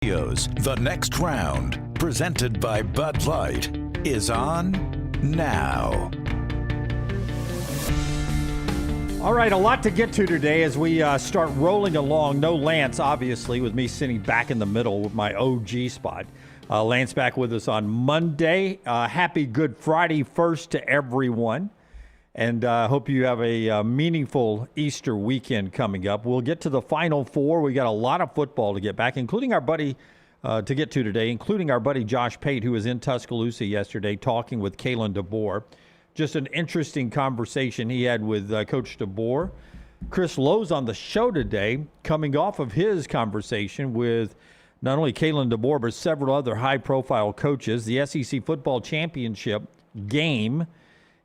The next round, presented by Bud Light, is on now. All right, a lot to get to today as we start rolling along. No Lance, obviously, with me sitting back in the middle with my OG spot. Lance back with us on Monday. Happy Good Friday first to everyone. And I hope you have a meaningful Easter weekend coming up. We'll get to the Final Four. We got a lot of football to get back, including our buddy to get to today, including our buddy Josh Pate, who was in Tuscaloosa yesterday talking with Kalen DeBoer. Just an interesting conversation he had with Coach DeBoer. Chris Lowe's on the show today, coming off of his conversation with not only Kalen DeBoer, but several other high-profile coaches. The SEC Football Championship game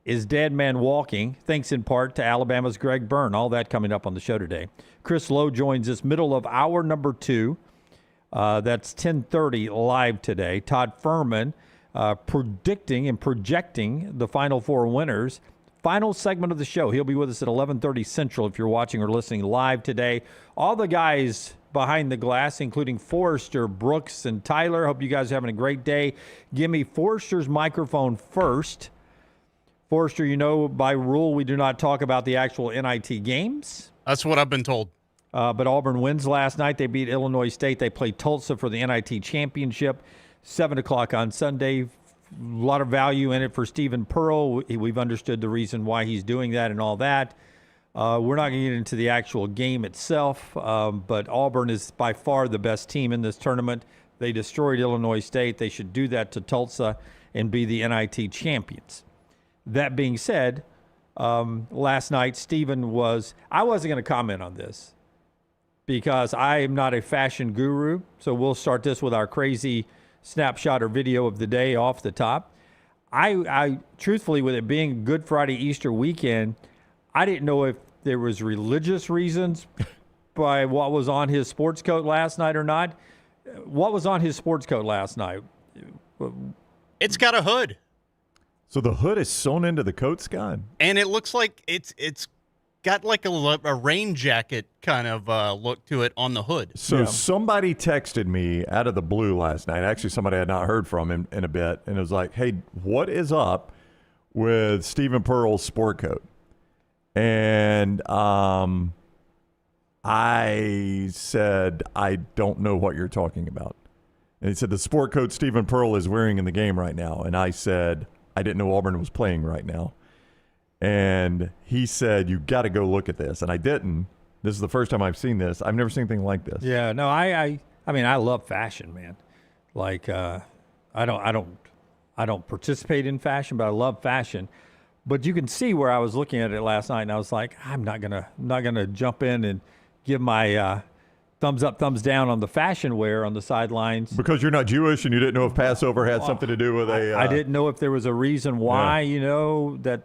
is dead man walking, thanks in part to Alabama's Greg Byrne. All that coming up on the show today. Chris Lowe joins us middle of hour number 2. That's 10:30 live today. Todd Fuhrman predicting and projecting the Final Four winners. Final segment of the show. He'll be with us at 11:30 Central if you're watching or listening live today. All the guys behind the glass, including Forrester, Brooks, and Tyler. Hope you guys are having a great day. Give me Forrester's microphone first. Forrester, you know, by rule, we do not talk about the actual NIT games. That's what I've been told. But Auburn wins last night. They beat Illinois State. They played Tulsa for the NIT championship, 7 o'clock on Sunday. A lot of value in it for Stephen Pearl. We've understood the reason why he's doing that and all that. We're not going to get into the actual game itself, but Auburn is by far the best team in this tournament. They destroyed Illinois State. They should do that to Tulsa and be the NIT champions. That being said, last night, Stephen I wasn't going to comment on this because I am not a fashion guru. So we'll start this with our crazy snapshot or video of the day off the top. I truthfully, with it being Good Friday, Easter weekend, I didn't know if there was religious reasons by what was on his sports coat last night or not. What was on his sports coat last night? It's got a hood. So the hood is sewn into the coat, Scott? And it looks like it's got like a rain jacket kind of look to it on the hood. So somebody texted me out of the blue last night. Actually, somebody I had not heard from in a bit. And it was like, hey, what is up with Stephen Pearl's sport coat? And I said, I don't know what you're talking about. And he said, the sport coat Stephen Pearl is wearing in the game right now. And I said, I didn't know Auburn was playing right now. And he said, you got to go look at this. And I didn't. This is the first time I've seen this. I've never seen anything like this. Yeah, no, I mean, I love fashion, man. Like, I don't participate in fashion, but I love fashion. But you can see where I was looking at it last night, and I was like, I'm not gonna jump in and give my thumbs up, thumbs down on the fashion wear on the sidelines. Because you're not Jewish and you didn't know if Passover had something to do with I didn't know if there was a reason why, that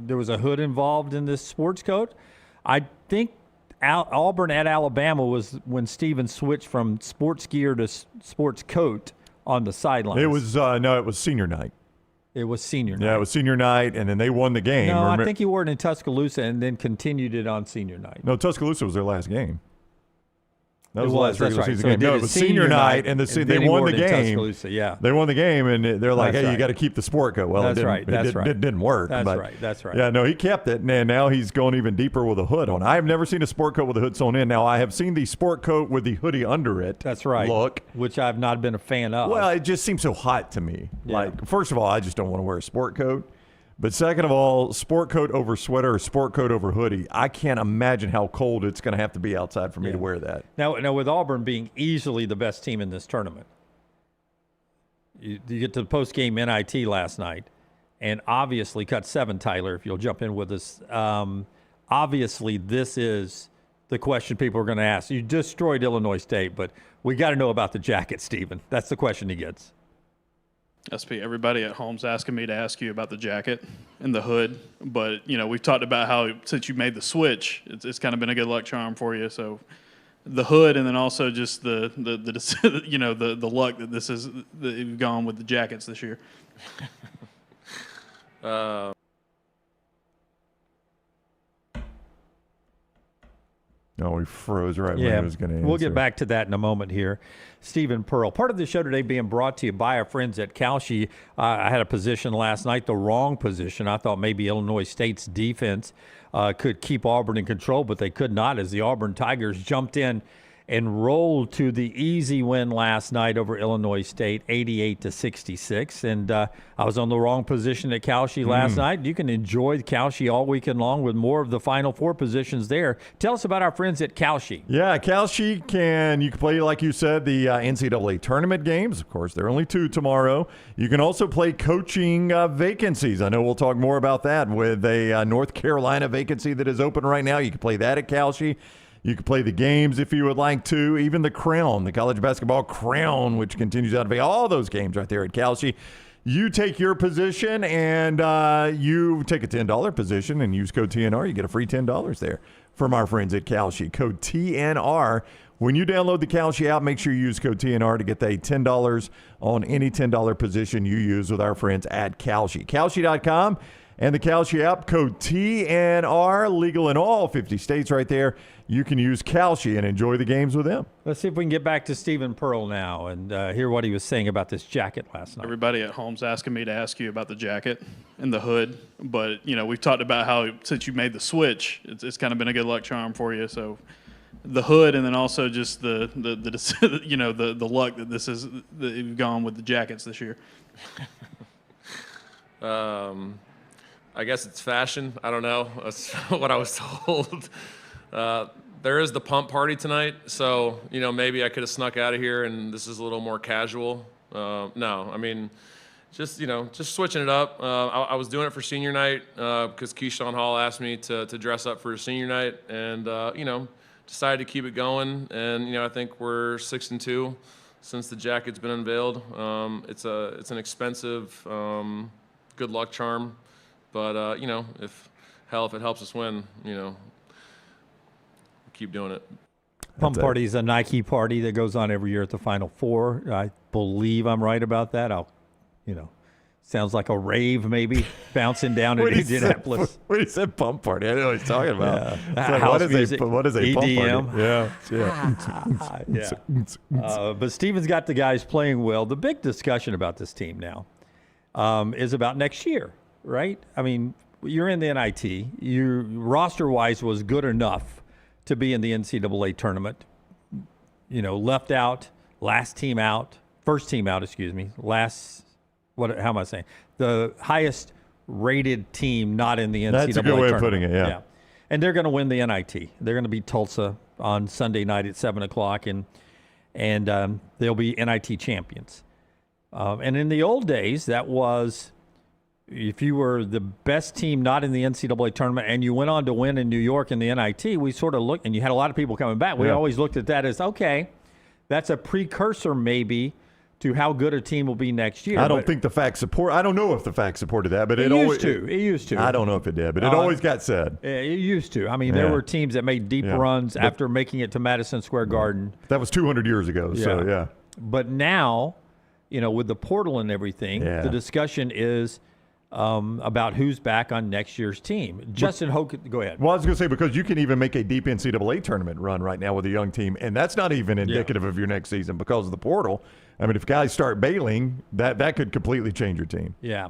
there was a hood involved in this sports coat. I think Auburn at Alabama was when Stephen switched from sports gear to sports coat on the sidelines. It was, it was senior night. It was senior night. Yeah, it was senior night, and then they won the game. No, I think he wore it in Tuscaloosa and then continued it on senior night. No, Tuscaloosa was their last game. That was the last regular season game. No, it was senior night, and they won the game. Yeah. They won the game, and they're like, hey, you got to keep the sport coat. Well, That's it right. didn't work. That's right. Yeah, no, he kept it, and now he's going even deeper with a hood on. I have never seen a sport coat with a hood sewn in. Now, I have seen the sport coat with the hoodie under it. That's right. Look. Which I've not been a fan of. Well, it just seems so hot to me. Yeah. Like, first of all, I just don't want to wear a sport coat. But second of all, sport coat over sweater or sport coat over hoodie, I can't imagine how cold it's going to have to be outside for me to wear that. Now, with Auburn being easily the best team in this tournament, you get to the post-game NIT last night, and obviously cut 7, Tyler, if you'll jump in with us. Obviously, this is the question people are going to ask. You destroyed Illinois State, but we got to know about the jacket, Stephen. That's the question he gets. SP, everybody at home's asking me to ask you about the jacket and the hood, but we've talked about how since you made the switch, it's kind of been a good luck charm for you. So the hood, and then also just the luck that that you've gone with the jackets this year. No, he froze right when he was going to answer. We'll get back to that in a moment here. Stephen Pearl. Part of the show today being brought to you by our friends at Kalshi. I had a position last night, the wrong position. I thought maybe Illinois State's defense could keep Auburn in control, but they could not as the Auburn Tigers jumped in and rolled to the easy win last night over Illinois State, 88-66. And I was on the wrong position at Kalshi last night. You can enjoy Kalshi all weekend long with more of the Final Four positions there. Tell us about our friends at Kalshi. Yeah, Kalshi you can play, like you said, the NCAA tournament games. Of course, there are only 2 tomorrow. You can also play coaching vacancies. I know we'll talk more about that with a North Carolina vacancy that is open right now. You can play that at Kalshi. You can play the games if you would like to. Even the Crown, the college basketball Crown, which continues out of all those games right there at Kalshi. You take your position and you take a $10 position and use code TNR. You get a free $10 there from our friends at Kalshi. Code TNR. When you download the Kalshi app, make sure you use code TNR to get the $10 on any $10 position you use with our friends at Kalshi. Kalshi.com and the Kalshi app, code TNR, legal in all 50 states right there. You can use Kalshi and enjoy the games with them. Let's see if we can get back to Stephen Pearl now and hear what he was saying about this jacket last night. Everybody at home's asking me to ask you about the jacket and the hood, but we've talked about how since you made the switch, it's kind of been a good luck charm for you. So the hood, and then also just the luck that that you've gone with the jackets this year. I guess it's fashion. I don't know. That's what I was told. There is the pump party tonight, so maybe I could have snuck out of here and this is a little more casual. No, I mean, just switching it up. I was doing it for senior night because Keyshawn Hall asked me to dress up for senior night, and decided to keep it going. And I think we're 6-2 since the jacket's been unveiled. It's an expensive, good luck charm, but if it helps us win, keep doing it. Pump Party is a Nike party that goes on every year at the Final Four. I believe I'm right about that. Sounds like a rave maybe bouncing down in Indianapolis. When he said pump party, I know what he's talking about. Yeah. Like, what is a EDM? pump party? Yeah. But Steven's got the guys playing well. The big discussion about this team now is about next year, right? I mean, you're in the NIT. Your roster-wise was good enough to be in the NCAA tournament. Left out, first team out, how am I saying? The highest rated team not in the NCAA tournament. That's a good way of putting it, yeah. And they're going to win the NIT. They're going to beat Tulsa on Sunday night at 7 o'clock, and they'll be NIT champions. And in the old days, that was if you were the best team not in the NCAA tournament and you went on to win in New York in the NIT, we sort of looked, and you had a lot of people coming back. We always looked at that as, okay, that's a precursor maybe to how good a team will be next year. I don't know if the facts supported that, but it used to. I don't know if it did, but it always got said. It used to. I mean, there were teams that made deep runs after making it to Madison Square Garden. That was 200 years ago, so yeah. But now, with the portal and everything, the discussion is about who's back on next year's team. Justin Hoke, go ahead. Well, I was going to say, because you can even make a deep NCAA tournament run right now with a young team, and that's not even indicative of your next season because of the portal. I mean, if guys start bailing, that could completely change your team. Yeah.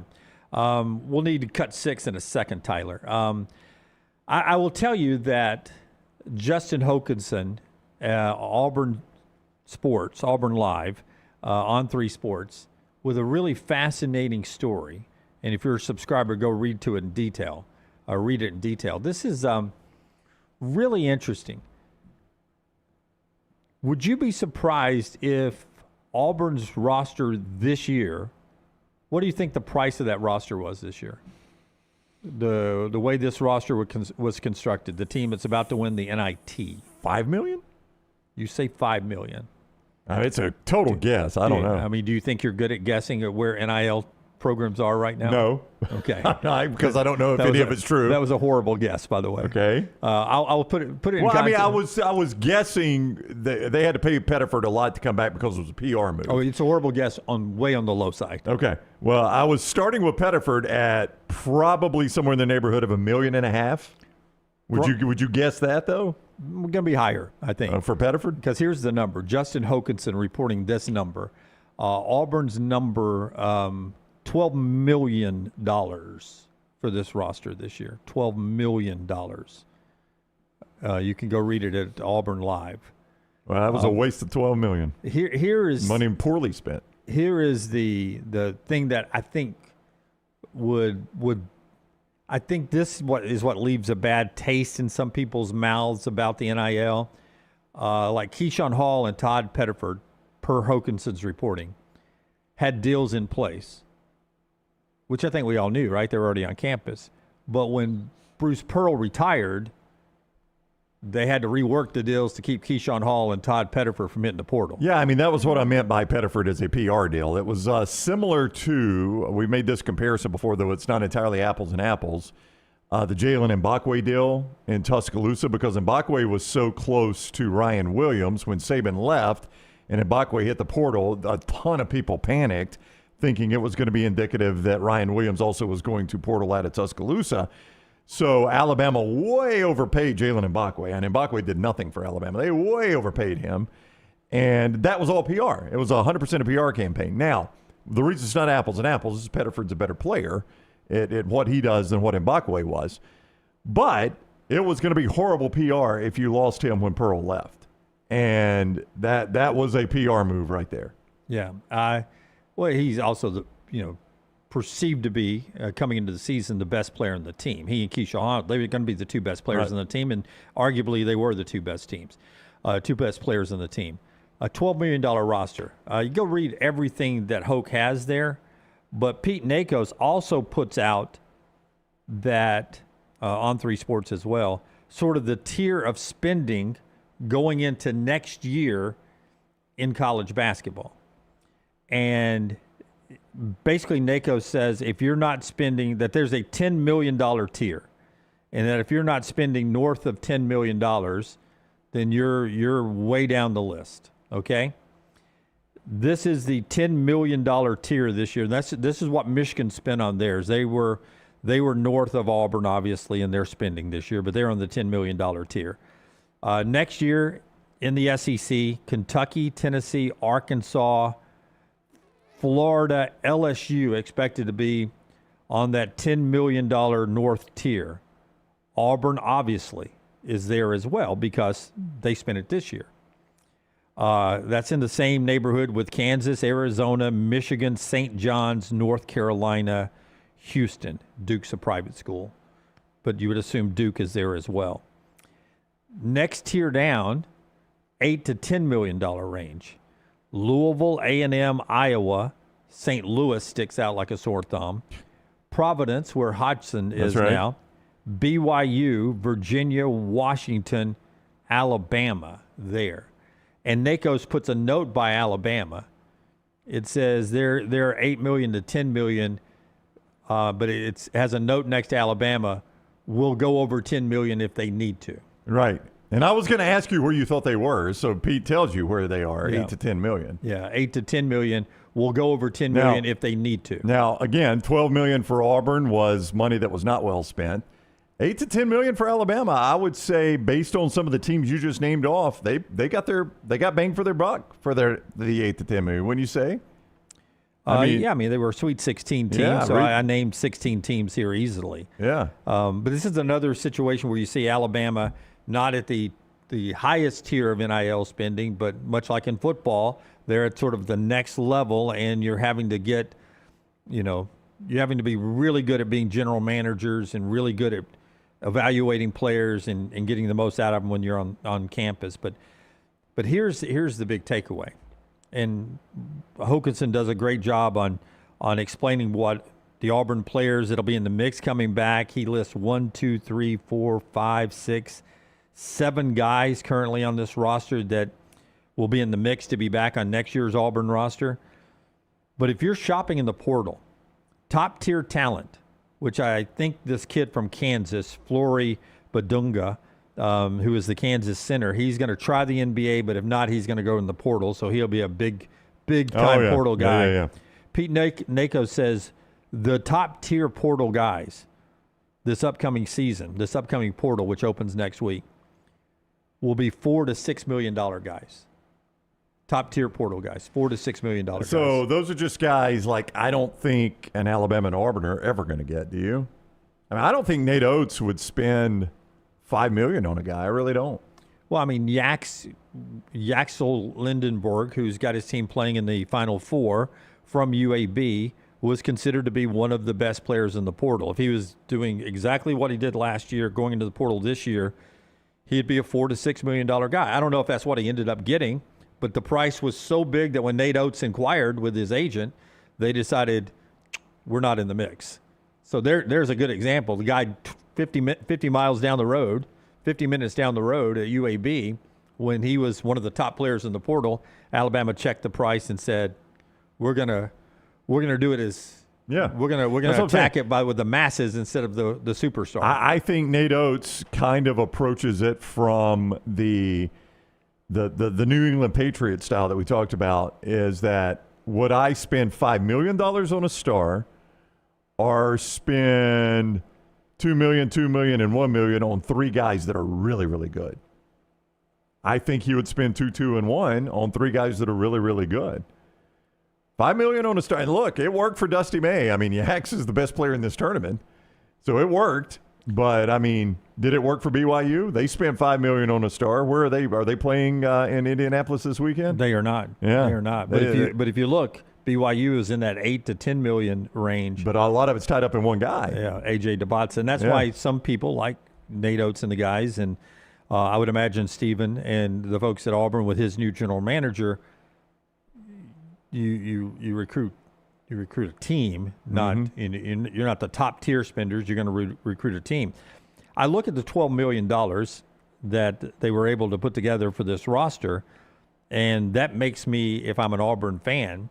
We'll need to cut 6 in a second, Tyler. I will tell you that Justin Hokanson, Auburn Live, on 3 Sports, with a really fascinating story. And if you're a subscriber, go read it in detail. This is really interesting. Would you be surprised if Auburn's roster this year, what do you think the price of that roster was this year? The way this roster was constructed, the team that's about to win the NIT. $5 million? You say $5 million. It's a total guess. I don't know. I mean, do you think you're good at guessing at where NIL programs are right now? No. Okay. Because I don't know if any of it's true. That was a horrible guess, by the way. Okay. I'll put it in context. I mean, I was guessing they had to pay Pettiford a lot to come back because it was a PR move. Oh, it's a horrible guess way on the low side. Okay. Well, I was starting with Pettiford at probably somewhere in the neighborhood of $1.5 million. Would you guess that though? going to be higher, I think. For Pettiford? Because here's the number. Justin Hokanson reporting this number. Auburn's number, $12 million for this roster this year. $12 million. You can go read it at Auburn Live. Well, that was a waste of $12 million. Here is money poorly spent. Here is the thing that I think would I think this is what leaves a bad taste in some people's mouths about the NIL. Like Keyshawn Hall and Todd Pettiford, per Hokanson's reporting, had deals in place, which I think we all knew, right? They were already on campus. But when Bruce Pearl retired, they had to rework the deals to keep Keyshawn Hall and Todd Pettiford from hitting the portal. Yeah, I mean, that was what I meant by Pettiford as a PR deal. It was similar to, we made this comparison before, though it's not entirely apples and apples, the Jalen Mbakwe deal in Tuscaloosa, because Mbakwe was so close to Ryan Williams when Saban left and Mbakwe hit the portal. A ton of people panicked, thinking it was going to be indicative that Ryan Williams also was going to portal out of Tuscaloosa. So Alabama way overpaid Jalen Mbakwe, and Mbakwe did nothing for Alabama. They way overpaid him, and that was all PR. It was 100% a PR campaign. Now, the reason it's not apples and apples is Pettiford's a better player at what he does than what Mbakwe was. But it was going to be horrible PR if you lost him when Pearl left, and that was a PR move right there. Yeah. Well, he's also the perceived to be, coming into the season, the best player in the team. He and Keyshawn Hall, they were going to be the two best players in the team, and arguably they were the two best players in the team. A $12 million roster. You go read everything that Hoke has there, but Pete Nakos also puts out that, on 3 Sports as well, sort of the tier of spending going into next year in college basketball. And basically, NACO says if you're not spending, that there's a $10 million tier, and that if you're not spending north of $10 million, then you're way down the list, okay? This is the $10 million tier this year. This is what Michigan spent on theirs. They were north of Auburn, obviously, in their spending this year, but they're on the $10 million tier. Next year in the SEC, Kentucky, Tennessee, Arkansas, Florida, LSU expected to be on that $10 million north tier. Auburn, obviously, is there as well because they spent it this year. That's in the same neighborhood with Kansas, Arizona, Michigan, St. John's, North Carolina, Houston. Duke's a private school, but you would assume Duke is there as well. Next tier down, $8 to $10 million range. Louisville, A&M, Iowa. St. Louis sticks out like a sore thumb. Providence, where Hodgson is now. BYU, Virginia, Washington, Alabama there. And NACOS puts a note by Alabama. It says they're $8 million to $10 million, but it has a note next to Alabama. We'll go over $10 million if they need to. Right. And I was going to ask you where you thought they were, so Pete tells you where they are, 8 to 10 million. Yeah, 8 to 10 million. We'll go over 10 million if they need to. Now, again, $12 million for Auburn was money that was not well spent. 8 to 10 million for Alabama. I would say, based on some of the teams you just named off, they got bang for their buck for the 8 to 10 million. Wouldn't you say? I mean, they were a Sweet 16 team, so I named 16 teams here easily. Yeah. But this is another situation where you see Alabama not at the highest tier of NIL spending, but much like in football, they're at sort of the next level, and you're having to get, you're having to be really good at being general managers and really good at evaluating players and getting the most out of them when you're on campus. But here's the big takeaway. And Hokanson does a great job on explaining what the Auburn players that'll be in the mix coming back. He lists 1, 2, 3, 4, 5, 6, 7 guys currently on this roster that will be in the mix to be back on next year's Auburn roster. But if you're shopping in the portal, top-tier talent, which I think this kid from Kansas, Flory Badunga, who is the Kansas center, he's going to try the NBA, but if not, he's going to go in the portal, so he'll be a big-time portal guy. Yeah. Pete Nako says the top-tier portal guys this upcoming season, this upcoming portal, which opens next week, will be $4 to $6 million guys. Top tier portal guys, $4 to $6 million guys. So those are just guys like I don't think an Alabama and Auburn are ever going to get. Do you? I mean, I don't think Nate Oates would spend $5 million on a guy. I really don't. Well, I mean, Yaxel Lindenberg, who's got his team playing in the Final Four from UAB, was considered to be one of the best players in the portal. If he was doing exactly what he did last year, going into the portal this year, he'd be a $4 to $6 million guy. I don't know if that's what he ended up getting, but the price was so big that when Nate Oates inquired with his agent, they decided we're not in the mix. So there's a good example. The guy 50 miles down the road, 50 minutes down the road at UAB, when he was one of the top players in the portal, Alabama checked the price and said, we're gonna do it as we're gonna attack it with the masses instead of the superstar. I think Nate Oates kind of approaches it from the New England Patriot style that we talked about, is that would I spend $5 million on a star or spend $2 million, $2 million, and $1 million on three guys that are really, really good? I think he would spend 2, 2, and 1 on three guys that are really, really good. $5 million on a star. And look, it worked for Dusty May. I mean, Yax is the best player in this tournament, so it worked. But, I mean, did it work for BYU? They spent $5 million on a star. Where are they? Are they playing in Indianapolis this weekend? They are not. Yeah. They are not. But if you look, BYU is in that $8 to $10 million range. But a lot of it's tied up in one guy. Yeah, A.J. DeBoer. And that's why some people like Nate Oates and the guys, and I would imagine Stephen and the folks at Auburn with his new general manager, you recruit a team, not you're not the top tier spenders. You're going to recruit a team. I look at the $12 million that they were able to put together for this roster, and that makes me, if I'm an Auburn fan,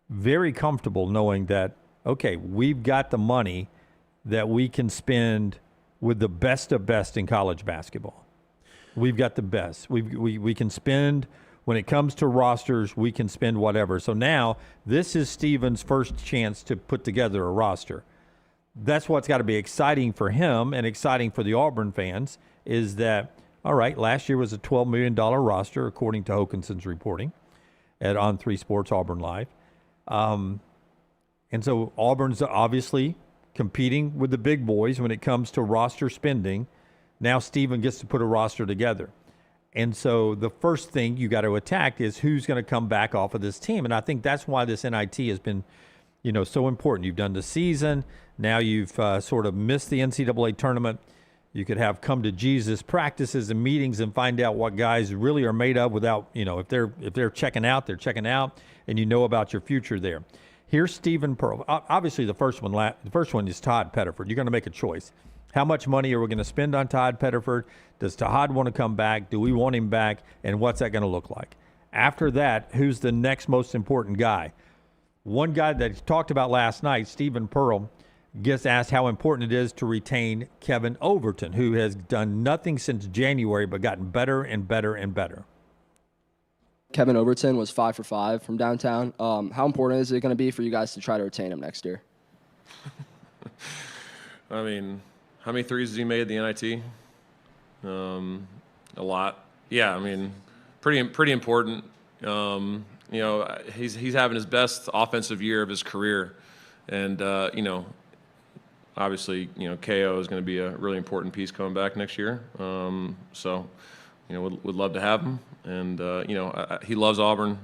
very comfortable knowing that, okay, we've got the money that we can spend with the best of best in college basketball. We've got the best. We can spend. When it comes to rosters, we can spend whatever. So now this is Stephen's first chance to put together a roster. That's what's got to be exciting for him and exciting for the Auburn fans, is that, all right, last year was a $12 million roster, according to Hokinson's reporting at On3 Sports Auburn Live. And so Auburn's obviously competing with the big boys when it comes to roster spending. Now Stephen gets to put a roster together. And so the first thing you got to attack is who's going to come back off of this team. And I think that's why this NIT has been, so important. You've done the season. Now you've sort of missed the NCAA tournament. You could have come to Jesus practices and meetings and find out what guys really are made of without, if they're checking out, they're checking out, and you know about your future there. Here's Stephen Pearl. Obviously, the first one is Todd Pettiford. You're going to make a choice. How much money are we going to spend on Todd Pettiford? Does Todd want to come back? Do we want him back? And what's that going to look like? After that, who's the next most important guy? One guy that he talked about last night, Stephen Pearl, gets asked how important it is to retain Kevin Overton, who has done nothing since January but gotten better and better and better. Kevin Overton was 5 for 5 from downtown. How important is it going to be for you guys to try to retain him next year? I mean, how many threes has he made at the NIT? A lot. Yeah, I mean, pretty important. He's having his best offensive year of his career, and obviously, KO is going to be a really important piece coming back next year. Would love to have him, and he loves Auburn,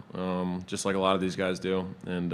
just like a lot of these guys do, and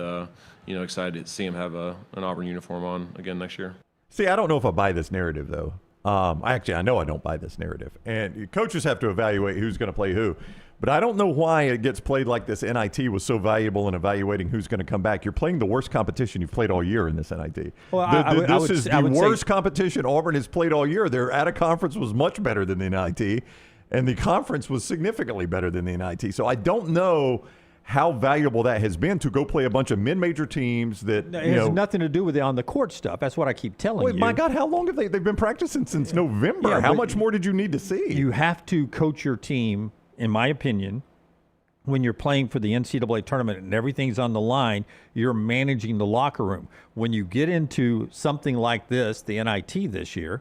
excited to see him have an Auburn uniform on again next year. See, I don't know if I buy this narrative, though. I know I don't buy this narrative. And coaches have to evaluate who's going to play who. But I don't know why it gets played like this NIT was so valuable in evaluating who's going to come back. You're playing the worst competition you've played all year in this NIT. Well, this is the worst competition Auburn has played all year. Their out-of-conference was much better than the NIT, and the conference was significantly better than the NIT. So I don't know how valuable that has been to go play a bunch of mid-major teams that, it has nothing to do with the on-the-court stuff. That's what I keep telling you. My God, how long have they've been practicing since November? Yeah, how much more did you need to see? You have to coach your team, in my opinion, when you're playing for the NCAA tournament and everything's on the line. You're managing the locker room. When you get into something like this, the NIT this year,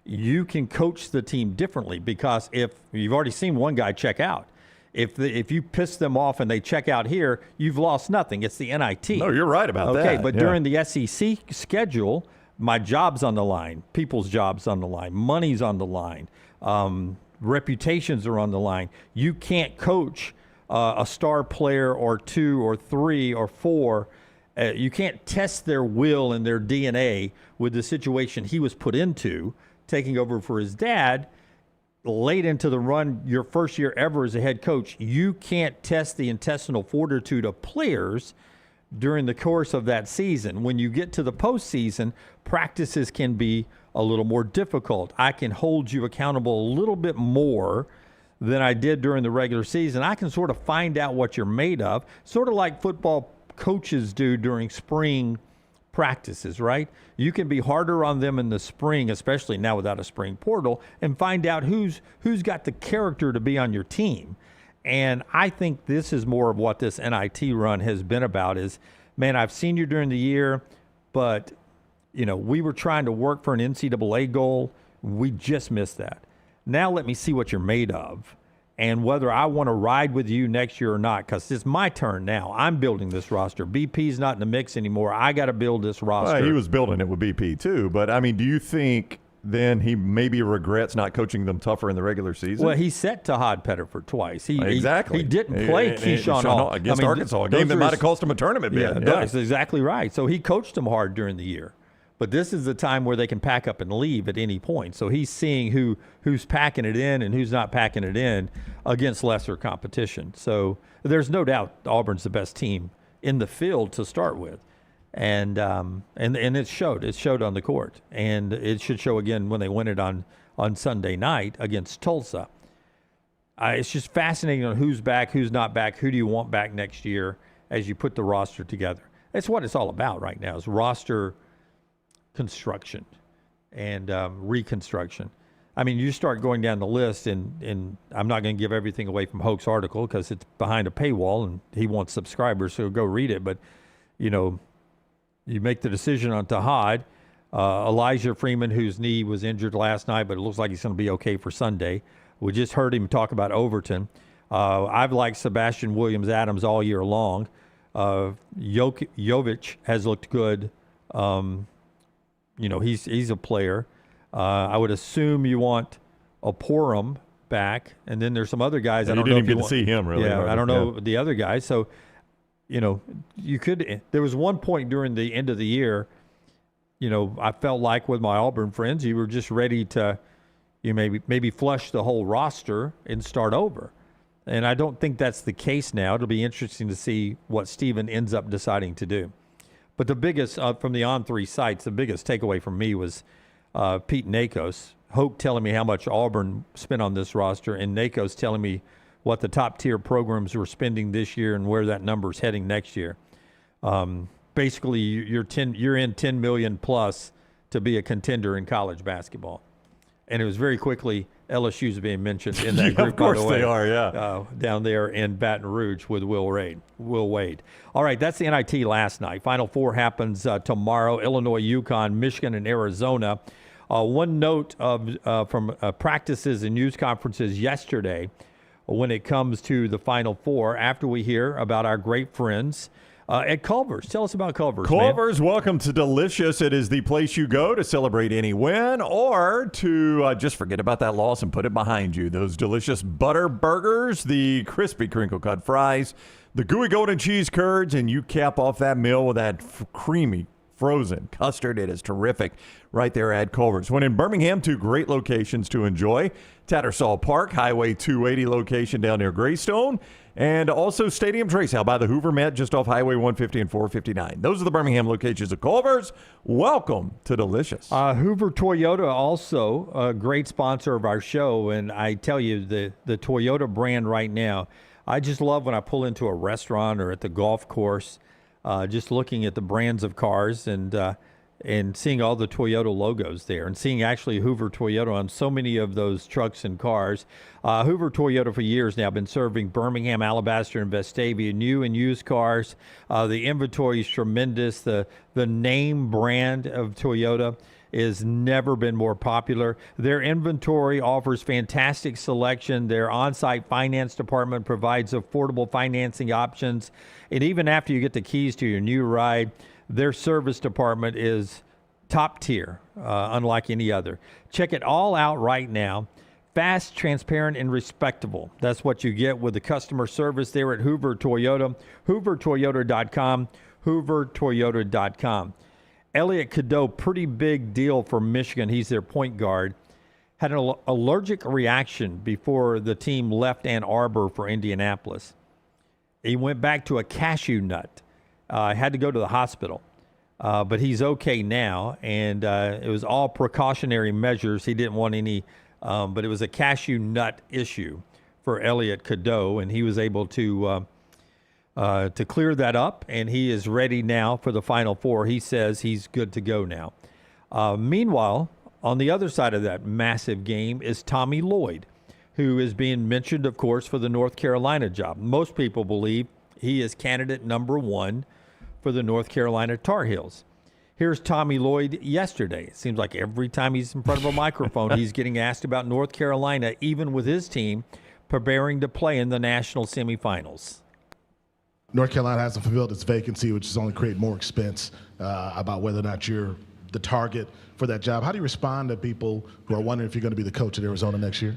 you can coach the team differently, because if you've already seen one guy check out, if you piss them off and they check out here, you've lost nothing. It's the NIT. No, you're right about that. Okay, but during the SEC schedule, my job's on the line, people's jobs on the line, money's on the line, reputations are on the line. You can't coach a star player or 2 or 3 or 4. You can't test their will and their DNA with the situation he was put into, taking over for his dad late into the run, your first year ever as a head coach. You can't test the intestinal fortitude of players during the course of that season. When you get to the postseason, practices can be a little more difficult. I can hold you accountable a little bit more than I did during the regular season. I can sort of find out what you're made of, sort of like football coaches do during spring practices, right? You can be harder on them in the spring, especially now without a spring portal, and find out who's got the character to be on your team. And I think this is more of what this NIT run has been about is, man, I've seen you during the year, but, we were trying to work for an NCAA goal. We just missed that. Now let me see what you're made of and whether I want to ride with you next year or not, because it's my turn now. I'm building this roster. BP's not in the mix anymore. I got to build this roster. Well, he was building it with BP too, but, do you think then he maybe regrets not coaching them tougher in the regular season? Well, he set Tahad Pettiford twice. Exactly. He didn't play Keyshawn Hall against Arkansas, a game that might have cost him a tournament bid. Yeah, that's exactly right. So he coached them hard during the year. But this is the time where they can pack up and leave at any point. So he's seeing who's packing it in and who's not packing it in against lesser competition. So there's no doubt Auburn's the best team in the field to start with. And it showed. It showed on the court. And it should show again when they win it on Sunday night against Tulsa. It's just fascinating on who's back, who's not back, who do you want back next year as you put the roster together. That's what it's all about right now, is roster construction and reconstruction. I mean, you start going down the list, and I'm not going to give everything away from Hoke's article because it's behind a paywall and he wants subscribers, so go read it. But, you make the decision on Tahad. Elijah Freeman, whose knee was injured last night, but it looks like he's going to be okay for Sunday. We just heard him talk about Overton. I've liked Sebastian Williams-Adams all year long. Jovic has looked good. He's a player. I would assume you want Oporum back, and then there's some other guys. I don't know if you get to see him really. Yeah, I don't know the other guys. So, you could. There was one point during the end of the year, I felt like with my Auburn friends, you were just ready to, maybe flush the whole roster and start over. And I don't think that's the case now. It'll be interesting to see what Steven ends up deciding to do. But the biggest, from the On3 sites, the biggest takeaway from me was Pete Nakos. Hoke telling me how much Auburn spent on this roster, and Nakos telling me what the top-tier programs were spending this year and where that number's heading next year. Basically, you're in $10 million plus to be a contender in college basketball. And it was very quickly LSU's being mentioned in that group. Of course by the way, they are, yeah. Down there in Baton Rouge with Will Wade. All right, that's the NIT last night. Final Four happens tomorrow. Illinois, UConn, Michigan, and Arizona. One note from practices and news conferences yesterday when it comes to the Final Four, after we hear about our great friends at Culver's. Tell us about Culver's, Culver's, welcome to Delicious. It is the place you go to celebrate any win or to just forget about that loss and put it behind you. Those delicious butter burgers, the crispy crinkle-cut fries, the gooey golden cheese curds, and you cap off that meal with that creamy frozen custard. It is terrific right there at Culver's. When in Birmingham, 2 great locations to enjoy. Tattersall Park, Highway 280 location down near Greystone, and also Stadium Trace out by the Hoover Met just off Highway 150 and 459. Those are the Birmingham locations of Culver's. Welcome to Delicious. Hoover Toyota, also a great sponsor of our show, and I tell you, the Toyota brand right now, I just love when I pull into a restaurant or at the golf course, just looking at the brands of cars and seeing all the Toyota logos there and seeing actually Hoover Toyota on so many of those trucks and cars. Hoover Toyota for years now been serving Birmingham, Alabaster, and Vestavia, new and used cars. The inventory is tremendous. The name brand of Toyota has never been more popular. Their inventory offers fantastic selection. Their on-site finance department provides affordable financing options. And even after you get the keys to your new ride, their service department is top tier, unlike any other. Check it all out right now. Fast, transparent, and respectable. That's what you get with the customer service there at Hoover Toyota. HooverToyota.com. HooverToyota.com. Elliot Cadeau, pretty big deal for Michigan. He's their point guard. Had an allergic reaction before the team left Ann Arbor for Indianapolis. He went back to a cashew nut. Had to go to the hospital. But he's okay now, and it was all precautionary measures. He didn't want any, but it was a cashew nut issue for Elliot Cadeau, and he was able to clear that up, and he is ready now for the Final Four. He says he's good to go now. Meanwhile, on the other side of that massive game is Tommy Lloyd, who is being mentioned, of course, for the North Carolina job. Most people believe he is candidate number one for the North Carolina Tar Heels. Here's Tommy Lloyd yesterday. It seems like every time he's in front of a microphone, he's getting asked about North Carolina, even with his team preparing to play in the national semifinals. North Carolina hasn't fulfilled its vacancy, which is only create more expense about whether or not you're the target for that job. How do you respond to people who are wondering if you're going to be the coach at Arizona next year?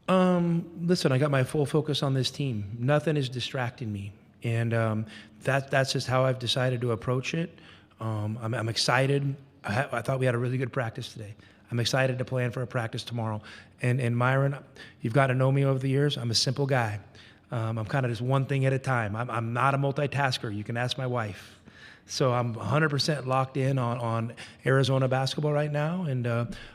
Listen, I got my full focus on this team. Nothing is distracting me. And that's just how I've decided to approach it. I'm excited. I thought we had a really good practice today. I'm excited to plan for a practice tomorrow. And Myron, you've got to know me over the years. I'm a simple guy. I'm kind of just one thing at a time. I'm not a multitasker. You can ask my wife. So I'm 100% locked in on Arizona basketball right now, and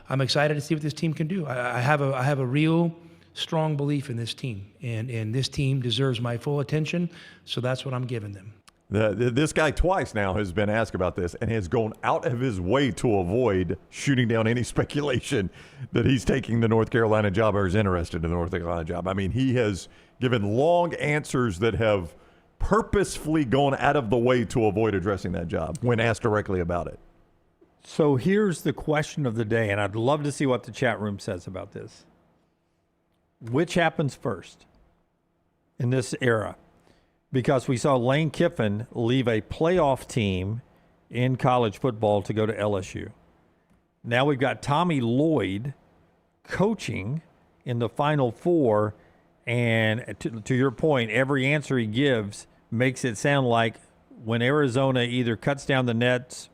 I'm excited to see what this team can do. I have a real strong belief in this team, and this team deserves my full attention, so that's what I'm giving them. This guy twice now has been asked about this and has gone out of his way to avoid shooting down any speculation that he's taking the North Carolina job or is interested in the North Carolina job. I mean, he has given long answers that have purposefully gone out of the way to avoid addressing that job when asked directly about it. So here's the question of the day, and I'd love to see what the chat room says about this. Which happens first in this era? Because we saw Lane Kiffin leave a playoff team in college football to go to LSU. Now we've got Tommy Lloyd coaching in the Final Four, and to your point, every answer he gives makes it sound like when Arizona either cuts down the nets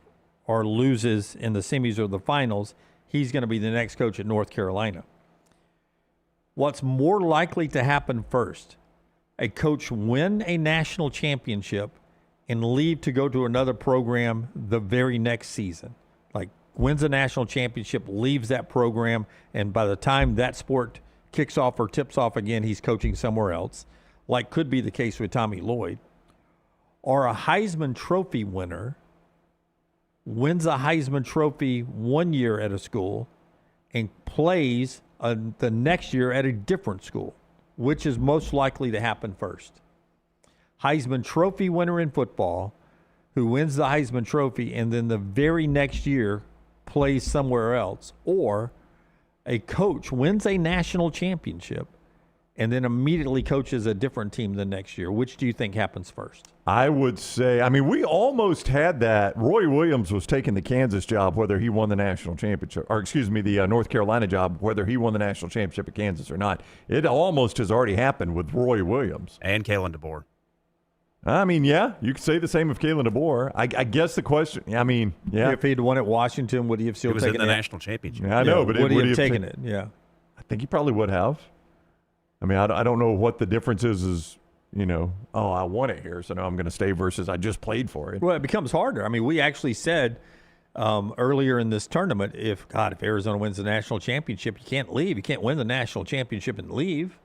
or loses in the semis or the finals, he's going to be the next coach at North Carolina. What's more likely to happen first? A coach win a national championship and leave to go to another program the very next season. Like wins a national championship, leaves that program, and by the time that sport kicks off or tips off again, he's coaching somewhere else, like could be the case with Tommy Lloyd. Or a Heisman Trophy winner wins a Heisman Trophy 1 year at a school and plays the next year at a different school. Which is most likely to happen first? Heisman Trophy winner in football who wins the Heisman Trophy and then the very next year plays somewhere else, or a coach wins a national championship and then immediately coaches a different team the next year. Which do you think happens first? I would say, I mean, we almost had that. Roy Williams was taking the Kansas job, whether he won the national championship, or excuse me, the North Carolina job, whether he won the national championship at Kansas or not. It almost has already happened with Roy Williams. And Kalen DeBoer. I mean, yeah, you could say the same of Kalen DeBoer. I guess the question, I mean, yeah. If he'd won at Washington, would he have still taken it? He was in the national championship. Yeah, I know, but would he have taken it? Yeah. I think he probably would have. I mean, I don't know what the difference is, you know, oh, I won it here, so now I'm going to stay versus I just played for it. Well, it becomes harder. I mean, we actually said earlier in this tournament, if Arizona wins the national championship, you can't leave. You can't win the national championship and leave.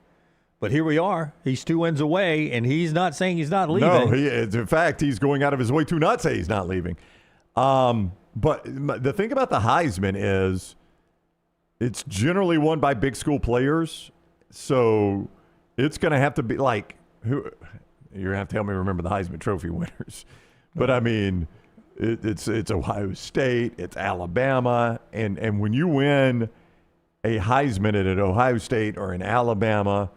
But here we are. He's 2 wins away, and he's not saying he's not leaving. No, he is. In fact, he's going out of his way to not say he's not leaving. But the thing about the Heisman is it's generally won by big school players. So it's going to have to be like, you're going to have to help me remember the Heisman Trophy winners. But, I mean, It's Ohio State, it's Alabama, and when you win a Heisman at an Ohio State or in Alabama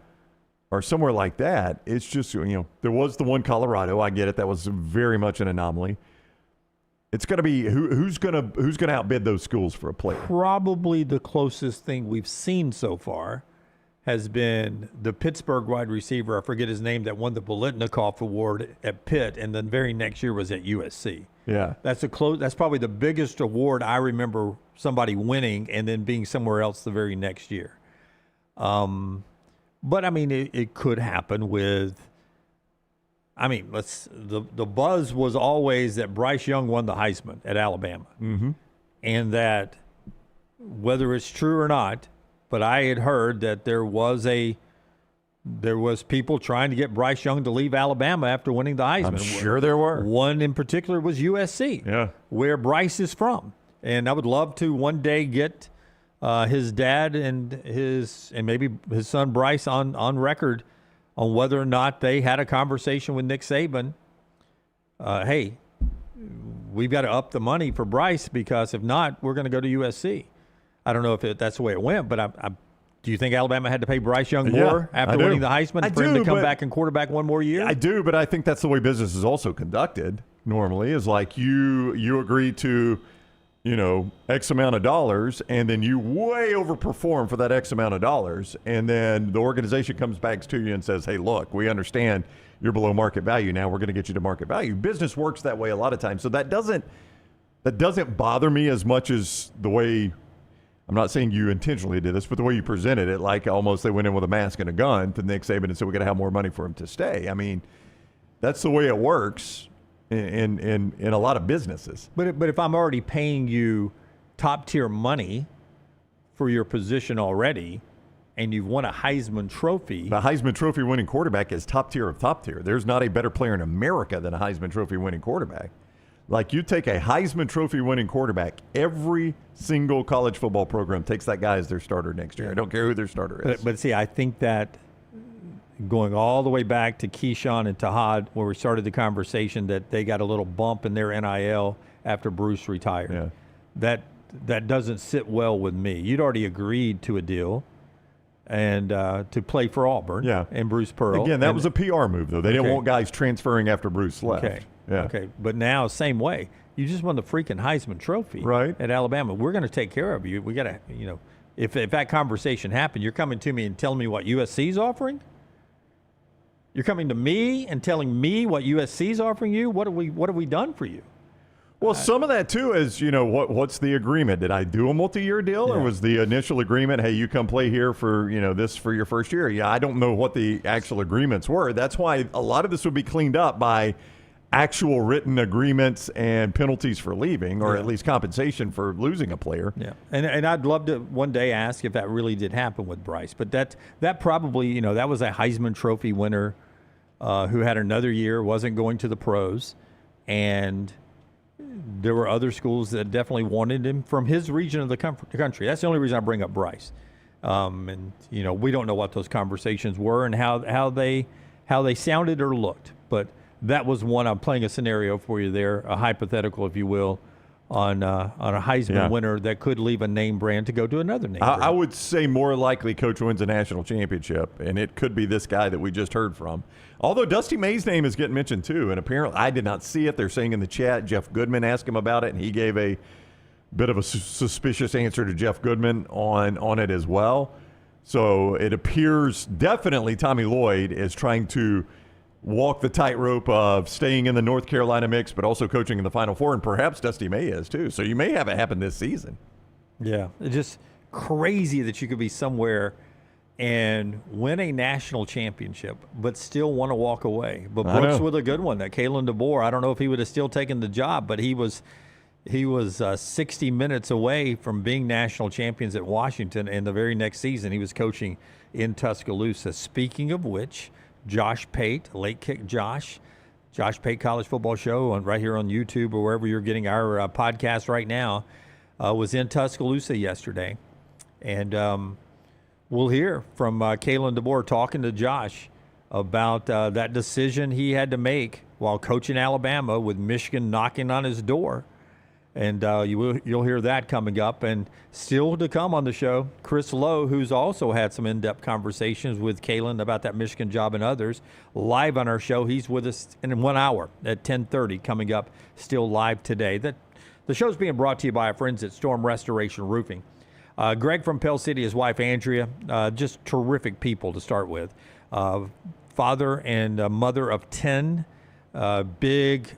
or somewhere like that, it's just, there was the one Colorado. I get it. That was very much an anomaly. It's going to be who's going to outbid those schools for a player. Probably the closest thing we've seen so far has been the Pittsburgh wide receiver, I forget his name, that won the Biletnikoff Award at Pitt, and then very next year was at USC. Yeah. That's probably the biggest award I remember somebody winning and then being somewhere else the very next year. But I mean, it could happen with, the buzz was always that Bryce Young won the Heisman at Alabama. Mm-hmm. And that, whether it's true or not, but I had heard that there was people trying to get Bryce Young to leave Alabama after winning the Heisman. I'm sure there were. One in particular was USC, where Bryce is from. And I would love to one day get his dad and maybe his son Bryce on record on whether or not they had a conversation with Nick Saban. Hey, we've got to up the money for Bryce, because if not, we're going to go to USC. I don't know if that's the way it went, but do you think Alabama had to pay Bryce Young more after winning the Heisman for him to come back and quarterback one more year? I do, but I think that's the way business is also conducted normally, is like you agree to, X amount of dollars, and then you way overperform for that X amount of dollars, and then the organization comes back to you and says, hey, look, we understand you're below market value. Now we're going to get you to market value. Business works that way a lot of times. So that doesn't bother me as much as the way, I'm not saying you intentionally did this, but the way you presented it, like almost they went in with a mask and a gun to Nick Saban and said, we got to have more money for him to stay. I mean, that's the way it works in a lot of businesses. But if I'm already paying you top tier money for your position already, and you've won a Heisman Trophy. The Heisman Trophy winning quarterback is top tier of top tier. There's not a better player in America than a Heisman Trophy winning quarterback. Like, you take a Heisman Trophy winning quarterback, every single college football program takes that guy as their starter next year. I don't care who their starter is. But see, I think that going all the way back to Keyshawn and Tahad, where we started the conversation, that they got a little bump in their NIL after Bruce retired. Yeah. That doesn't sit well with me. You'd already agreed to a deal and to play for Auburn and Bruce Pearl. Again, that was a PR move, though. They didn't want guys transferring after Bruce left. Okay. Yeah. Okay. But now, same way. You just won the freaking Heisman Trophy at Alabama. We're going to take care of you. We got to, if that conversation happened, you're coming to me and telling me what USC's offering? You're coming to me and telling me what USC's offering you? What have we done for you? Well, some of that, too, is, what's the agreement? Did I do a multi-year deal, or was the initial agreement, hey, you come play here for, this for your first year? Yeah, I don't know what the actual agreements were. That's why a lot of this would be cleaned up by actual written agreements and penalties for leaving, or at least compensation for losing a player. Yeah, and I'd love to one day ask if that really did happen with Bryce. But that probably, that was a Heisman Trophy winner who had another year, wasn't going to the pros, and there were other schools that definitely wanted him from his region of the country. That's the only reason I bring up Bryce. And we don't know what those conversations were and how they sounded or looked. But that was one. I'm playing a scenario for you there, a hypothetical, if you will, on a Heisman winner that could leave a name brand to go to another name brand. I would say more likely Coach wins a national championship, and it could be this guy that we just heard from. Although Dusty May's name is getting mentioned too, and apparently I did not see it. They're saying in the chat, Jeff Goodman asked him about it, and he gave a bit of a suspicious answer to Jeff Goodman on it as well. So it appears definitely Tommy Lloyd is trying to walk the tightrope of staying in the North Carolina mix, but also coaching in the Final Four, and perhaps Dusty May is too. So you may have it happen this season. Yeah, it's just crazy that you could be somewhere and win a national championship, but still want to walk away. But Brooks with a good one, that Kalen DeBoer. I don't know if he would have still taken the job, but he was 60 minutes away from being national champions at Washington, and the very next season he was coaching in Tuscaloosa. Speaking of which, Josh Pate, Late Kick Josh Pate College Football Show right here on YouTube or wherever you're getting our podcast right now, was in Tuscaloosa yesterday. And we'll hear from Kalen DeBoer talking to Josh about that decision he had to make while coaching Alabama with Michigan knocking on his door. And you'll hear that coming up. And still to come on the show, Chris Lowe, who's also had some in-depth conversations with Kalen about that Michigan job and others, live on our show. He's with us in 1 hour at 10:30 coming up, still live today. The show's being brought to you by our friends at Storm Restoration Roofing. Greg from Pell City, his wife Andrea, just terrific people to start with. Father and mother of 10. Big,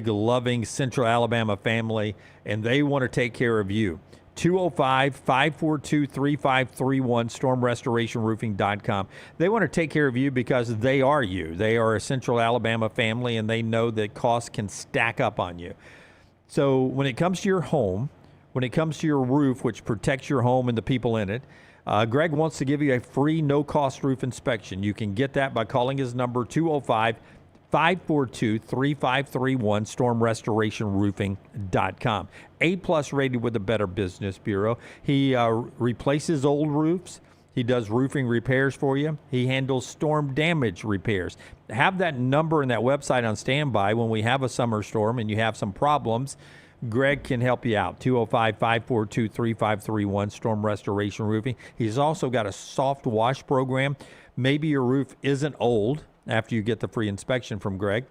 loving Central Alabama family, and they want to take care of you. 205-542-3531, stormrestorationroofing.com. They want to take care of you because they are you. They are a Central Alabama family, and they know that costs can stack up on you. So when it comes to your home, when it comes to your roof, which protects your home and the people in it, Greg wants to give you a free no-cost roof inspection. You can get that by calling his number, 205-542-3531, stormrestorationroofing.com. A-plus rated with the Better Business Bureau. He replaces old roofs. He does roofing repairs for you. He handles storm damage repairs. Have that number and that website on standby when we have a summer storm and you have some problems. Greg can help you out. 205-542-3531, Storm Restoration Roofing. He's also got a soft wash program. Maybe your roof isn't old after you get the free inspection from Greg.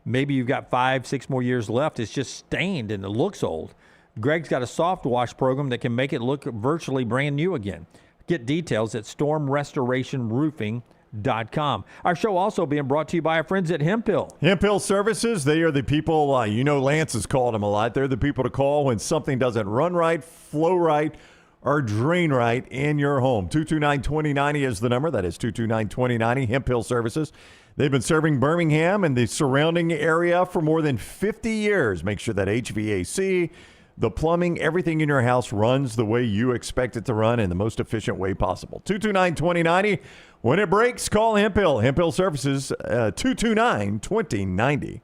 Maybe you've got 5-6 more years left. It's just stained and it looks old. Greg's got a soft wash program that can make it look virtually brand new again. Get details at stormrestorationroofing.com. Our show also being brought to you by our friends at Hemphill. Hemphill Services, they are the people, Lance has called them a lot. They're the people to call when something doesn't run right, flow right, or drain right in your home. 229-2090 is the number. That is 229-2090, Hemphill Services. They've been serving Birmingham and the surrounding area for more than 50 years. Make sure that HVAC, the plumbing, everything in your house runs the way you expect it to run in the most efficient way possible. 229-2090. When it breaks, call Hemphill. Hemphill Services, 229-2090.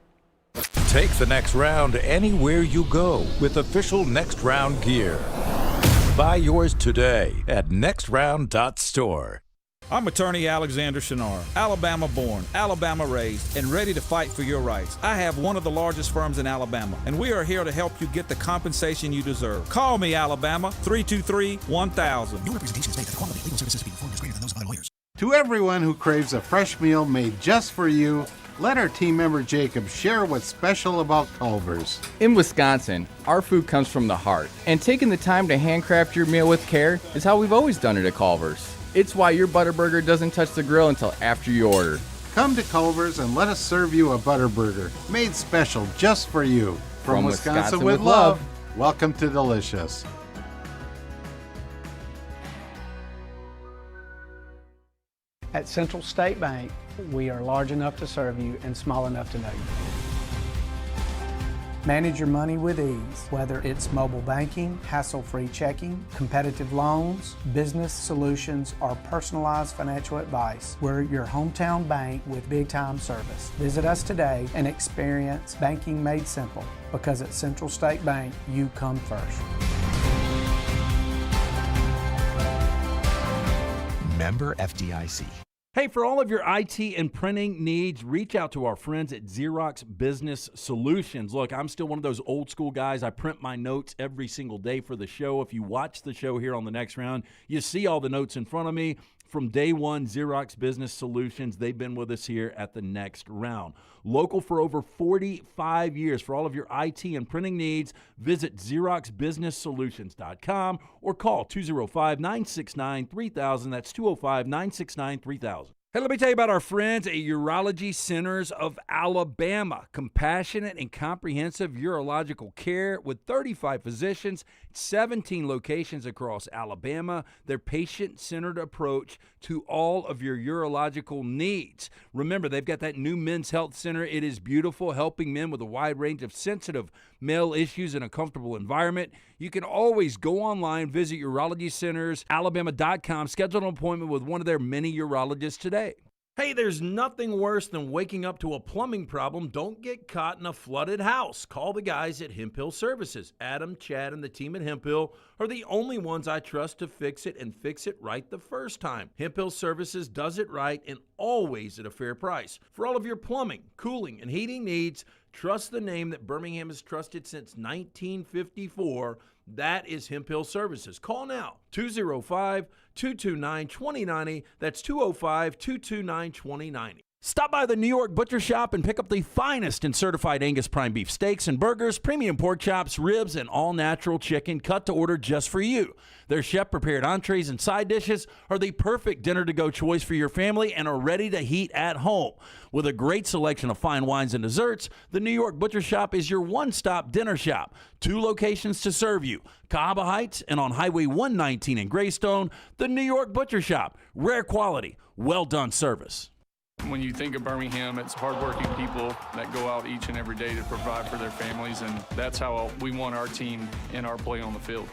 Take the next round anywhere you go with official Next Round gear. Buy yours today at nextround.store. I'm attorney Alexander Shinar, Alabama-born, Alabama-raised, and ready to fight for your rights. I have one of the largest firms in Alabama, and we are here to help you get the compensation you deserve. Call me, Alabama, 323-1000. Your representation is made that the quality of legal services being performed is greater than those of other lawyers. To everyone who craves a fresh meal made just for you, let our team member Jacob share what's special about Culver's. In Wisconsin, our food comes from the heart, and taking the time to handcraft your meal with care is how we've always done it at Culver's. It's why your Butterburger doesn't touch the grill until after you order. Come to Culver's and let us serve you a Butterburger, made special just for you. From Wisconsin with love, welcome to Delicious. At Central State Bank, we are large enough to serve you and small enough to know you. Manage your money with ease, whether it's mobile banking, hassle-free checking, competitive loans, business solutions, or personalized financial advice. We're your hometown bank with big-time service. Visit us today and experience banking made simple, because at Central State Bank, you come first. Member FDIC. Hey, for all of your IT and printing needs, reach out to our friends at Xerox Business Solutions. Look, I'm still one of those old school guys. I print my notes every single day for the show. If you watch the show here on the Next Round, you see all the notes in front of me. From day one, Xerox Business Solutions, they've been with us here at the Next Round. Local for over 45 years. For all of your IT and printing needs, visit XeroxBusinessSolutions.com or call 205-969-3000. That's 205-969-3000. Hey, let me tell you about our friends at Urology Centers of Alabama. Compassionate and comprehensive urological care with 35 physicians, 17 locations across Alabama. Their patient-centered approach to all of your urological needs. Remember, they've got that new men's health center. It is beautiful, helping men with a wide range of sensitive male issues in a comfortable environment. You can always go online, visit urologycentersalabama.com, schedule an appointment with one of their many urologists today. Hey, there's nothing worse than waking up to a plumbing problem. Don't get caught in a flooded house. Call the guys at Hemp Hill Services. Adam, Chad, and the team at Hemp Hill are the only ones I trust to fix it and fix it right the first time. Hemp Hill Services does it right and always at a fair price. For all of your plumbing, cooling, and heating needs, trust the name that Birmingham has trusted since 1954. That is Hemp Hill Services. Call now, 205-229-2090. That's 205-229-2090. Stop by the New York Butcher Shop and pick up the finest in certified Angus prime beef steaks and burgers, premium pork chops, ribs, and all-natural chicken cut to order just for you. Their chef-prepared entrees and side dishes are the perfect dinner-to-go choice for your family and are ready to heat at home. With a great selection of fine wines and desserts, the New York Butcher Shop is your one-stop dinner shop. 2 locations to serve you, Cahaba Heights and on Highway 119 in Greystone. The New York Butcher Shop, rare quality, well-done service. When you think of Birmingham, it's hardworking people that go out each and every day to provide for their families, and that's how we want our team and our play on the field.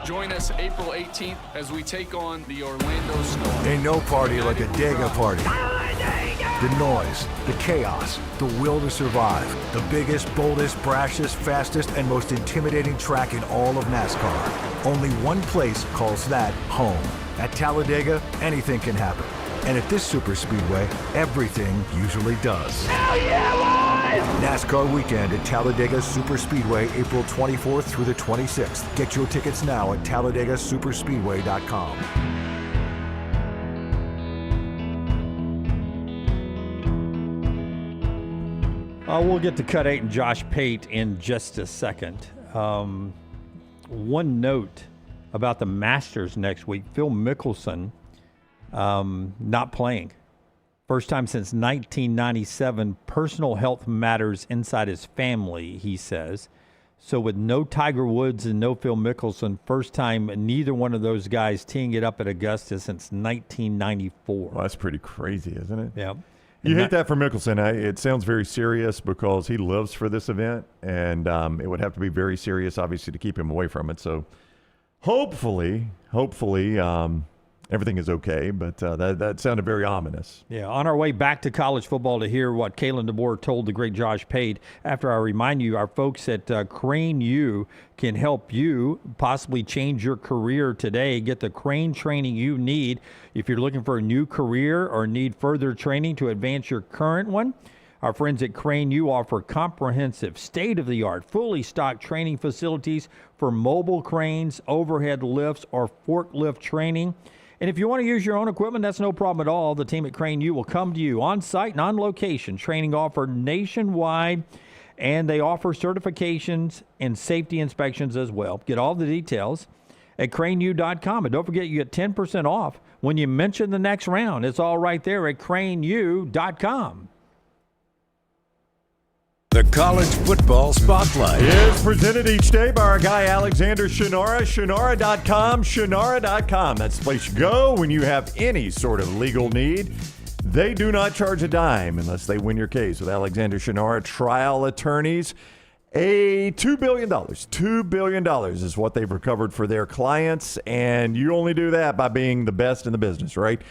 Join us April 18th as we take on the Orlando Storm. Ain't no party like a Dega party. The noise, the chaos, the will to survive. The biggest, boldest, brashest, fastest, and most intimidating track in all of NASCAR. Only one place calls that home. At Talladega, anything can happen. And at this super speedway, everything usually does. Hell yeah, boys! NASCAR weekend at Talladega Super Speedway, April 24th through the 26th. Get your tickets now at TalladagaSuperspeedway.com. We'll get to Cut 8 and Josh Pate in just a second. One note about the Masters next week. Phil Mickelson not playing. First time since 1997. Personal health matters inside his family, he says. So with no Tiger Woods and no Phil Mickelson, first time neither one of those guys teeing it up at Augusta since 1994. Well, that's pretty crazy, isn't it? Yeah. You hate that for Mickelson. It sounds very serious because he lives for this event, and it would have to be very serious, obviously, to keep him away from it. So hopefully, everything is okay, but that sounded very ominous. Yeah, on our way back to college football to hear what Kalen DeBoer told the great Josh Pate, after I remind you, our folks at Crane U can help you possibly change your career today. Get the Crane training you need if you're looking for a new career or need further training to advance your current one. Our friends at Crane U offer comprehensive, state-of-the-art, fully stocked training facilities for mobile cranes, overhead lifts, or forklift training. And if you want to use your own equipment, that's no problem at all. The team at Crane U will come to you on site and on location. Training offered nationwide, and they offer certifications and safety inspections as well. Get all the details at craneu.com. And don't forget, you get 10% off when you mention the next round. It's all right there at craneu.com. The College Football Spotlight is presented each day by our guy Alexander Shinara. Shinara.com. Shinara.com. That's the place you go when you have any sort of legal need. They do not charge a dime unless they win your case with Alexander Shinara Trial Attorneys. $2 billion. $2 billion is what they've recovered for their clients, and you only do that by being the best in the business, right?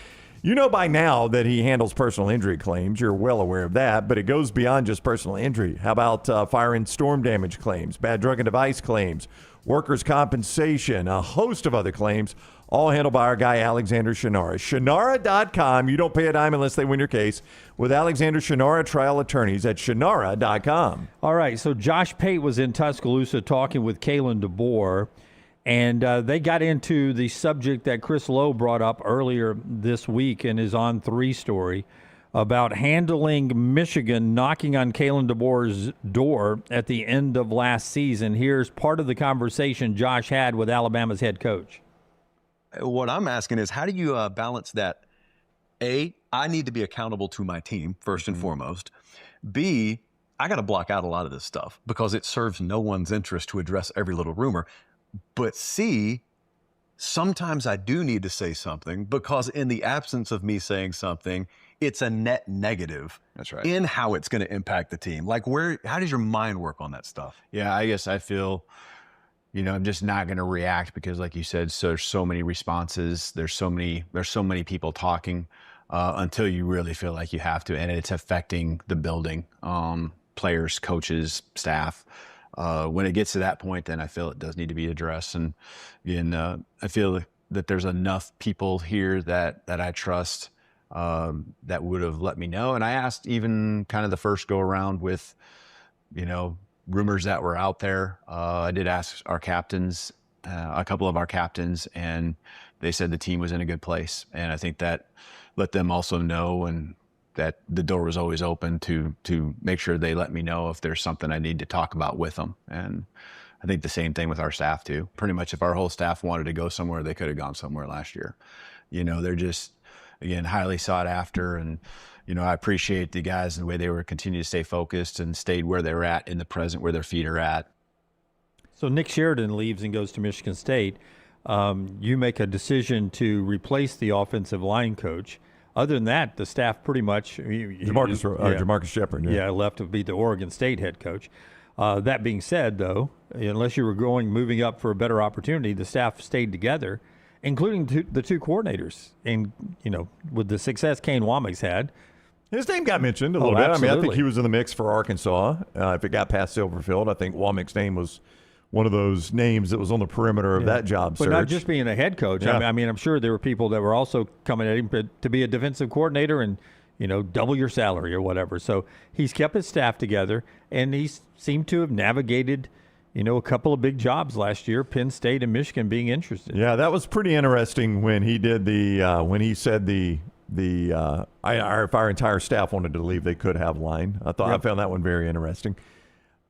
You know by now that he handles personal injury claims. You're well aware of that, but it goes beyond just personal injury. How about fire and storm damage claims, bad drug and device claims, workers' compensation, a host of other claims, all handled by our guy Alexander Shinara. Shinara.com. You don't pay a dime unless they win your case with Alexander Shinara Trial Attorneys at Shinara.com. All right, so Josh Pate was in Tuscaloosa talking with Kalen DeBoer. And they got into the subject that Chris Lowe brought up earlier this week in his On 3 story about handling Michigan knocking on Kalen DeBoer's door at the end of last season. Here's part of the conversation Josh had with Alabama's head coach. What I'm asking is, how do you balance that? A, I need to be accountable to my team, first and foremost. B, I got to block out a lot of this stuff because it serves no one's interest to address every little rumor. But C, sometimes I do need to say something because in the absence of me saying something, it's a net negative. That's right. In how it's going to impact the team. Like how does your mind work on that stuff? Yeah, I guess I feel, I'm just not going to react because like you said, so there's so many responses. There's so many people talking. until you really feel like you have to, and it's affecting the building, players, coaches, staff. When it gets to that point, then I feel it does need to be addressed. And again, I feel that there's enough people here that I trust that would have let me know. And I asked even kind of the first go around with, rumors that were out there. I did ask our captains, a couple of our captains, and they said the team was in a good place. And I think that let them also know, and that the door was always open to make sure they let me know if there's something I need to talk about with them. And I think the same thing with our staff too. Pretty much if our whole staff wanted to go somewhere, they could have gone somewhere last year. They're just, again, highly sought after. And, I appreciate the guys and the way they were continuing to stay focused and stayed where they were at in the present, where their feet are at. So Nick Sheridan leaves and goes to Michigan State. You make a decision to replace the offensive line coach. Other than that, the staff pretty much Jamarcus Shepard. Yeah, left to be the Oregon State head coach. That being said, though, unless you were moving up for a better opportunity, the staff stayed together, including the two coordinators. And with the success Kane Wommack's had, his name got mentioned a little bit. Absolutely. I think he was in the mix for Arkansas. If it got past Silverfield, I think Wommack's name was one of those names that was on the perimeter of that job search. But not just being a head coach. Yeah. I mean, I'm sure there were people that were also coming at him to be a defensive coordinator and, double your salary or whatever. So he's kept his staff together, and he seemed to have navigated, a couple of big jobs last year, Penn State and Michigan being interested. Yeah, that was pretty interesting when he did when he said if our entire staff wanted to leave, they could have line. I found that one very interesting.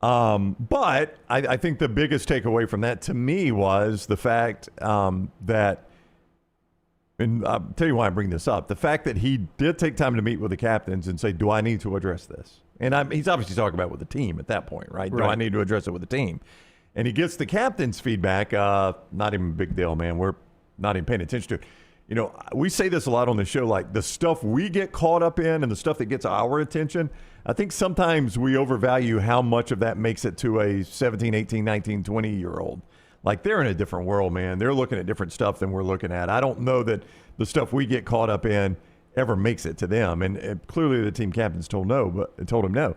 But I think the biggest takeaway from that to me was the fact that, and I'll tell you why I bring this up, the fact that he did take time to meet with the captains and say, do I need to address this? And he's obviously talking about with the team at that point, right? Do I need to address it with the team? And he gets the captain's feedback, not even a big deal, man. We're not even paying attention to it. We say this a lot on the show, like the stuff we get caught up in and the stuff that gets our attention, I think sometimes we overvalue how much of that makes it to a 17, 18, 19, 20-year-old. Like, they're in a different world, man. They're looking at different stuff than we're looking at. I don't know that the stuff we get caught up in ever makes it to them. And clearly the team captains told him no.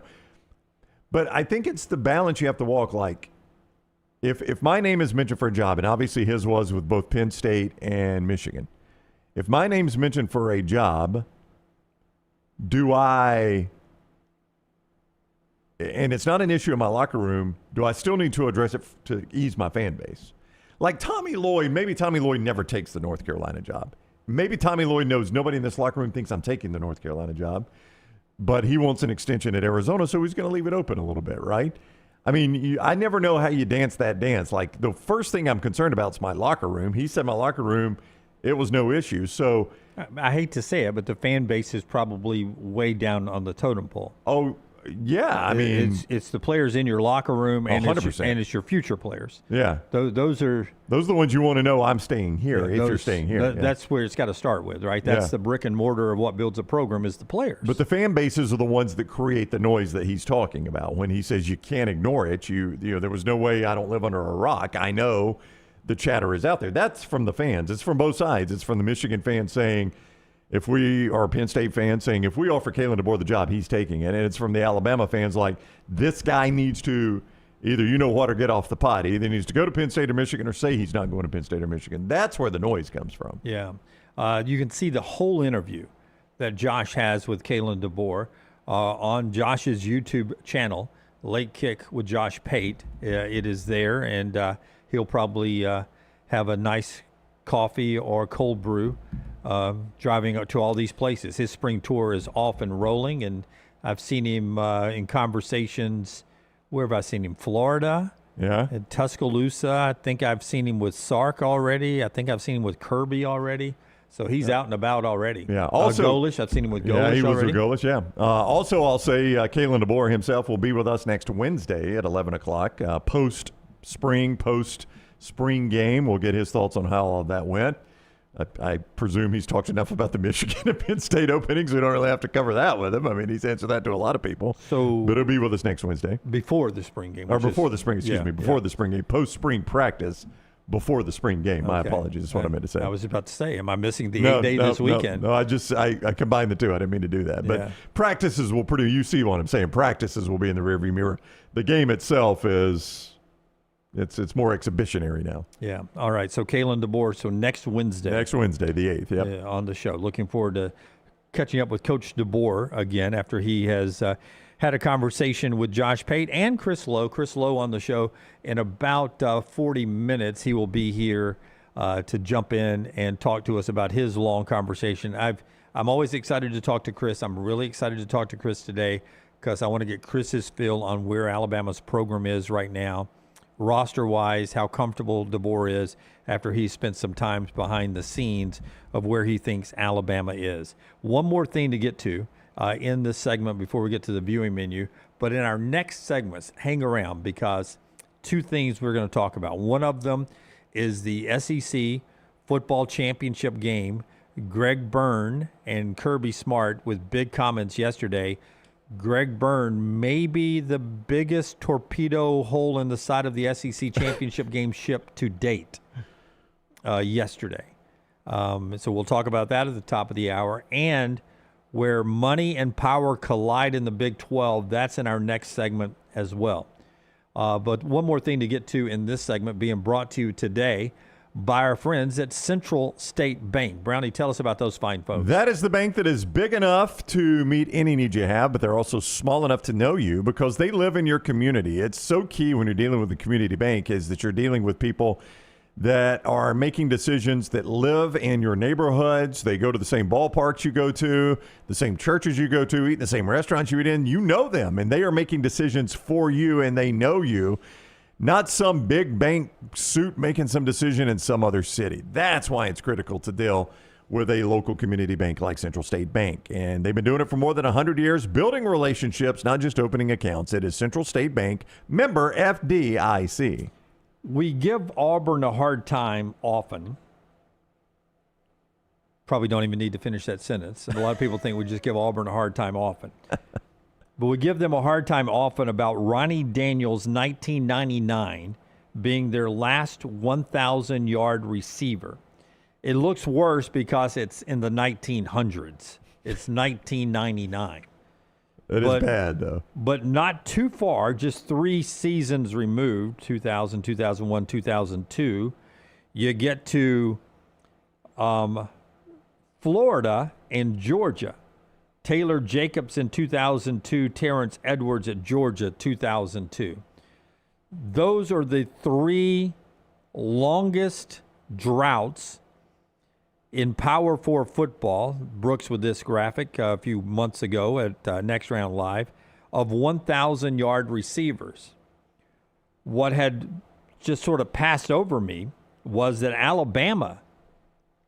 But I think it's the balance you have to walk. Like, if my name is mentioned for a job, and obviously his was with both Penn State and Michigan, if my name's mentioned for a job, and it's not an issue in my locker room, do I still need to address it to ease my fan base? Like Tommy Lloyd, maybe Tommy Lloyd never takes the North Carolina job. Maybe Tommy Lloyd knows nobody in this locker room thinks I'm taking the North Carolina job, but he wants an extension at Arizona, so he's going to leave it open a little bit, right? I mean, I never know how you dance that dance. Like, the first thing I'm concerned about is my locker room. He said my locker room, it was no issue. So I hate to say it, but the fan base is probably way down on the totem pole. Oh, yeah. I mean, it's the players in your locker room, and 100%. It's your future players. Yeah. Those are the ones you want to know I'm staying here if you're staying here. That's where it's got to start with, right? That's the brick and mortar of what builds a program is the players. But the fan bases are the ones that create the noise that he's talking about. When he says you can't ignore it, there was no way, I don't live under a rock. I know the chatter is out there. That's from the fans. It's from both sides. It's from the Michigan fans saying, if we are Penn State fans saying, if we offer Kalen DeBoer the job, he's taking it. And it's from the Alabama fans like, this guy needs to either or get off the pot. He either needs to go to Penn State or Michigan or say he's not going to Penn State or Michigan. That's where the noise comes from. Yeah. You can see the whole interview that Josh has with Kalen DeBoer on Josh's YouTube channel, Late Kick with Josh Pate. It is there, and he'll probably have a nice coffee or cold brew driving to all these places. His spring tour is off and rolling, and I've seen him in conversations. Where have I seen him? Florida. Yeah. In Tuscaloosa. I think I've seen him with Sark already. I think I've seen him with Kirby already. So he's out and about already. Yeah. Also, Golish. I've seen him with Golish already. Yeah, he was already. with Golish, yeah. Also, I'll say Kalen DeBoer himself will be with us next Wednesday at 11 o'clock, post-spring game. We'll get his thoughts on how all that went. I presume he's talked enough about the Michigan and Penn State openings. We don't really have to cover that with him. I mean, he's answered that to a lot of people. But he'll be with us next Wednesday. Before the spring game. Before the spring game, post-spring practice, before the spring game. My apologies. That's what I meant to say. I was about to say, am I missing the 8-day this weekend? No, I combined the two. I didn't mean to do that. But practices will you see what I'm saying. Practices will be in the rearview mirror. The game itself is it's more exhibitionary now. Yeah. All right. So Kalen DeBoer. So next Wednesday. Next Wednesday, the 8th. Yep. Yeah, on the show. Looking forward to catching up with Coach DeBoer again after he has had a conversation with Josh Pate and Chris Lowe. Chris Lowe on the show in about 40 minutes. He will be here to jump in and talk to us about his long conversation. I'm always excited to talk to Chris. I'm really excited to talk to Chris today because I want to get Chris's feel on where Alabama's program is right now, roster-wise, how comfortable DeBoer is after he spent some time behind the scenes of where he thinks Alabama is. One more thing to get to in this segment before we get to the viewing menu, but in our next segments, hang around because two things we're going to talk about. One of them is the SEC football championship game. Greg Byrne and Kirby Smart with big comments yesterday. Greg Byrne may be the biggest torpedo hole in the side of the SEC championship game shipped to date yesterday. So we'll talk about that at the top of the hour. And where money and power collide in the Big 12, that's in our next segment as well. But one more thing to get to in this segment being brought to you today by our friends at Central State Bank. Brownie, tell us about those fine folks. That is the bank that is big enough to meet any need you have, but they're also small enough to know you because they live in your community. It's so key when you're dealing with a community bank is that you're dealing with people that are making decisions that live in your neighborhoods. They go to the same ballparks you go to, the same churches you go to, eat in the same restaurants you eat in. You know them, and they are making decisions for you, and they know you. Not some big bank suit making some decision in some other city. That's why it's critical to deal with a local community bank like Central State Bank. And they've been doing it for more than 100 years, building relationships, not just opening accounts. It is Central State Bank, member FDIC. We give Auburn a hard time often. Probably don't even need to finish that sentence. And a lot of people think we just give Auburn a hard time often. But we give them a hard time often about Ronnie Daniels' 1999 being their last 1,000-yard receiver. It looks worse because it's in the 1900s. It's 1999. It is bad, though. But not too far, just 3 seasons removed, 2000, 2001, 2002, you get to Florida and Georgia. Taylor Jacobs in 2002, Terrence Edwards at Georgia, 2002. Those are the 3 longest droughts in Power 4 football. Brooks with this graphic a few months ago at Next Round Live of 1,000-yard receivers. What had just sort of passed over me was that Alabama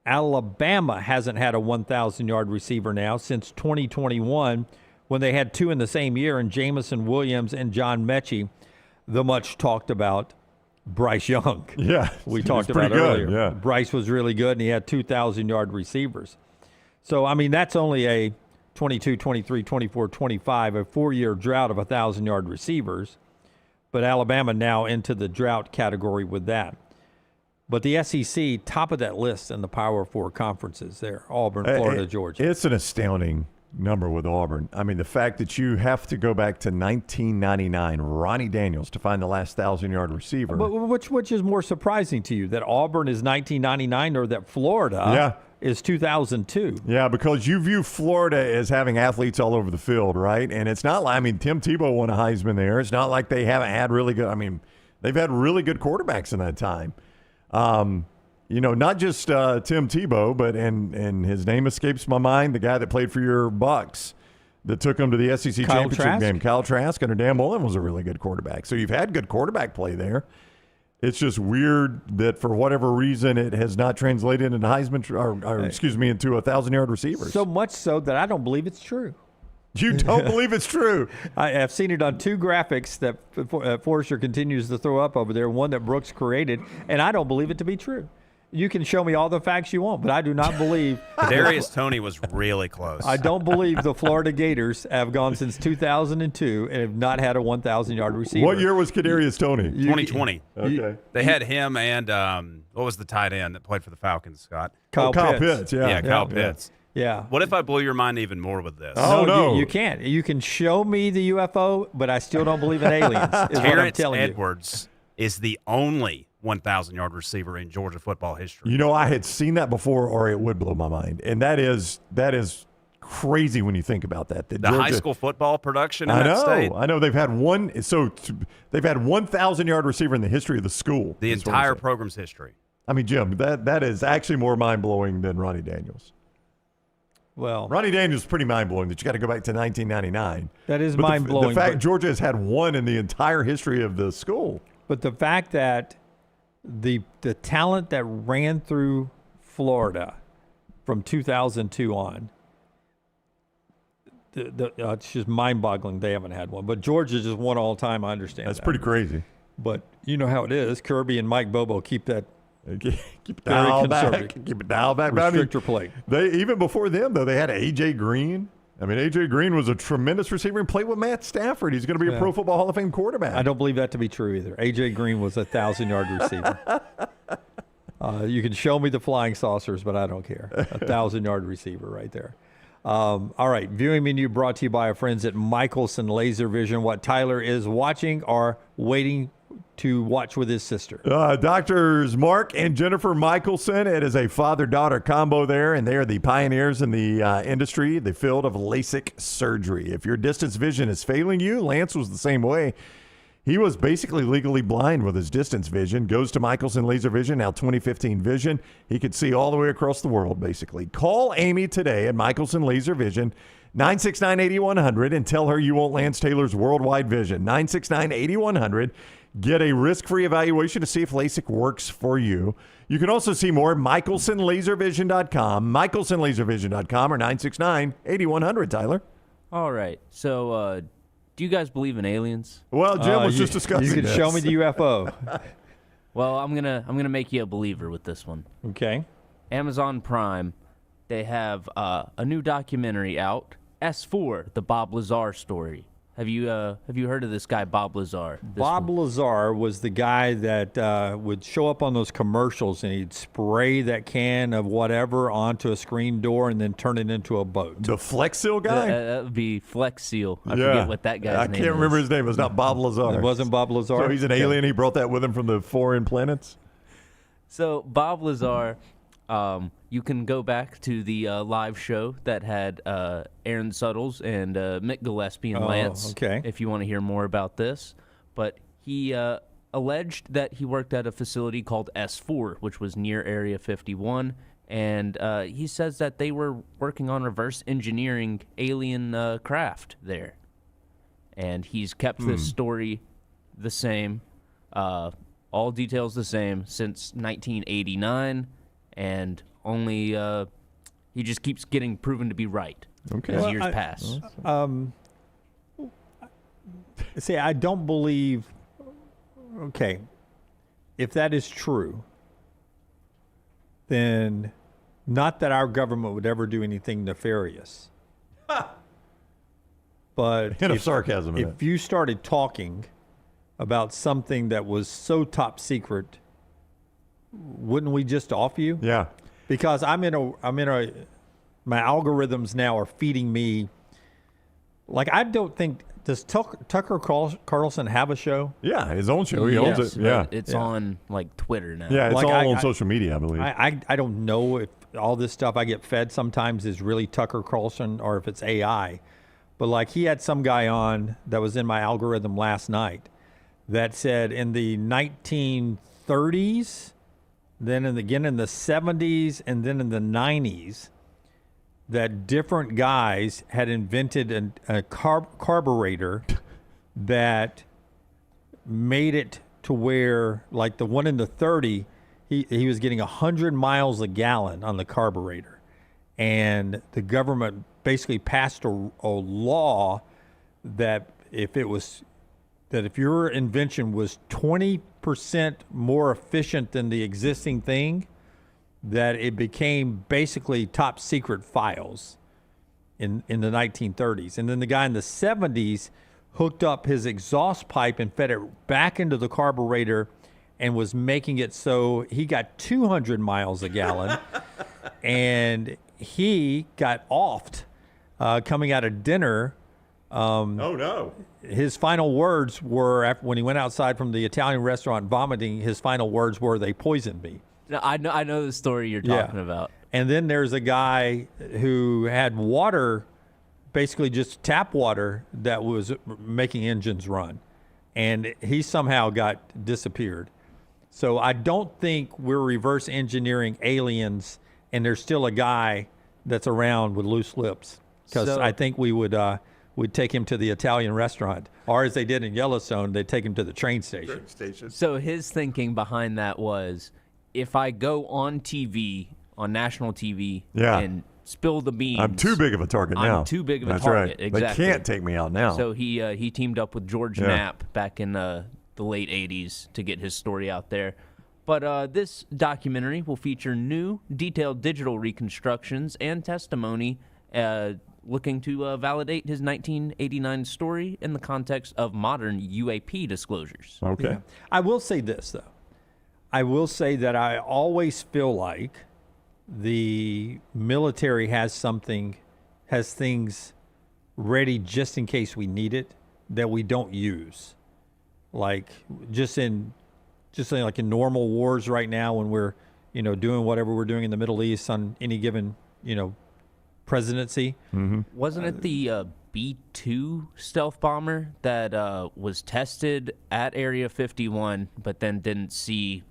hasn't had a 1,000-yard receiver now since 2021 when they had 2 in the same year, and Jamison Williams and John Mechie, the much talked about Bryce Young. Yeah. We talked about earlier. Yeah. Bryce was really good, and he had 2,000-yard receivers. So, I mean, that's only a 22, 23, 24, 25, a 4-year drought of 1,000-yard receivers. But Alabama now into the drought category with that. But the SEC, top of that list in the Power 4 conferences there, Auburn, Florida, Georgia. It's an astounding number with Auburn. I mean, the fact that you have to go back to 1999, Ronnie Daniels, to find the last 1,000-yard receiver. But which is more surprising to you, that Auburn is 1999 or that Florida is 2002? Yeah, because you view Florida as having athletes all over the field, right? And it's not like, I mean, Tim Tebow won a Heisman there. It's not like they haven't had really good, I mean, they've had really good quarterbacks in that time. Not just Tim Tebow, but and his name escapes my mind, the guy that played for your Bucks that took him to the SEC championship game. Kyle Trask under Dan Mullen was a really good quarterback. So you've had good quarterback play there. It's just weird that for whatever reason it has not translated into Heisman into 1,000-yard receivers. So much so that I don't believe it's true. You don't believe it's true? I have seen it on 2 graphics that Forrester continues to throw up over there, one that Brooks created, and I don't believe it to be true. You can show me all the facts you want, but I do not believe Kadarius Toney was really close. I don't believe the Florida Gators have gone since 2002 and have not had a 1,000-yard receiver. What year was Kadarius Toney? 2020. Okay. They had him and what was the tight end that played for the Falcons, Scott? Kyle Pitts. Yeah, Kyle Pitts. Yeah. What if I blow your mind even more with this? Oh, no. You can't. You can show me the UFO, but I still don't believe in aliens, is what I'm Terrence telling Edwards is the only 1,000-yard receiver in Georgia football history. You know, I had seen that before, or it would blow my mind. And that is crazy when you think about that. The high school football production in that state. I know they've had they've had 1,000-yard receiver in the history of the school. The entire program's history. I mean, Jim, that is actually more mind-blowing than Ronnie Daniels. Well, Ronnie Daniels is pretty mind-blowing that you got to go back to 1999. That is But mind-blowing. The fact Georgia has had one in the entire history of the school. But the fact that the talent that ran through Florida from 2002 on, it's just mind-boggling they haven't had one. But Georgia just won all time. I understand That's that. pretty crazy. But you know how it is. Kirby and Mike Bobo keep that keep it dialed back. Keep it dialed back. Restrictor plate. They even before them though they had A.J. Green. I mean, A.J. Green was a tremendous receiver and played with Matt Stafford. He's going to be a Pro Football Hall of Fame quarterback. I don't believe that to be true either. A.J. Green was a 1,000-yard receiver. You can show me the flying saucers, but I don't care. A 1,000-yard receiver right there. All right, viewing menu brought to you by our friends at Michelson Laser Vision. What Tyler is watching or waiting to watch with his sister. Doctors Mark and Jennifer Michelson. It is a father-daughter combo there, and they are the pioneers in the industry, the field of LASIK surgery. If your distance vision is failing you, Lance was the same way. He was basically legally blind with his distance vision. Goes to Michelson Laser Vision, now 2015 vision. He could see all the way across the world, basically. Call Amy today at Michelson Laser Vision, 969-8100, and tell her you want Lance Taylor's worldwide vision. 969-8100. Get a risk-free evaluation to see if LASIK works for you. You can also see more at MichelsonLaserVision.com, MichelsonLaserVision.com, or 969-8100, Tyler. All right. So, do you guys believe in aliens? Well, Jim was just discussing You can this. show me the UFO. Well, I'm gonna make you a believer with this one. Okay. Amazon Prime, they have a new documentary out, S4, the Bob Lazar story. Have you heard of this guy, Bob Lazar? Lazar was the guy that would show up on those commercials and he'd spray that can of whatever onto a screen door and then turn it into a boat. The Flex Seal guy? That would be Flex Seal. I forget what that guy's name is. I can't remember his name. It was not Bob Lazar. It wasn't Bob Lazar? So he's an alien. He brought that with him from the foreign planets? So Bob Lazar, you can go back to the live show that had Aaron Suttles and Mick Gillespie and Lance, if you want to hear more about this. But he alleged that he worked at a facility called S4, which was near Area 51, and he says that they were working on reverse engineering alien craft there. And he's kept this story the same, all details the same, since 1989, and only he just keeps getting proven to be right as years pass. See, I don't believe. Okay, if that is true, then not that our government would ever do anything nefarious. But Hint of sarcasm in if you started talking about something that was so top secret, wouldn't we just off you? Yeah. Because my algorithms now are feeding me. Like, I don't think, does Tucker Carlson have a show? Yeah, his own show. He owns it. Yeah. It's on, like, Twitter now. Yeah, it's all on social media, I believe. I don't know if all this stuff I get fed sometimes is really Tucker Carlson or if it's AI. But, like, he had some guy on that was in my algorithm last night that said in the 1930s, then again in the 70s, and then in the 90s, that different guys had invented a carburetor that made it to where, like the one in the 30, he was getting 100 miles a gallon on the carburetor. And the government basically passed a law that if your invention was 20% more efficient than the existing thing, that it became basically top secret files in the 1930s. And then the guy in the 70s hooked up his exhaust pipe and fed it back into the carburetor and was making it so he got 200 miles a gallon. And he got offed coming out of dinner. Oh, no. His final words were, when he went outside from the Italian restaurant vomiting, his final words were, "They poisoned me." No, I know the story you're talking about. And then there's a guy who had water, basically just tap water, that was making engines run. And he somehow got disappeared. So I don't think we're reverse engineering aliens and there's still a guy that's around with loose lips. Because I think we would we'd take him to the Italian restaurant. Or as they did in Yellowstone, they'd take him to the train station. So his thinking behind that was, if I go on TV, on national TV, and spill the beans, I'm too big of a target now. I'm too big of a That's target. Right. Exactly. They can't take me out now. So he teamed up with George Knapp back in the late 80s to get his story out there. But this documentary will feature new, detailed digital reconstructions and testimony looking to validate his 1989 story in the context of modern UAP disclosures. Okay. Yeah. I will say this, though. I will say that I always feel like the military has things ready just in case we need it that we don't use. Like just like in normal wars right now when we're, doing whatever we're doing in the Middle East on any given, presidency. Mm-hmm. Wasn't it the B-2 stealth bomber that was tested at Area 51 but then didn't see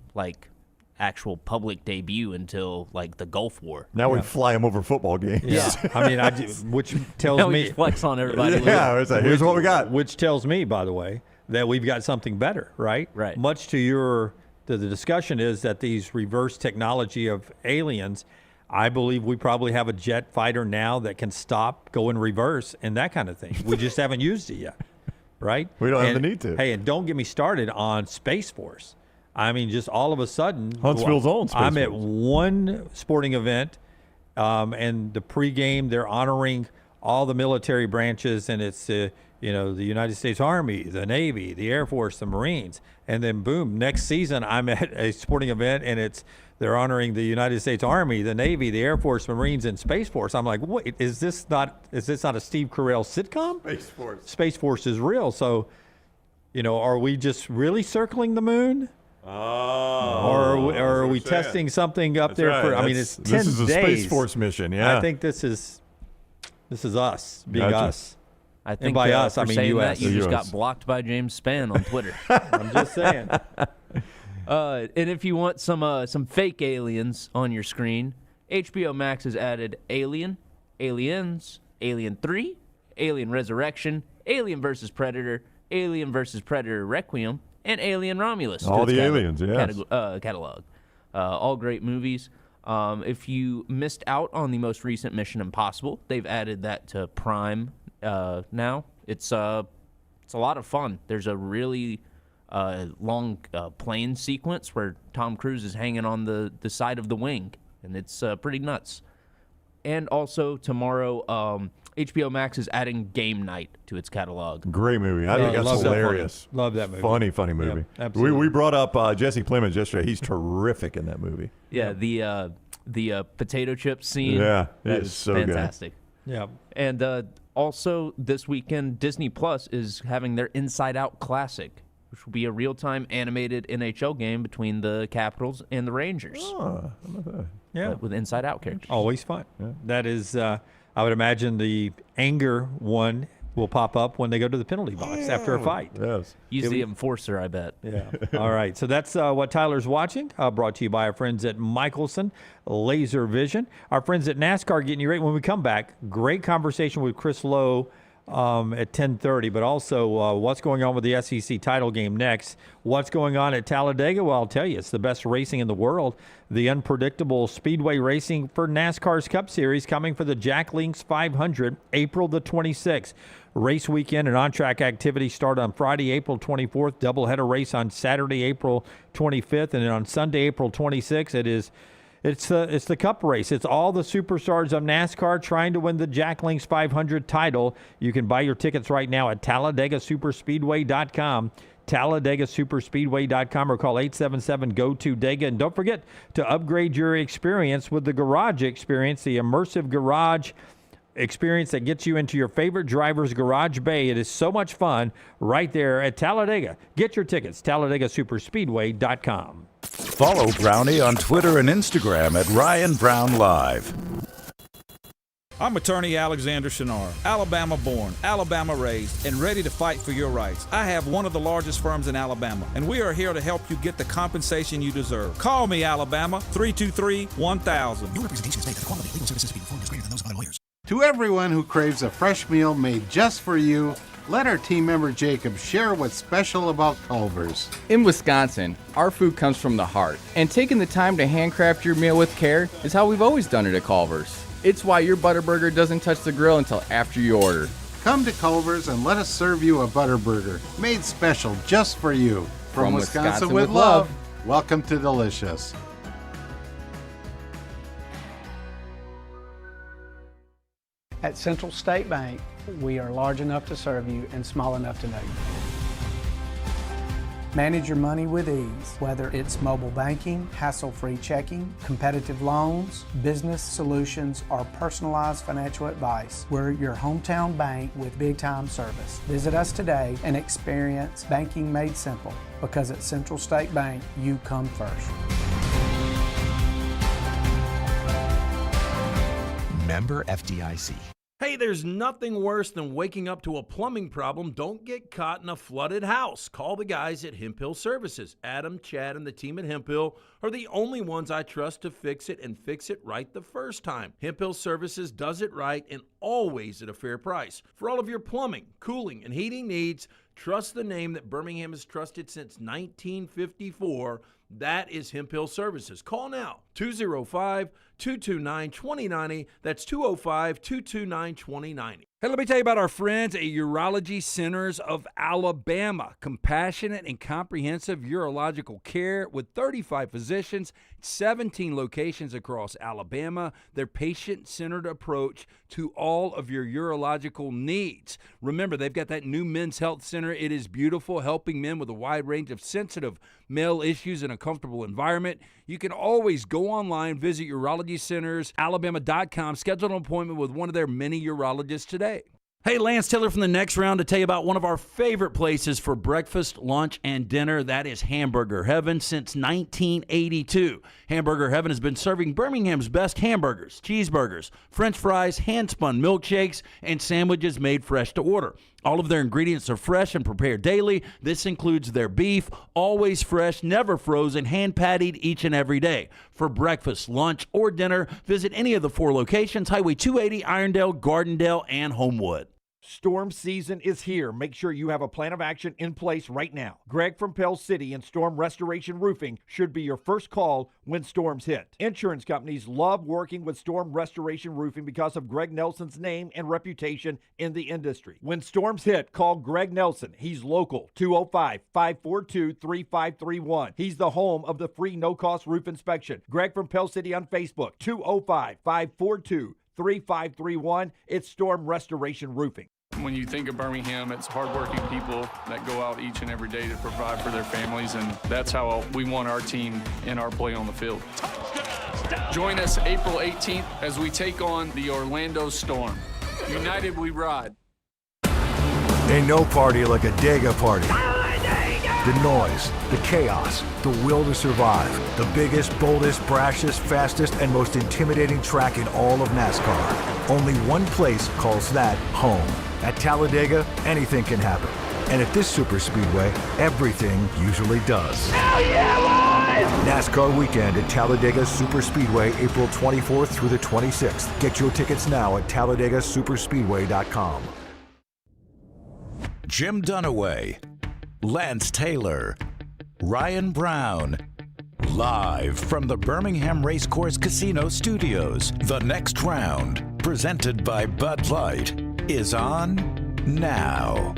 actual public debut until the Gulf War? Now we fly them over football games. Yeah, I mean, which tells now me we flex on everybody. Yeah, it's like, here's what we got. Which tells me, by the way, that we've got something better, right? Right. Much to the discussion is that these reverse technology of aliens, I believe we probably have a jet fighter now that can stop, go in reverse, and that kind of thing. We just haven't used it yet, right? We don't have the need to. Hey, and don't get me started on Space Force. I mean, just all of a sudden, Huntsville's own Space I'm at Force. one sporting event, and the pregame, they're honoring all the military branches, and it's the United States Army, the Navy, the Air Force, the Marines, and then boom, next season I'm at a sporting event, and they're honoring the United States Army, the Navy, the Air Force, Marines, and Space Force. I'm like, wait, is this not a Steve Carell sitcom? Space Force. Space Force is real. So, are we just really circling the moon? Oh, or are we testing something up there right. for? I mean, it's 10 This is a days. Space Force mission. Yeah, I think this is us being Gotcha. us. I think and by us, for I mean saying U.S. that, you just US. got blocked by James Spann on Twitter. I'm just saying. And if you want some fake aliens on your screen, HBO Max has added Alien, Aliens, Alien 3, Alien Resurrection, Alien vs. Predator, Alien vs. Predator Requiem, and Alien Romulus. All the aliens, yes. Catalog. All great movies. If you missed out on the most recent Mission Impossible, they've added that to Prime now. It's a lot of fun. There's a really long plane sequence where Tom Cruise is hanging on the side of the wing, and it's pretty nuts. And also tomorrow, HBO Max is adding Game Night to its catalog. Great movie. I think that's hilarious. Love that movie. Funny movie. Yeah, absolutely. We brought up Jesse Plemons yesterday. He's terrific in that movie. Yeah, the potato chip scene. Yeah, that it's is so fantastic. Good. Yeah. And also this weekend, Disney Plus is having their Inside Out Classic, which will be a real-time animated NHL game between the Capitals and the Rangers. Oh, how about that? Yeah. But with Inside Out characters. Always fun. Yeah. That is, I would imagine the anger one will pop up when they go to the penalty box after a fight. Yes. He's the enforcer, I bet. Yeah. All right. So that's what Tyler's watching. Brought to you by our friends at Michelson Laser Vision. Our friends at NASCAR getting you ready. When we come back, great conversation with Chris Lowe at 10:30, but also what's going on with the SEC title game next. What's going on at Talladega? Well, I'll tell you, it's the best racing in the world. The unpredictable speedway racing for NASCAR's Cup Series coming for the Jack Links 500, April the 26th. Race weekend and on-track activities start on Friday, April 24th. Doubleheader race on Saturday, April 25th. And then on Sunday, April 26th, it is It's the Cup race. It's all the superstars of NASCAR trying to win the Jack Links 500 title. You can buy your tickets right now at TalladegaSuperspeedway.com. TalladegaSuperspeedway.com or call 877-GO-TO-DEGA. And don't forget to upgrade your experience with the Garage Experience, the immersive garage experience that gets you into your favorite driver's garage bay. It is so much fun right there at Talladega. Get your tickets, TalladegaSuperspeedway.com. Follow Brownie on Twitter and Instagram at Ryan Brown Live. I'm attorney Alexander Shinar, Alabama born, Alabama raised, and ready to fight for your rights. I have one of the largest firms in Alabama, and we are here to help you get the compensation you deserve. Call me, Alabama, 323-1000. No representation is made that the quality of legal services being performed is greater than those of other lawyers. To everyone who craves a fresh meal made just for you, let our team member Jacob share what's special about Culver's. In Wisconsin, our food comes from the heart, and taking the time to handcraft your meal with care is how we've always done it at Culver's. It's why your Butterburger doesn't touch the grill until after you order. Come to Culver's and let us serve you a Butterburger made special just for you. From Wisconsin with love, welcome to Delicious. At Central State Bank, we are large enough to serve you and small enough to know you. Manage your money with ease, whether it's mobile banking, hassle-free checking, competitive loans, business solutions, or personalized financial advice. We're your hometown bank with big-time service. Visit us today and experience banking made simple, because at Central State Bank, you come first. Member FDIC. Hey, there's nothing worse than waking up to a plumbing problem. Don't get caught in a flooded house. Call the guys at Hemp Hill Services. Adam, Chad, and the team at Hemp Hill are the only ones I trust to fix it and fix it right the first time. Hemp Hill Services does it right and always at a fair price. For all of your plumbing, cooling, and heating needs, trust the name that Birmingham has trusted since 1954. That is Hemp Hill Services. Call now, 205-229-2090. That's 205-229-2090. Hey, let me tell you about our friends at Urology Centers of Alabama. Compassionate and comprehensive urological care with 35 physicians, 17 locations across Alabama. Their patient-centered approach to all of your urological needs. Remember, they've got that new men's health center. It is beautiful, helping men with a wide range of sensitive male issues in a comfortable environment. You can always go online, visit UrologyCentersAlabama.com, schedule an appointment with one of their many urologists today. Hey, Lance Taylor from the Next Round to tell you about one of our favorite places for breakfast, lunch, and dinner. That is Hamburger Heaven since 1982. Hamburger Heaven has been serving Birmingham's best hamburgers, cheeseburgers, French fries, hand-spun milkshakes, and sandwiches made fresh to order. All of their ingredients are fresh and prepared daily. This includes their beef, always fresh, never frozen, hand-pattied each and every day. For breakfast, lunch, or dinner, visit any of the 4 locations, Highway 280, Irondale, Gardendale, and Homewood. Storm season is here. Make sure you have a plan of action in place right now. Greg from Pell City and Storm Restoration Roofing should be your first call when storms hit. Insurance companies love working with Storm Restoration Roofing because of Greg Nelson's name and reputation in the industry. When storms hit, call Greg Nelson. He's local, 205-542-3531. He's the home of the free no-cost roof inspection. Greg from Pell City on Facebook, 205-542-3531. It's Storm Restoration Roofing. When you think of Birmingham, it's hardworking people that go out each and every day to provide for their families, and that's how we want our team and our play on the field. Join us April 18th as we take on the Orlando Storm. United we ride. Ain't no party like a Dega party. The noise, the chaos, the will to survive. The biggest, boldest, brashest, fastest, and most intimidating track in all of NASCAR. Only one place calls that home. At Talladega, anything can happen. And at this super speedway, everything usually does. Hell yeah, boys! NASCAR weekend at Talladega Superspeedway, April 24th through the 26th. Get your tickets now at TalladegaSuperspeedway.com. Jim Dunaway, Lance Taylor, Ryan Brown. Live from the Birmingham Racecourse Casino Studios, the Next Round, presented by Bud Light, is on now.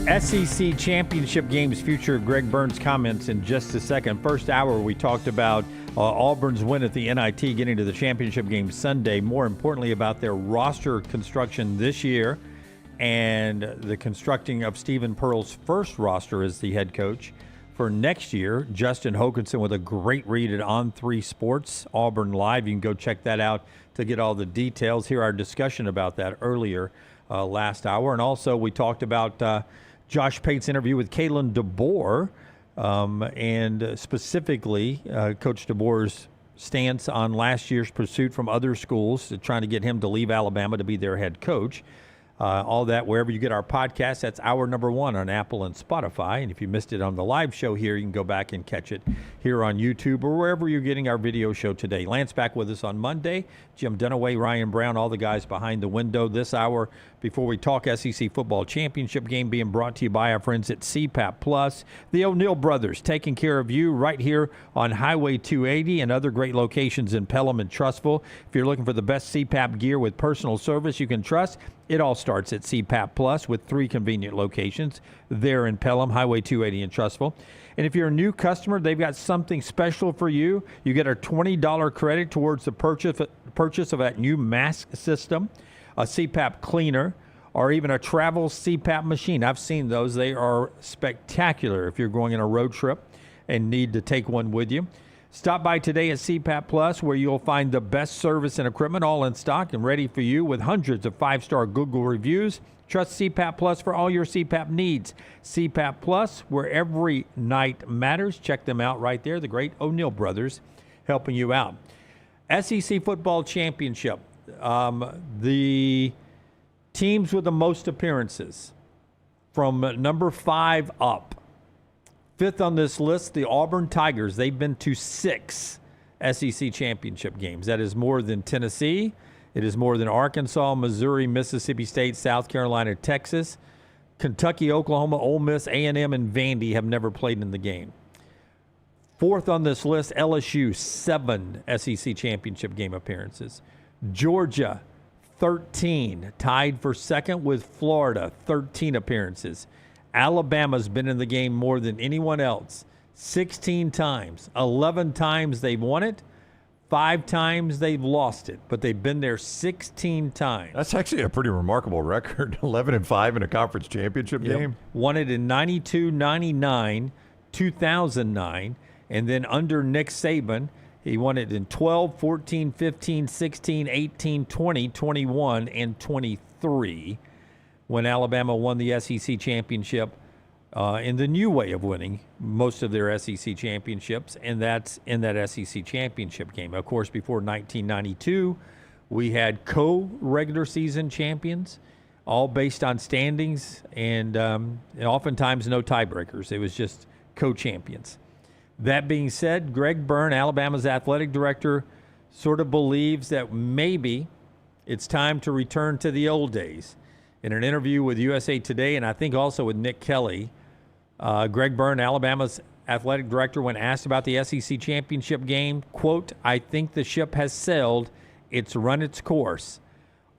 SEC championship games future. Greg Byrne's comments in just a second. First hour, we talked about Auburn's win at the NIT, getting to the championship game Sunday. More importantly, about their roster construction this year and the constructing of Stephen Pearl's first roster as the head coach for next year. Justin Hokanson with a great read at On3 Sports, Auburn Live. You can go check that out to get all the details. Hear our discussion about that earlier last hour. And also we talked about Josh Pate's interview with Kalen DeBoer, and specifically Coach DeBoer's stance on last year's pursuit from other schools, trying to get him to leave Alabama to be their head coach. All that wherever you get our podcast. That's hour number 1 on Apple and Spotify. And if you missed it on the live show here, you can go back and catch it here on YouTube or wherever you're getting our video show today. Lance back with us on Monday. Jim Dunaway, Ryan Brown, all the guys behind the window this hour before we talk SEC football championship game, being brought to you by our friends at CPAP Plus. The O'Neill brothers taking care of you right here on Highway 280 and other great locations in Pelham and Trussville. If you're looking for the best CPAP gear with personal service you can trust, it all starts at CPAP Plus with 3 convenient locations there in Pelham, Highway 280 in Trussville. And if you're a new customer, they've got something special for you. You get a $20 credit towards the purchase of that new mask system, a CPAP cleaner, or even a travel CPAP machine. I've seen those. They are spectacular if you're going on a road trip and need to take one with you. Stop by today at CPAP Plus, where you'll find the best service and equipment all in stock and ready for you with hundreds of 5-star Google reviews. Trust CPAP Plus for all your CPAP needs. CPAP Plus, where every night matters. Check them out right there. The great O'Neill brothers helping you out. SEC Football Championship. The teams with the most appearances from number 5 up. 5th on this list, the Auburn Tigers. They've been to 6 SEC championship games. That is more than Tennessee. It is more than Arkansas, Missouri, Mississippi State, South Carolina, Texas. Kentucky, Oklahoma, Ole Miss, A&M, and Vandy have never played in the game. 4th on this list, LSU, 7 SEC championship game appearances. Georgia, 13, tied for 2nd with Florida, 13 appearances. Alabama's been in the game more than anyone else, 16 times. 11 times they've won it, 5 times they've lost it, but they've been there 16 times. That's actually a pretty remarkable record, 11-5 in a conference championship game. Won it in 92, 99, 2009, and then under Nick Saban, he won it in 12, 14, 15, 16, 18, 20, 21, and 23. When Alabama won the SEC championship in the new way of winning most of their SEC championships, and that's in that SEC championship game. Of course, before 1992, we had co-regular season champions, all based on standings, and oftentimes no tiebreakers. It was just co-champions. That being said, Greg Byrne, Alabama's athletic director, sort of believes that maybe it's time to return to the old days. In an interview with USA Today, and I think also with Nick Kelly, Greg Byrne, Alabama's athletic director, when asked about the SEC championship game, quote, "I think the ship has sailed. It's run its course."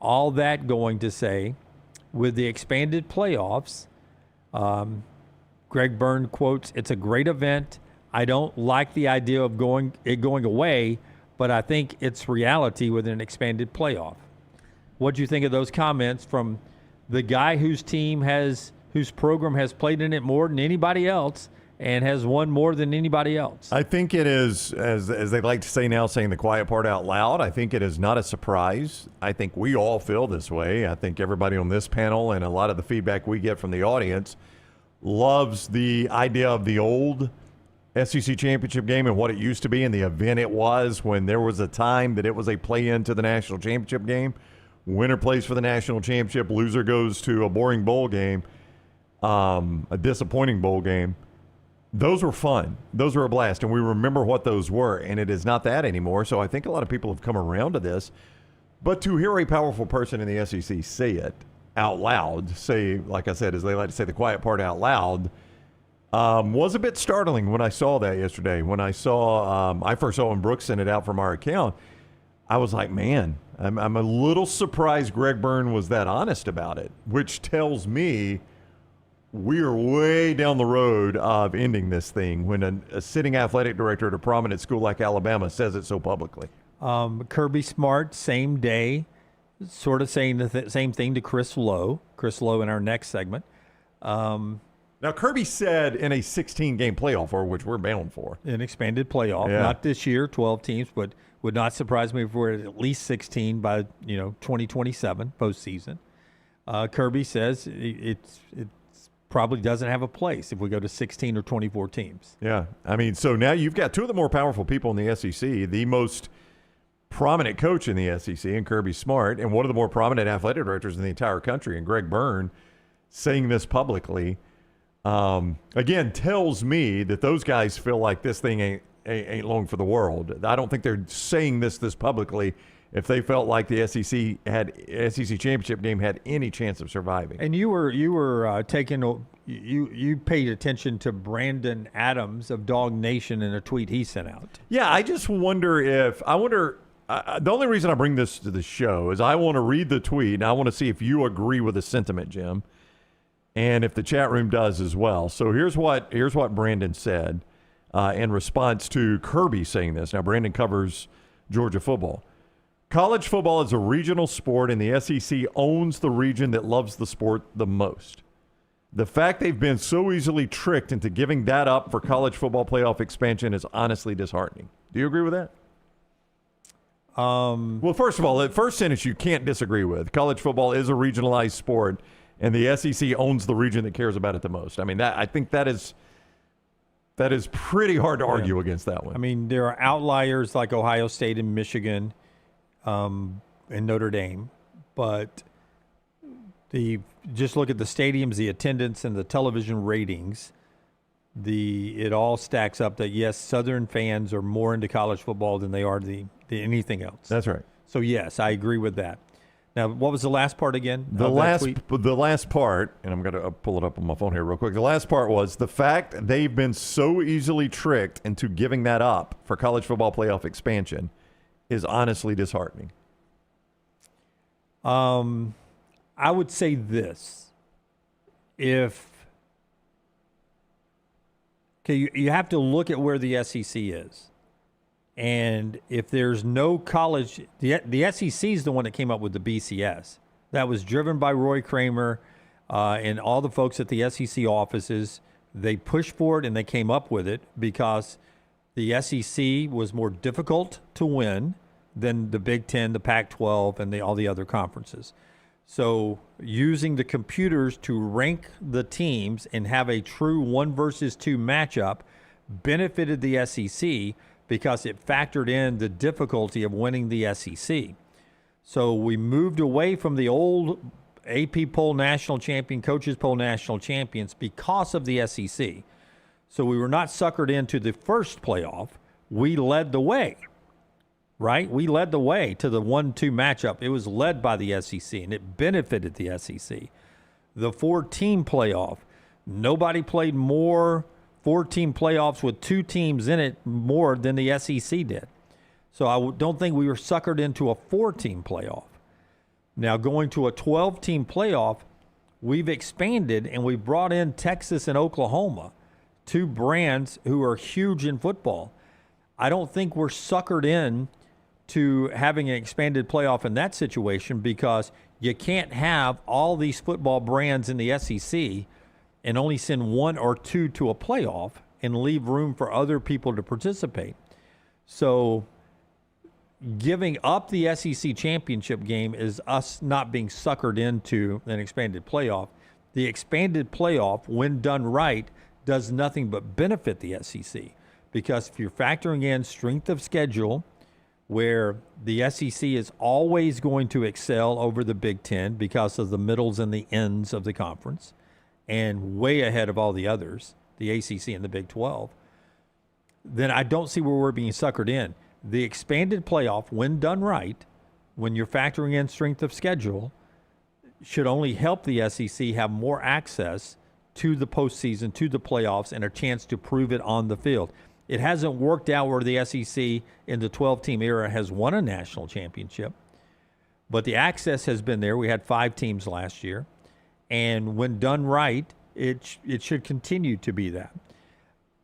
All that going to say, with the expanded playoffs, Greg Byrne quotes, "It's a great event. I don't like the idea of going away, but I think it's reality with an expanded playoff." What do you think of those comments from the guy whose program has played in it more than anybody else and has won more than anybody else? I think it is, as they like to say now, saying the quiet part out loud, I think it is not a surprise. I think we all feel this way. I think everybody on this panel and a lot of the feedback we get from the audience loves the idea of the old SEC championship game and what it used to be and the event it was when there was a time that it was a play-in to the national championship game. Winner plays for the national championship. Loser goes to a boring bowl game, a disappointing bowl game. Those were fun. Those were a blast, and we remember what those were, and it is not that anymore. So I think a lot of people have come around to this. But to hear a powerful person in the SEC say it out loud, say, like I said, as they like to say, the quiet part out loud, was a bit startling when I saw that yesterday. When I first saw when Brooks sent it out from our account, I was like, man, I'm a little surprised Greg Byrne was that honest about it, which tells me we are way down the road of ending this thing when a sitting athletic director at a prominent school like Alabama says it so publicly. Kirby Smart, same day, sort of saying the same thing to Chris Lowe. Chris Lowe in our next segment. Now, Kirby said in a 16-game playoff, or which we're bound for. An expanded playoff. Yeah. Not this year, 12 teams, but would not surprise me if we're at least 16 by 2027 postseason. Kirby says it probably doesn't have a place if we go to 16 or 24 teams. Yeah. I mean, so now you've got two of the more powerful people in the SEC, the most prominent coach in the SEC in Kirby Smart, and one of the more prominent athletic directors in the entire country in Greg Byrne saying this publicly. Again, tells me that those guys feel like this thing ain't long for the world. I don't think they're saying this publicly if they felt like the SEC championship game had any chance of surviving. And you were taking you paid attention to Brandon Adams of Dog Nation in a tweet he sent out. Yeah, I just wonder the only reason I bring this to the show is I want to read the tweet and I want to see if you agree with the sentiment, Jim. And if the chat room does as well. So here's what Brandon said in response to Kirby saying this. Now, Brandon covers Georgia football. College football is a regional sport, and the SEC owns the region that loves the sport the most. The fact they've been so easily tricked into giving that up for college football playoff expansion is honestly disheartening. Do you agree with that? Well, first of all, the first sentence you can't disagree with. College football is a regionalized sport, and the SEC owns the region that cares about it the most. I mean, I think that is pretty hard to argue against that one. I mean, there are outliers like Ohio State and Michigan and Notre Dame, but just look at the stadiums, the attendance, and the television ratings. It all stacks up that, yes, Southern fans are more into college football than they are the anything else. That's right. So, yes, I agree with that. Now, what was the last part again? The last part, and I'm going to pull it up on my phone here real quick. The last part was the fact they've been so easily tricked into giving that up for college football playoff expansion is honestly disheartening. I would say this. You have to look at where the SEC is. And if there's no college, the SEC is the one that came up with the BCS. That was driven by Roy Kramer and all the folks at the SEC offices. They pushed for it and they came up with it because the SEC was more difficult to win than the Big Ten, the Pac-12, and all the other conferences. So using the computers to rank the teams and have a true 1 versus 2 matchup benefited the SEC because it factored in the difficulty of winning the SEC. So we moved away from the old AP poll national champion, coaches poll national champions because of the SEC. So we were not suckered into the first playoff. We led the way, right? We led the way to the 1-2 matchup. It was led by the SEC, and it benefited the SEC. The 4-team playoff, nobody played more 4-team playoffs with 2 teams in it more than the SEC did. So I don't think we were suckered into a 4-team playoff. Now going to a 12-team playoff, we've expanded and we've brought in Texas and Oklahoma, 2 brands who are huge in football. I don't think we're suckered in to having an expanded playoff in that situation because you can't have all these football brands in the SEC and only send 1 or 2 to a playoff and leave room for other people to participate. So giving up the SEC championship game is us not being suckered into an expanded playoff. The expanded playoff, when done right, does nothing but benefit the SEC because if you're factoring in strength of schedule, where the SEC is always going to excel over the Big Ten because of the middles and the ends of the conference, and way ahead of all the others, the ACC and the Big 12, then I don't see where we're being suckered in. The expanded playoff, when done right, when you're factoring in strength of schedule, should only help the SEC have more access to the postseason, to the playoffs, and a chance to prove it on the field. It hasn't worked out where the SEC in the 12-team era has won a national championship, but the access has been there. We had 5 teams last year. And when done right, it should continue to be that.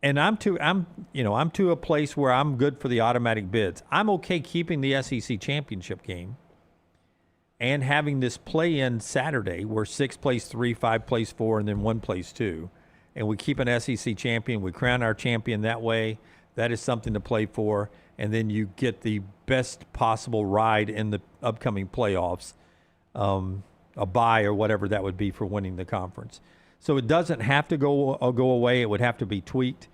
And I'm to a place where I'm good for the automatic bids. I'm okay keeping the SEC championship game and having this play-in Saturday where 6 plays 3, 5 plays 4, and then 1 plays 2. And we keep an SEC champion. We crown our champion that way. That is something to play for. And then you get the best possible ride in the upcoming playoffs, a bye or whatever that would be for winning the conference. So it doesn't have to go away. It would have to be tweaked.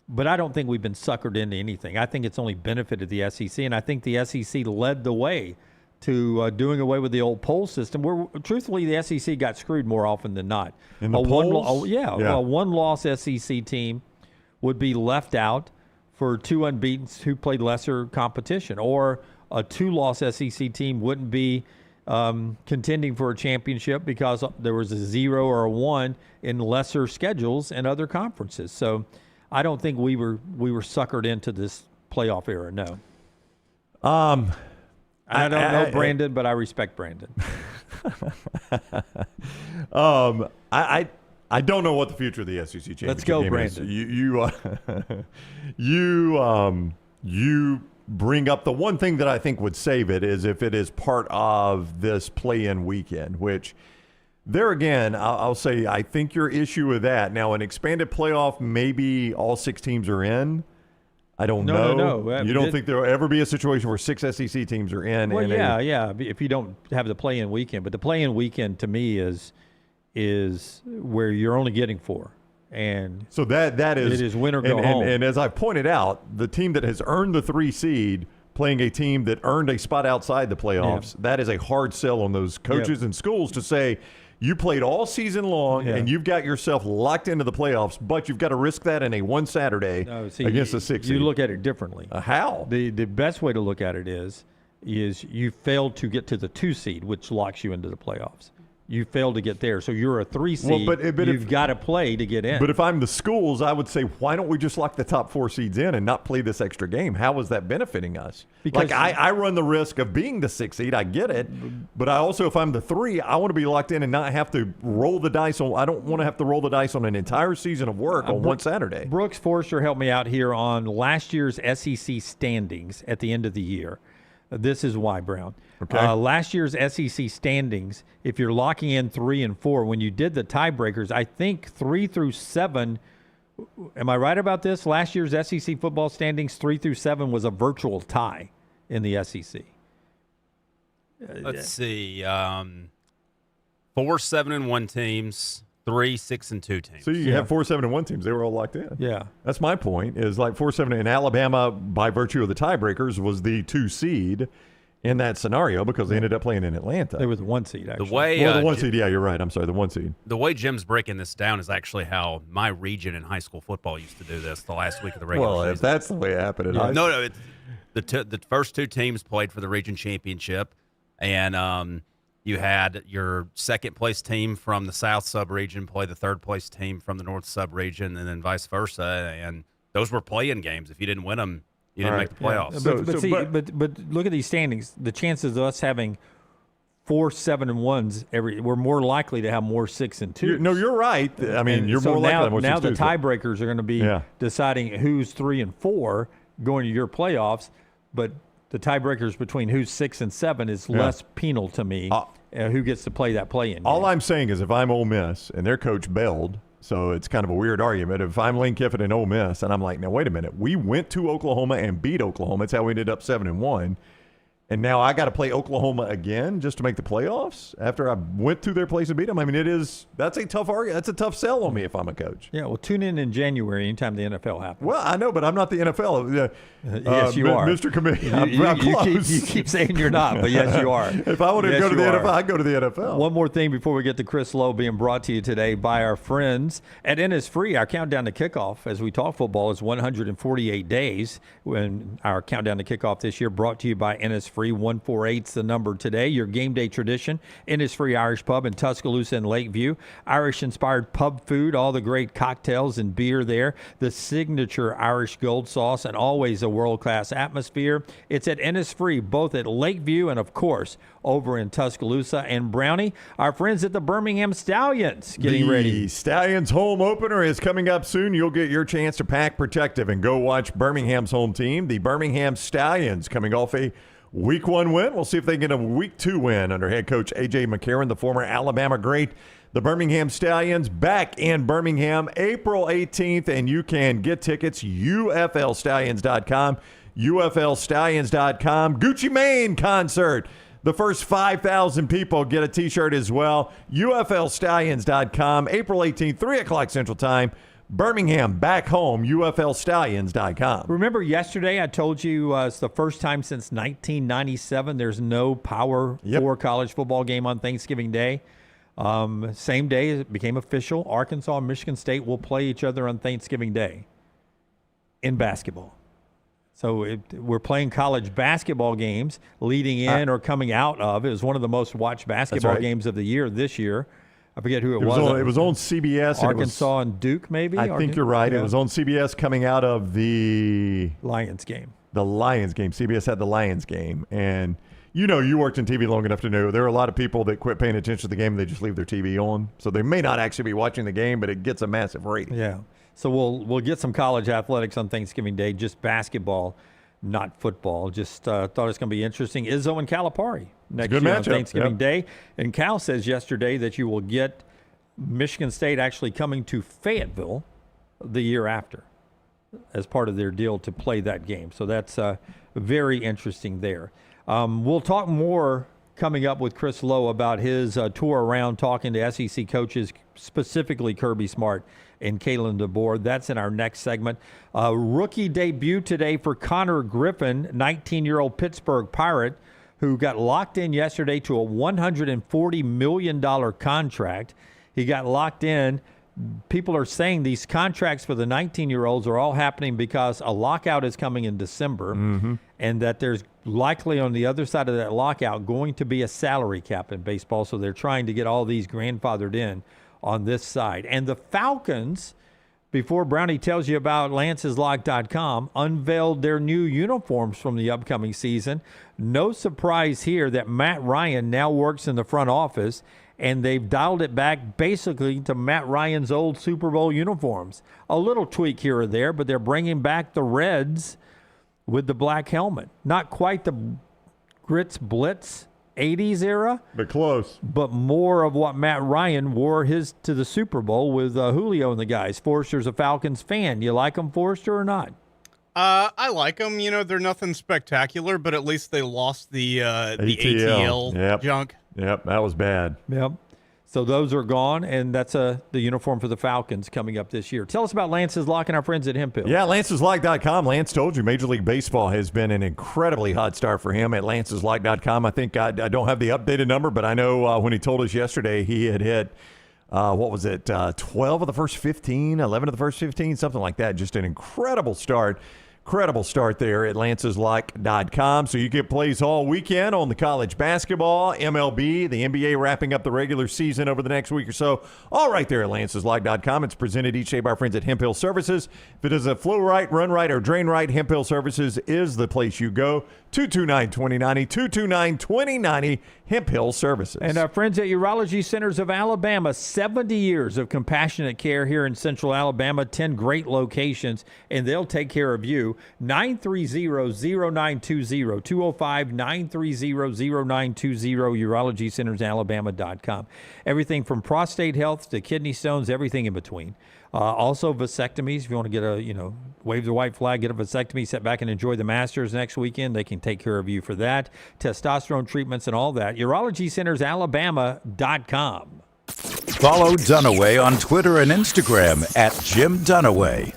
But I don't think we've been suckered into anything. I think it's only benefited the SEC, and I think the SEC led the way to doing away with the old poll system, where truthfully the SEC got screwed more often than not. In the polls? A one-loss SEC team would be left out for 2 unbeatens who played lesser competition, or a 2-loss SEC team wouldn't be contending for a championship because there was a 0 or a 1 in lesser schedules in other conferences. So I don't think we were suckered into this playoff era. No. I don't know Brandon, but I respect Brandon. I don't know what the future of the SEC championship Let's go, game Brandon. is. You bring up the one thing that I think would save it is if it is part of this play-in weekend, which there again, I'll say I think your issue with that. Now, an expanded playoff, maybe all 6 teams are in. I don't know. No. You don't think there will ever be a situation where 6 SEC teams are in? Well, yeah. If you don't have the play-in weekend, but the play-in weekend to me is where you're only getting 4, and so that is it is win or go home. And as I've pointed out, the team that has earned the 3 seed playing a team that earned a spot outside the playoffs, that is a hard sell on those coaches and schools to say. You played all season long, and you've got yourself locked into the playoffs, but you've got to risk that in a one Saturday against the 6 seed. You look at it differently. How? The best way to look at it is you failed to get to the 2 seed, which locks you into the playoffs. You failed to get there, so you're a 3 seed. But you've got to play to get in. But if I'm the schools, I would say, why don't we just lock the top 4 seeds in and not play this extra game? How is that benefiting us? Because I run the risk of being the 6 seed. I get it. But I also, if I'm the 3, I want to be locked in and not have to roll the dice on. I don't want to have to roll the dice on an entire season of work on one Saturday. Brooks Forster helped me out here on last year's SEC standings at the end of the year. This is why, Brown. Okay. Last year's SEC standings, if you're locking in 3 and 4, when you did the tiebreakers, I think 3 through 7, am I right about this? Last year's SEC football standings, 3 through 7 was a virtual tie in the SEC. Let's see. 4 7-1 teams, 3 6-2 teams. So you have 4 7-1 teams. They were all locked in. Yeah. That's my point, is like 4-7 in Alabama, by virtue of the tiebreakers, was the 2 seed in that scenario because they ended up playing in Atlanta. They were the 1 seed, actually. The 1 seed, yeah, you're right. I'm sorry, the 1 seed. The way Jim's breaking this down is actually how my region in high school football used to do this the last week of the regular season. Well, if that's the way it happened in high school. No, the first 2 teams played for the region championship, and you had your second-place team from the South sub-region play the third-place team from the North sub-region, and then vice versa. And those were play-in games. If you didn't win them, you didn't make the playoffs. Yeah. But look at these standings. The chances of us having 4 7-1s we're more likely to have more 6 and 2s. No, you're right. I mean, you're more likely to have more 6 now and 2s. The tiebreakers are going to be deciding who's 3 and 4 going to your playoffs, but the tiebreakers between who's 6 and 7 is less penal to me. Who gets to play that play-in? All I'm saying is, if I'm Ole Miss and their coach bailed, so it's kind of a weird argument. If I'm Lane Kiffin and Ole Miss, and I'm like, now wait a minute, we went to Oklahoma and beat Oklahoma. That's how we ended up 7-1. And now I got to play Oklahoma again just to make the playoffs after I went to their place and beat them. I mean, that's a tough argument. That's a tough sell on me if I'm a coach. Yeah, well, tune in January anytime the NFL happens. Well, I know, but I'm not the NFL. Yes, you are. Mr. Committee. You keep saying you're not, but yes, you are. If I wanted to go to the NFL, I'd go to the NFL. One more thing before we get to Chris Lowe, being brought to you today by our friends at Innisfree. Our countdown to kickoff as we talk football is 148 days. When our countdown to kickoff this year brought to you by Innisfree. Innisfree. 148's the number today. Your game day tradition, Innisfree Irish Pub in Tuscaloosa and Lakeview. Irish-inspired pub food, all the great cocktails and beer there. The signature Irish gold sauce, and always a world-class atmosphere. It's at Innisfree, both at Lakeview and, of course, over in Tuscaloosa. And Brownie, our friends at the Birmingham Stallions getting ready. The Stallions home opener is coming up soon. You'll get your chance to pack protective and go watch Birmingham's home team, the Birmingham Stallions, coming off a Week 1 win. We'll see if they get a Week 2 win under head coach A.J. McCarron, the former Alabama great. The Birmingham Stallions back in Birmingham April 18th, and you can get tickets, UFLStallions.com, UFLStallions.com. Gucci Mane concert. The first 5,000 people get a T-shirt as well. UFLStallions.com, April 18th, 3 o'clock Central Time. Birmingham back home, UFLStallions.com. Remember yesterday I told you it's the first time since 1997 there's no Power 4 college football game on Thanksgiving Day. Same day it became official. Arkansas and Michigan State will play each other on Thanksgiving Day in basketball. So we're playing college basketball games leading in or coming out of. It was one of the most watched basketball games of the year this year. I forget who it was. It was on CBS. Arkansas and Duke, maybe? I think you're right. Yeah. It was on CBS coming out of the Lions game. The Lions game. CBS had the Lions game. And, you worked in TV long enough to know there are a lot of people that quit paying attention to the game and they just leave their TV on. So they may not actually be watching the game, but it gets a massive rating. Yeah. So we'll get some college athletics on Thanksgiving Day, just basketball, not football. Just thought it was going to be interesting. Izzo and Calipari next year on Thanksgiving Day. And Cal says yesterday that you will get Michigan State actually coming to Fayetteville the year after as part of their deal to play that game. So that's very interesting there. We'll talk more coming up with Chris Lowe about his tour around talking to SEC coaches, specifically Kirby Smart and Kalen DeBoer. That's in our next segment. Rookie debut today for Connor Griffin, 19-year-old Pittsburgh Pirate, who got locked in yesterday to a $140 million contract. He got locked in. People are saying these contracts for the 19-year-olds are all happening because a lockout is coming in December, and that there's likely on the other side of that lockout going to be a salary cap in baseball. So they're trying to get all these grandfathered in on this side. And the Falcons, before Brownie tells you about Lance'sLock.com, unveiled their new uniforms from the upcoming season. No surprise here that Matt Ryan now works in the front office, and they've dialed it back basically to Matt Ryan's old Super Bowl uniforms. A little tweak here or there, but they're bringing back the Reds with the black helmet. Not quite the Grits Blitz 80s era, but close. But more of what Matt Ryan wore his to the Super Bowl with Julio and the guys. Forrester's a Falcons fan. You like them, Forrester, or not? I like them. They're nothing spectacular, but at least they lost the ATL junk. Yep, that was bad. Yep. So those are gone, and that's the uniform for the Falcons coming up this year. Tell us about Lance's Lock and our friends at Hemphill. Yeah, Lance'sLock.com. Lance told you Major League Baseball has been an incredibly hot start for him at Lance'sLock.com. I think I don't have the updated number, but I know when he told us yesterday he had hit, 12 of the first 15, 11 of the first 15, something like that. Just an incredible start. Incredible start there at Lance'sLock.com. So you get plays all weekend on the college basketball, MLB, the NBA wrapping up the regular season over the next week or so. All right there at Lance'sLock.com. It's presented each day by our friends at Hemphill Services. If it does a flow right, run right, or drain right, Hemphill Services is the place you go. 229-2090, 229-2090, Hemphill Services. And our friends at Urology Centers of Alabama, 70 years of compassionate care here in Central Alabama, 10 great locations, and they'll take care of you. 930-0920, 205-930-0920, urologycentersalabama.com. Everything from prostate health to kidney stones, everything in between. Also vasectomies. If you want to get wave the white flag, get a vasectomy, sit back and enjoy the Masters next weekend, they can take care of you for that. Testosterone treatments and all that. urologycentersalabama.com. Follow Dunaway on Twitter and Instagram at Jim Dunaway.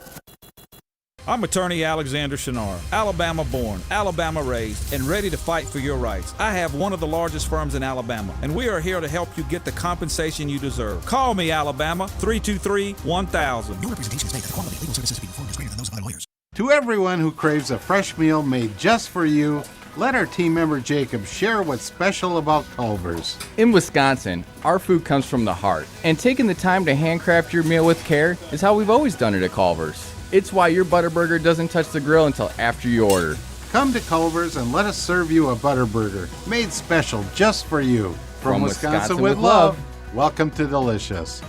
I'm attorney Alexander Shinar, Alabama born, Alabama raised, and ready to fight for your rights. I have one of the largest firms in Alabama, and we are here to help you get the compensation you deserve. Call me, Alabama, 323-1000. Your representation is made that the quality of legal services being performed is greater than those of other lawyers. To everyone who craves a fresh meal made just for you, Let our team member Jacob share what's special about Culver's. In Wisconsin, our food comes from the heart, and taking the time to handcraft your meal with care is how we've always done it at Culver's. It's why your Butterburger doesn't touch the grill until after you order. Come to Culver's and let us serve you a Butterburger made special just for you. From Wisconsin with love, welcome to Delicious.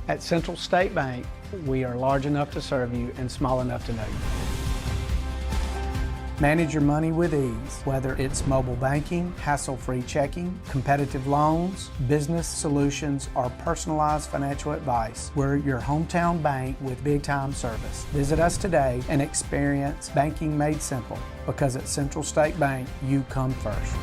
At Central State Bank, we are large enough to serve you and small enough to know you. Manage your money with ease, whether it's mobile banking, hassle-free checking, competitive loans, business solutions, or personalized financial advice. We're your hometown bank with big-time service. Visit us today and experience banking made simple, because at Central State Bank, you come first.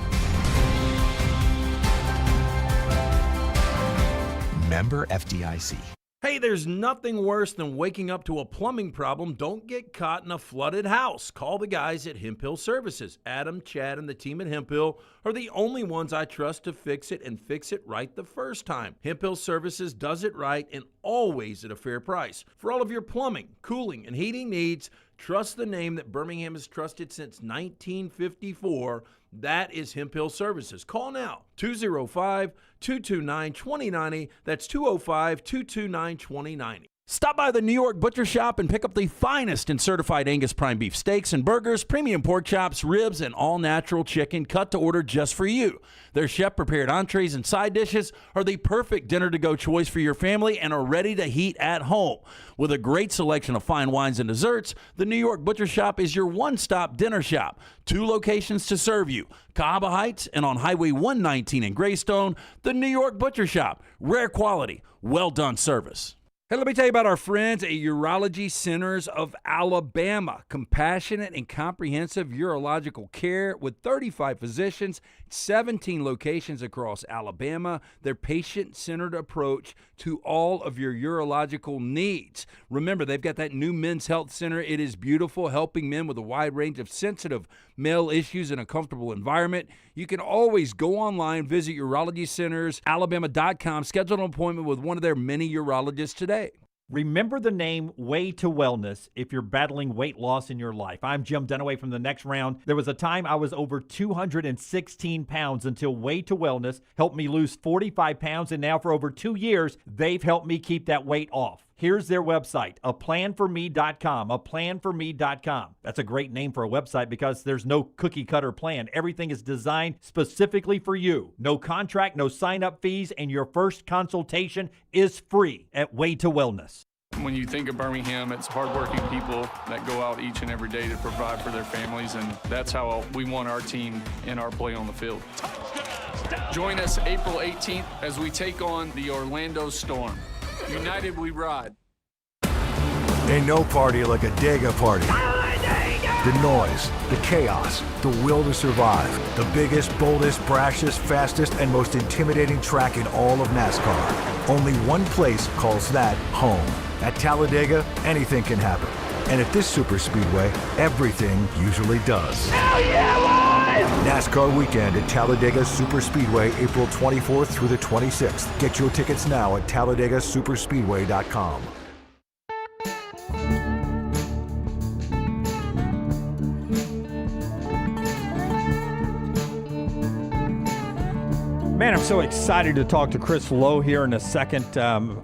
Member FDIC. Hey, there's nothing worse than waking up to a plumbing problem. Don't get caught in a flooded house. Call the guys at Hemp Hill Services. Adam, Chad, and the team at Hemp Hill are the only ones I trust to fix it and fix it right the first time. Hemp Hill Services does it right and always at a fair price. For all of your plumbing, cooling, and heating needs, trust the name that Birmingham has trusted since 1954. That is Hemp Hill Services. Call now, 205-229-2090. That's 205-229-2090. Stop by the New York Butcher Shop and pick up the finest in certified Angus prime beef steaks and burgers, premium pork chops, ribs, and all-natural chicken cut to order just for you. Their chef-prepared entrees and side dishes are the perfect dinner-to-go choice for your family and are ready to heat at home. With a great selection of fine wines and desserts, the New York Butcher Shop is your one-stop dinner shop. 2 locations to serve you, Cahaba Heights and on Highway 119 in Greystone. The New York Butcher Shop. Rare quality, well-done service. Hey, let me tell you about our friends at Urology Centers of Alabama. Compassionate and comprehensive urological care with 35 physicians, 17 locations across Alabama. Their patient-centered approach to all of your urological needs. Remember, they've got that new men's health center. It is beautiful, helping men with a wide range of sensitive male issues in a comfortable environment. You can always go online, visit urologycentersalabama.com, schedule an appointment with one of their many urologists today. Remember the name Way to Wellness if you're battling weight loss in your life. I'm Jim Dunaway from The Next Round. There was a time I was over 216 pounds until Way to Wellness helped me lose 45 pounds, and now for over 2 years, they've helped me keep that weight off. Here's their website, aplanforme.com, aplanforme.com. That's a great name for a website because there's no cookie-cutter plan. Everything is designed specifically for you. No contract, no sign-up fees, and your first consultation is free at Way to Wellness. When you think of Birmingham, it's hardworking people that go out each and every day to provide for their families, and that's how we want our team and our play on the field. Join us April 18th as we take on the Orlando Storm. United we ride. Ain't no party like a Dega party. The noise, the chaos, the will to survive. The biggest, boldest, brashest, fastest, and most intimidating track in all of NASCAR. Only one place calls that home. At Talladega, anything can happen. And at this super speedway, everything usually does. Hell yeah, boys! NASCAR weekend at Talladega Superspeedway, April 24th through the 26th. Get your tickets now at TalladagaSuperspeedway.com. Man, I'm so excited to talk to Chris Lowe here in a second.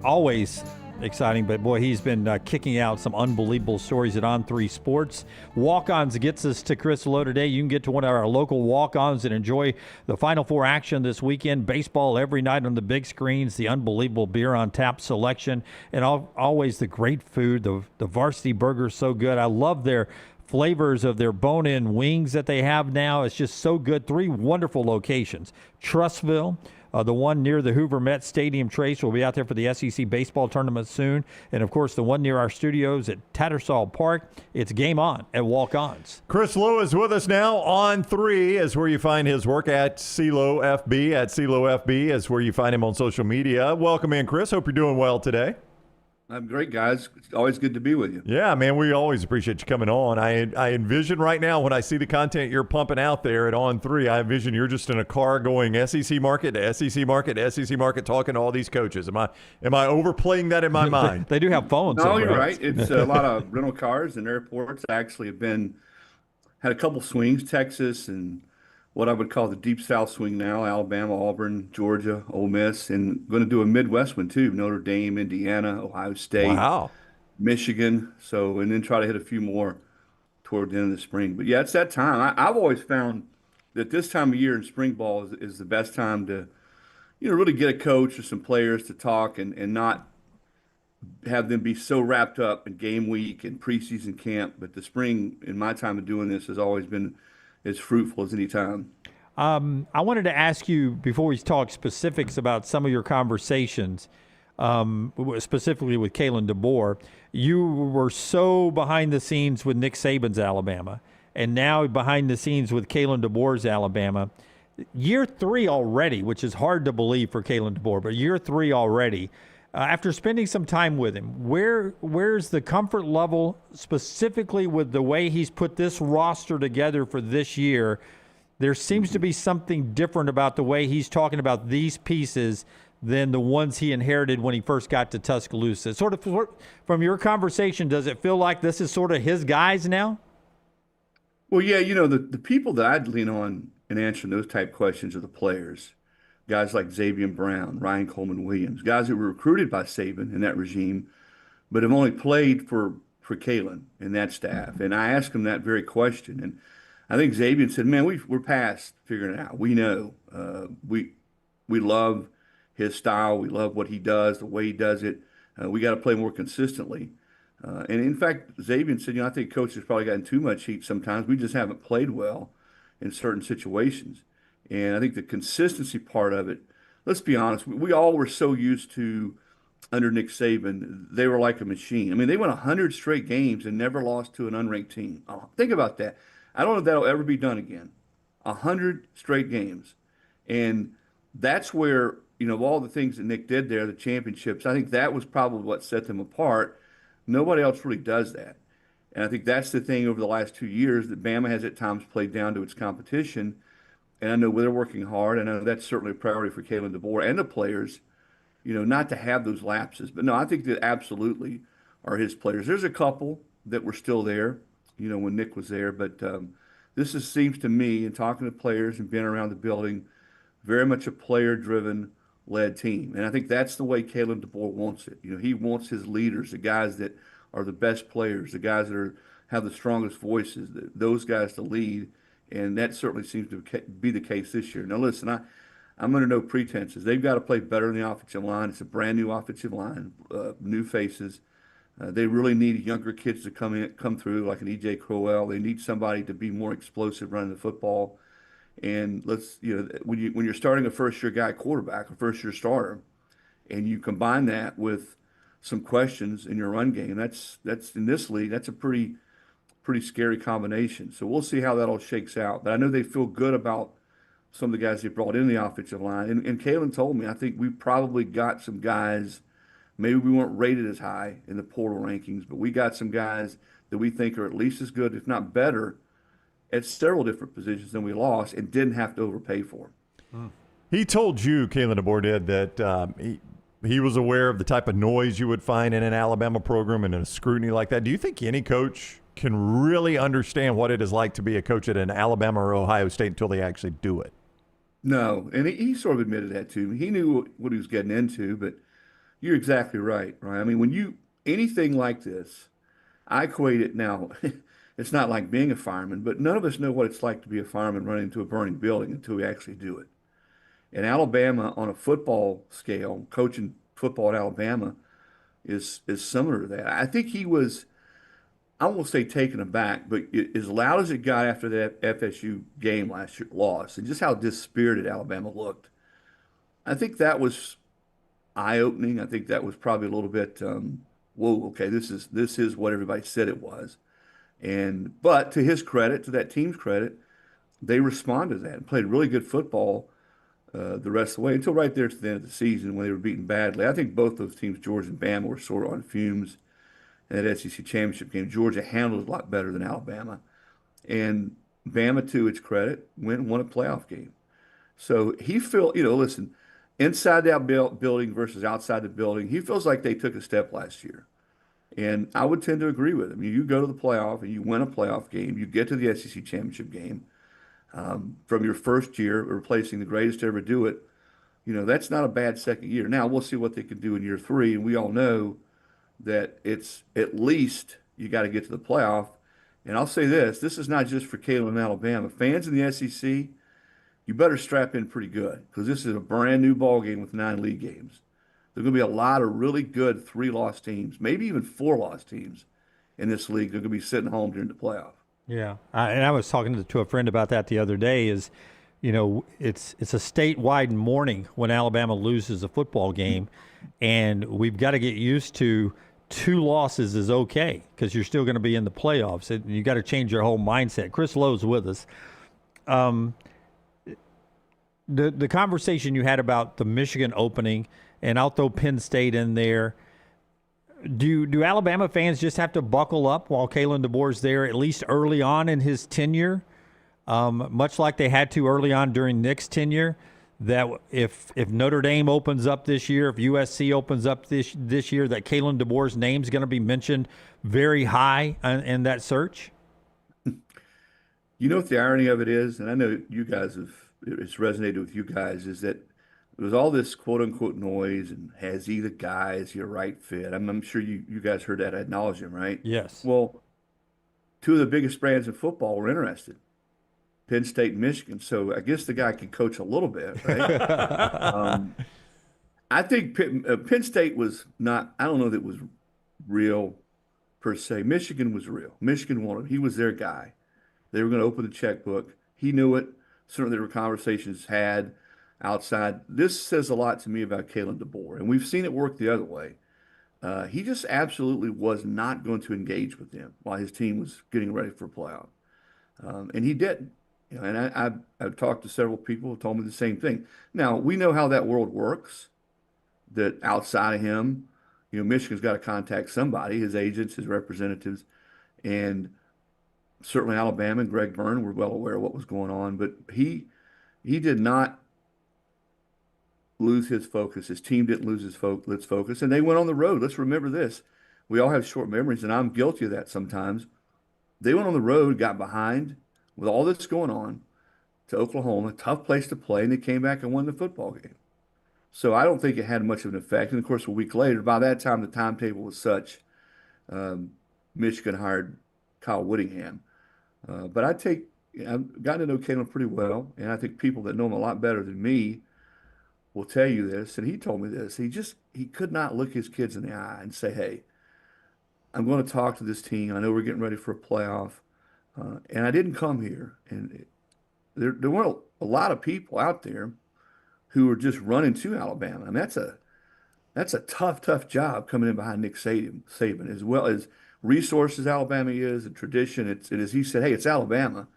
Always exciting, but boy, he's been kicking out some unbelievable stories at On3 Sports. Walk-Ons gets us to Chris Lowe today. You can get to one of our local walk-ons and enjoy the Final Four action this weekend. Baseball every night on the big screens, the unbelievable beer on tap selection, and always the great food. The Varsity Burger's so good. I love their flavors of their bone-in wings that they have now. It's just so good. 3 wonderful locations. Trussville, the one near the Hoover Met Stadium Trace. Will be out there for the SEC baseball tournament soon. And, of course, the one near our studios at Tattersall Park. It's game on at Walk-Ons. Chris Lowe is with us now. On 3 is where you find his work at CeeLo FB. At CeeLo FB is where you find him on social media. Welcome in, Chris. Hope you're doing well today. I'm great, guys. It's always good to be with you. Yeah, man, we always appreciate you coming on. I envision right now when I see the content you're pumping out there at On3, I envision you're just in a car going SEC market to SEC market to SEC market talking to all these coaches. Am I overplaying that in my mind? They do have phones. No, you're right. It's a lot of rental cars and airports. I actually had a couple swings, Texas and what I would call the Deep South swing now, Alabama, Auburn, Georgia, Ole Miss, and going to do a Midwest one too, Notre Dame, Indiana, Ohio State, Michigan. So, and then try to hit a few more toward the end of the spring. But yeah, it's that time. I've always found that this time of year in spring ball is the best time to, really get a coach or some players to talk and not have them be so wrapped up in game week and preseason camp. But the spring, in my time of doing this, has always been as fruitful as any time. I wanted to ask you, before we talk specifics about some of your conversations, specifically with Kalen DeBoer, you were so behind the scenes with Nick Saban's Alabama, and now behind the scenes with Kalen DeBoer's Alabama. Year 3 already, which is hard to believe for Kalen DeBoer, but year 3 already. After spending some time with him, where's the comfort level specifically with the way he's put this roster together for this year? There seems to be something different about the way he's talking about these pieces than the ones he inherited when he first got to Tuscaloosa. Sort of from your conversation, does it feel like this is sort of his guys now? Well, yeah, the people that I'd lean on in answering those type questions are the players. Guys like Xavier Brown, Ryan Coleman-Williams, guys that were recruited by Saban in that regime, but have only played for Kalen and that staff. And I asked him that very question. And I think Xavier said, man, we're past figuring it out. We know. We love his style. We love what he does, the way he does it. We got to play more consistently. And in fact, Xavier said, I think coach has probably gotten too much heat sometimes. We just haven't played well in certain situations. And I think the consistency part of it, let's be honest, we all were so used to, under Nick Saban, they were like a machine. I mean, they went 100 straight games and never lost to an unranked team. Oh, think about that. I don't know if that'll ever be done again. 100 straight games. And that's where, of all the things that Nick did there, the championships, I think that was probably what set them apart. Nobody else really does that. And I think that's the thing over the last 2 years that Bama has at times played down to its competition. And I know they're working hard, and I know that's certainly a priority for Kalen DeBoer and the players, not to have those lapses. But no, I think that absolutely are his players. There's a couple that were still there, when Nick was there. But this seems to me, in talking to players and being around the building, very much a player-driven led team. And I think that's the way Kalen DeBoer wants it. He wants his leaders, the guys that are the best players, the guys that have the strongest voices, those guys to lead. And that certainly seems to be the case this year. Now, listen, I'm under no pretenses. They've got to play better in the offensive line. It's a brand new offensive line, new faces. They really need younger kids to come through, like an E.J. Crowell. They need somebody to be more explosive running the football. And when you're starting a first-year guy quarterback, a first-year starter, and you combine that with some questions in your run game, that's in this league, that's a pretty scary combination. So we'll see how that all shakes out. But I know they feel good about some of the guys they brought in the offensive line. And Kalen told me, I think we probably got some guys, maybe we weren't rated as high in the portal rankings, but we got some guys that we think are at least as good, if not better, at several different positions than we lost and didn't have to overpay for. He told you, Kalen DeBoer did, that he was aware of the type of noise you would find in an Alabama program and in a scrutiny like that. Do you think any coach can really understand what it is like to be a coach at an Alabama or Ohio State until they actually do it? No, and he sort of admitted that to me. He knew what he was getting into, but you're exactly right, right? I mean, anything like this, I equate it now. It's not like being a fireman, but none of us know what it's like to be a fireman running into a burning building until we actually do it. And Alabama, on a football scale, coaching football at Alabama is similar to that. I think he was, I won't say taken aback, but as loud as it got after that FSU game last year, loss, and just how dispirited Alabama looked, I think that was eye-opening. I think that was probably a little bit, whoa, okay, this is what everybody said it was. But to his credit, to that team's credit, they responded to that and played really good football the rest of the way until right there to the end of the season when they were beaten badly. I think both those teams, Georgia and Bama, were sort of on fumes in that SEC championship game. Georgia handled it a lot better than Alabama. And Bama, to its credit, went and won a playoff game. So he felt, listen, inside that building versus outside the building, he feels like they took a step last year. And I would tend to agree with him. You go to the playoff and you win a playoff game, you get to the SEC championship game. From your first year, replacing the greatest to ever do it, that's not a bad second year. Now, we'll see what they can do in year 3, and we all know that it's at least you got to get to the playoff. And I'll say this is not just for Kalen and Alabama. Fans in the SEC, you better strap in pretty good because this is a brand new ball game with 9 league games. There's going to be a lot of really good 3-loss teams, maybe even 4-loss teams in this league. They're going to be sitting home during the playoff. Yeah, and I was talking to a friend about that the other day. It's a statewide mourning when Alabama loses a football game, and we've got to get used to 2 losses is okay because you're still going to be in the playoffs. And you got to change your whole mindset. Chris Lowe's with us. The conversation you had about the Michigan opening, and I'll throw Penn State in there. Do Alabama fans just have to buckle up while Kalen DeBoer's there, at least early on in his tenure, much like they had to early on during Nick's tenure? That if Notre Dame opens up this year, if USC opens up this year, that Kalen DeBoer's name's going to be mentioned very high in that search? You know what the irony of it is, and I know you guys it's resonated with you guys, is that there was all this quote-unquote noise and has he the guy, is he a right fit? I'm sure you guys heard that ad nauseum, right? Yes. Well, 2 of the biggest brands in football were interested, Penn State and Michigan. So I guess the guy can coach a little bit, right? I think Penn State was not, I don't know that it was real per se. Michigan was real. Michigan wanted him. He was their guy. They were going to open the checkbook. He knew it. Certainly there were conversations had outside. This says a lot to me about Kalen DeBoer, and we've seen it work the other way. He just absolutely was not going to engage with them while his team was getting ready for a playoff, and he didn't. And I've talked to several people who told me the same thing. Now, we know how that world works, that outside of him, Michigan's got to contact somebody, his agents, his representatives, and certainly Alabama and Greg Byrne were well aware of what was going on, but he did not lose his focus. His team didn't lose his focus, and they went on the road. Let's remember this. We all have short memories, and I'm guilty of that sometimes. They went on the road, got behind with all that's going on to Oklahoma, tough place to play, and they came back and won the football game. So I don't think it had much of an effect. And, of course, a week later, by that time, the timetable was such, Michigan hired Kyle Whittingham. But I've gotten to know Kalen pretty well, and I think people that know him a lot better than me will tell you this, and he told me this. He could not look his kids in the eye and say, hey, I'm going to talk to this team. I know we're getting ready for a playoff. And I didn't come here. And there weren't a lot of people out there who were just running to Alabama. And that's a tough job coming in behind Nick Saban, as well as resources Alabama is, and tradition. It is, he said, hey, it's Alabama.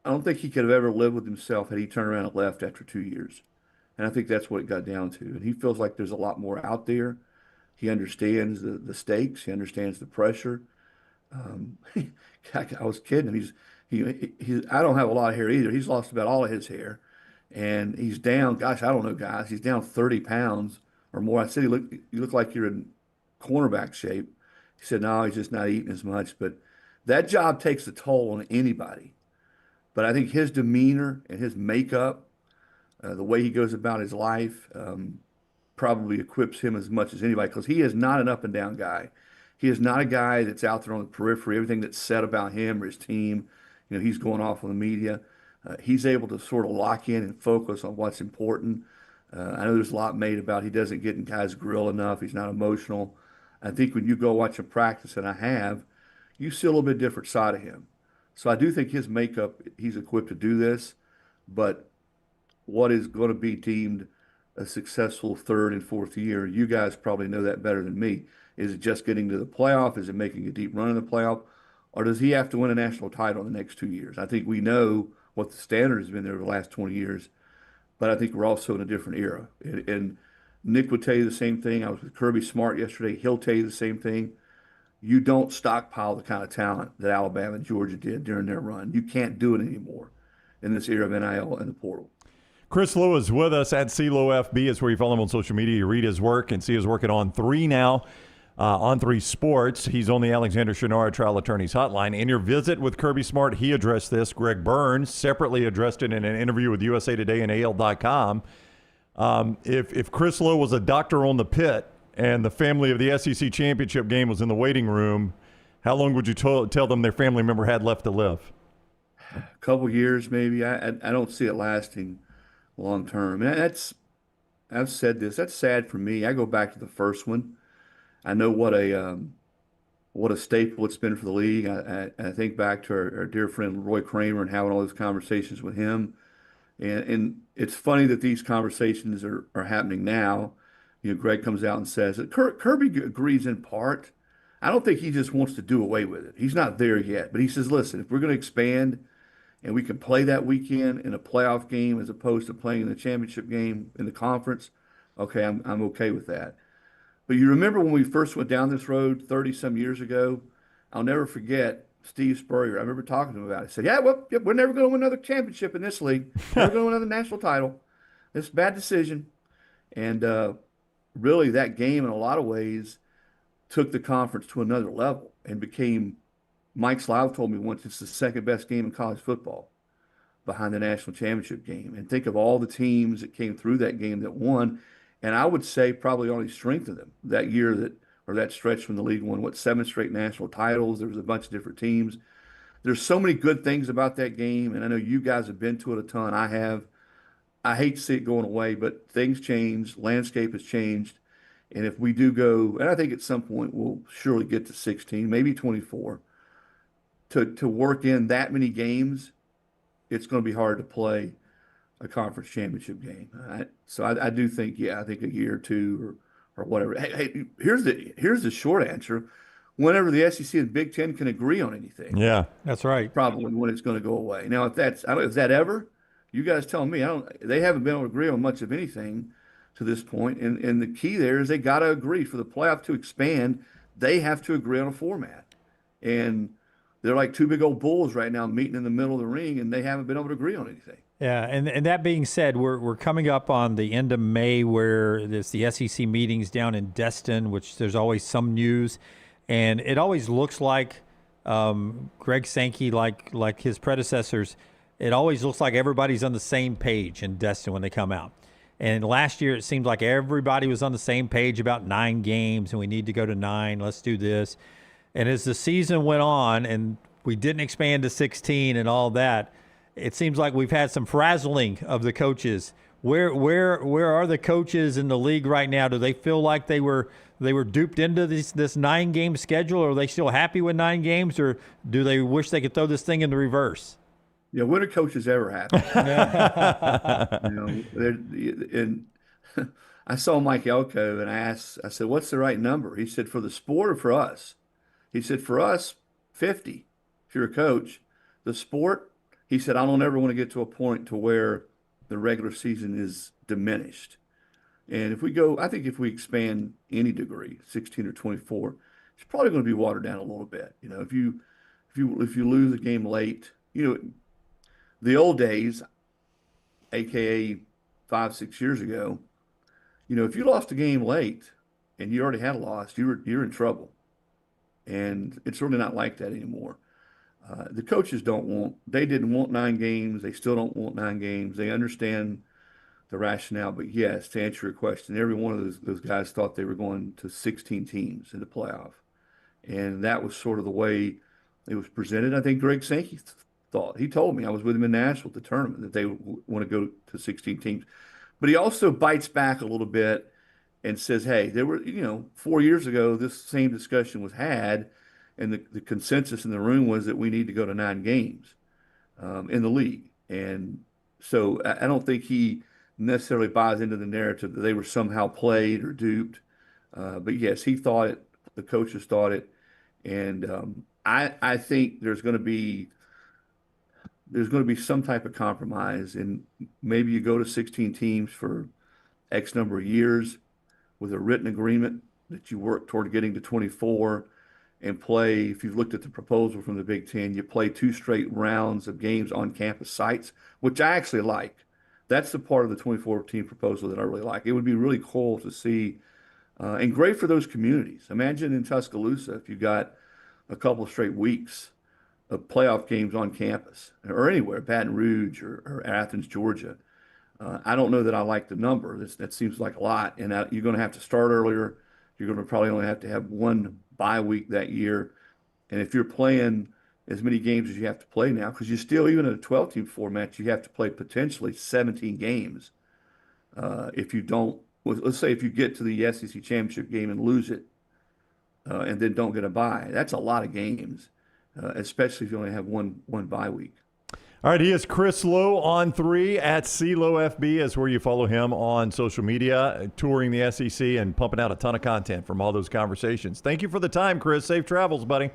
I don't think he could have ever lived with himself had he turned around and left after 2 years. And I think that's what it got down to. And he feels like there's a lot more out there. He understands the stakes. He understands the pressure. I was kidding. I don't have a lot of hair either. He's lost about all of his hair. And he's down, gosh, I don't know, guys. He's down 30 pounds or more. I said, you look like you're in cornerback shape. He said, no, he's just not eating as much. But that job takes a toll on anybody. But I think his demeanor and his makeup, the way he goes about his life, probably equips him as much as anybody, because he is not an up and down guy. He is not a guy that's out there on the periphery. Everything that's said about him or his team, he's going off on the media. He's able to sort of lock in and focus on what's important. I know there's a lot made about he doesn't get in guys' grill enough. He's not emotional. I think when you go watch him practice, and I have, you see a little bit different side of him. So I do think his makeup, he's equipped to do this. But what is going to be deemed a successful third and fourth year, you guys probably know that better than me. Is it just getting to the playoff? Is it making a deep run in the playoff? Or does he have to win a national title in the next 2 years? I think we know what the standard has been there over the last 20 years. but I think we're also in a different era. And Nick would tell you the same thing. I was with Kirby Smart yesterday. He'll tell you the same thing. You don't stockpile the kind of talent that Alabama and Georgia did during their run. You can't do it anymore in this era of NIL and the portal. Chris Lowe is with us at CLOFB. Is where you follow him on social media. You read his work and see his work at On3 now, On3 Sports. He's on the Alexander Shinara Trial Attorneys Hotline. In your visit with Kirby Smart, he addressed this. Greg Byrne separately addressed it in an interview with USA Today and AL.com. If Chris Lowe was a doctor on the pit and the family of the SEC championship game was in the waiting room, how long would you tell them their family member had left to live? A couple years, maybe. I don't see it lasting long term. And I've said this. That's sad for me. I go back to the first one. I know what a staple it's been for the league. I think back to our dear friend Roy Kramer and having all those conversations with him. And it's funny that these conversations are happening now. Greg comes out and says that Kirby agrees in part. I don't think he just wants to do away with it. He's not there yet. But he says, listen, if we're going to expand and we can play that weekend in a playoff game as opposed to playing in the championship game in the conference, okay, I'm okay with that. But you remember when we first went down this road 30-some years ago? I'll never forget Steve Spurrier. I remember talking to him about it. He said, we're never going to win another championship in this league. Never going to win another national title. It's a bad decision. And really, that game in a lot of ways took the conference to another level and became, Mike Slive told me once, it's the second best game in college football behind the national championship game. And think of all the teams that came through that game that won. And I would say probably only strengthened them that year that stretch when the league won, 7 straight national titles. There was a bunch of different teams. There's so many good things about that game. And I know you guys have been to it a ton. I have. I hate to see it going away, but things change. Landscape has changed. And if we do go, and I think at some point we'll surely get to 16, maybe 24, to work in that many games, it's going to be hard to play a conference championship game. So I do think, I think a year or two or whatever. Hey, here's the short answer. Whenever the SEC and Big Ten can agree on anything. Yeah, that's right. Probably when it's going to go away. Now, is that ever? You guys tell me. They haven't been able to agree on much of anything to this point. And the key there is they got to agree. For the playoff to expand, they have to agree on a format. And they're like two big old bulls right now meeting in the middle of the ring, and they haven't been able to agree on anything. Yeah, and that being said, we're coming up on the end of May where there's the SEC meetings down in Destin, which there's always some news. And it always looks like Greg Sankey, like his predecessors, it always looks like everybody's on the same page in Destin when they come out. And last year it seemed like everybody was on the same page about 9 games, and we need to go to 9. Let's do this. And as the season went on and we didn't expand to 16 and all that, it seems like we've had some frazzling of the coaches. Where are the coaches in the league right now? Do they feel like they were duped into this 9-game schedule? Or are they still happy with 9 games, or do they wish they could throw this thing in the reverse? Yeah, when are coaches ever happy? And I saw Mike Elko and I said, what's the right number? He said, for the sport or for us? He said, for us, 50, if you're a coach. The sport, he said, I don't ever want to get to a point to where the regular season is diminished. And I think if we expand any degree, 16 or 24, it's probably going to be watered down a little bit. If you lose a game late, the old days, AKA 5-6 years ago, if you lost a game late and you already had a loss, you're in trouble. And it's really not like that anymore. The coaches they didn't want 9 games. They still don't want 9 games. They understand the rationale. But yes, to answer your question, every one of those guys thought they were going to 16 teams in the playoff. And that was sort of the way it was presented. I think Greg Sankey thought. He told me, I was with him in Nashville at the tournament, that they want to go to 16 teams. But he also bites back a little bit and says, hey, there were, 4 years ago, this same discussion was had, and the consensus in the room was that we need to go to 9 games in the league. And so I don't think he necessarily buys into the narrative that they were somehow played or duped. But yes, he thought it. The coaches thought it. And I think there's going to be there's going to be some type of compromise, and maybe you go to 16 teams for X number of years with a written agreement that you work toward getting to 24 and play. If you've looked at the proposal from the Big Ten, you play 2 straight rounds of games on campus sites, which I actually like. That's the part of the 24-team proposal that I really like. It would be really cool to see, and great for those communities. Imagine in Tuscaloosa if you got a couple of straight weeks of playoff games on campus, or anywhere, Baton Rouge or Athens, Georgia. I don't know that I like the number. That seems like a lot, and you're going to have to start earlier. You're going to probably only have to have 1 bye week that year. And if you're playing as many games as you have to play now, because you still, even in a 12-team format, you have to play potentially 17 games. If you don't, let's say if you get to the SEC championship game and lose it, and then don't get a bye, that's a lot of games, especially if you only have one bye week. All right, he is Chris Lowe on 3 at CLowFB is where you follow him on social media, touring the SEC and pumping out a ton of content from all those conversations. Thank you for the time, Chris. Safe travels, buddy.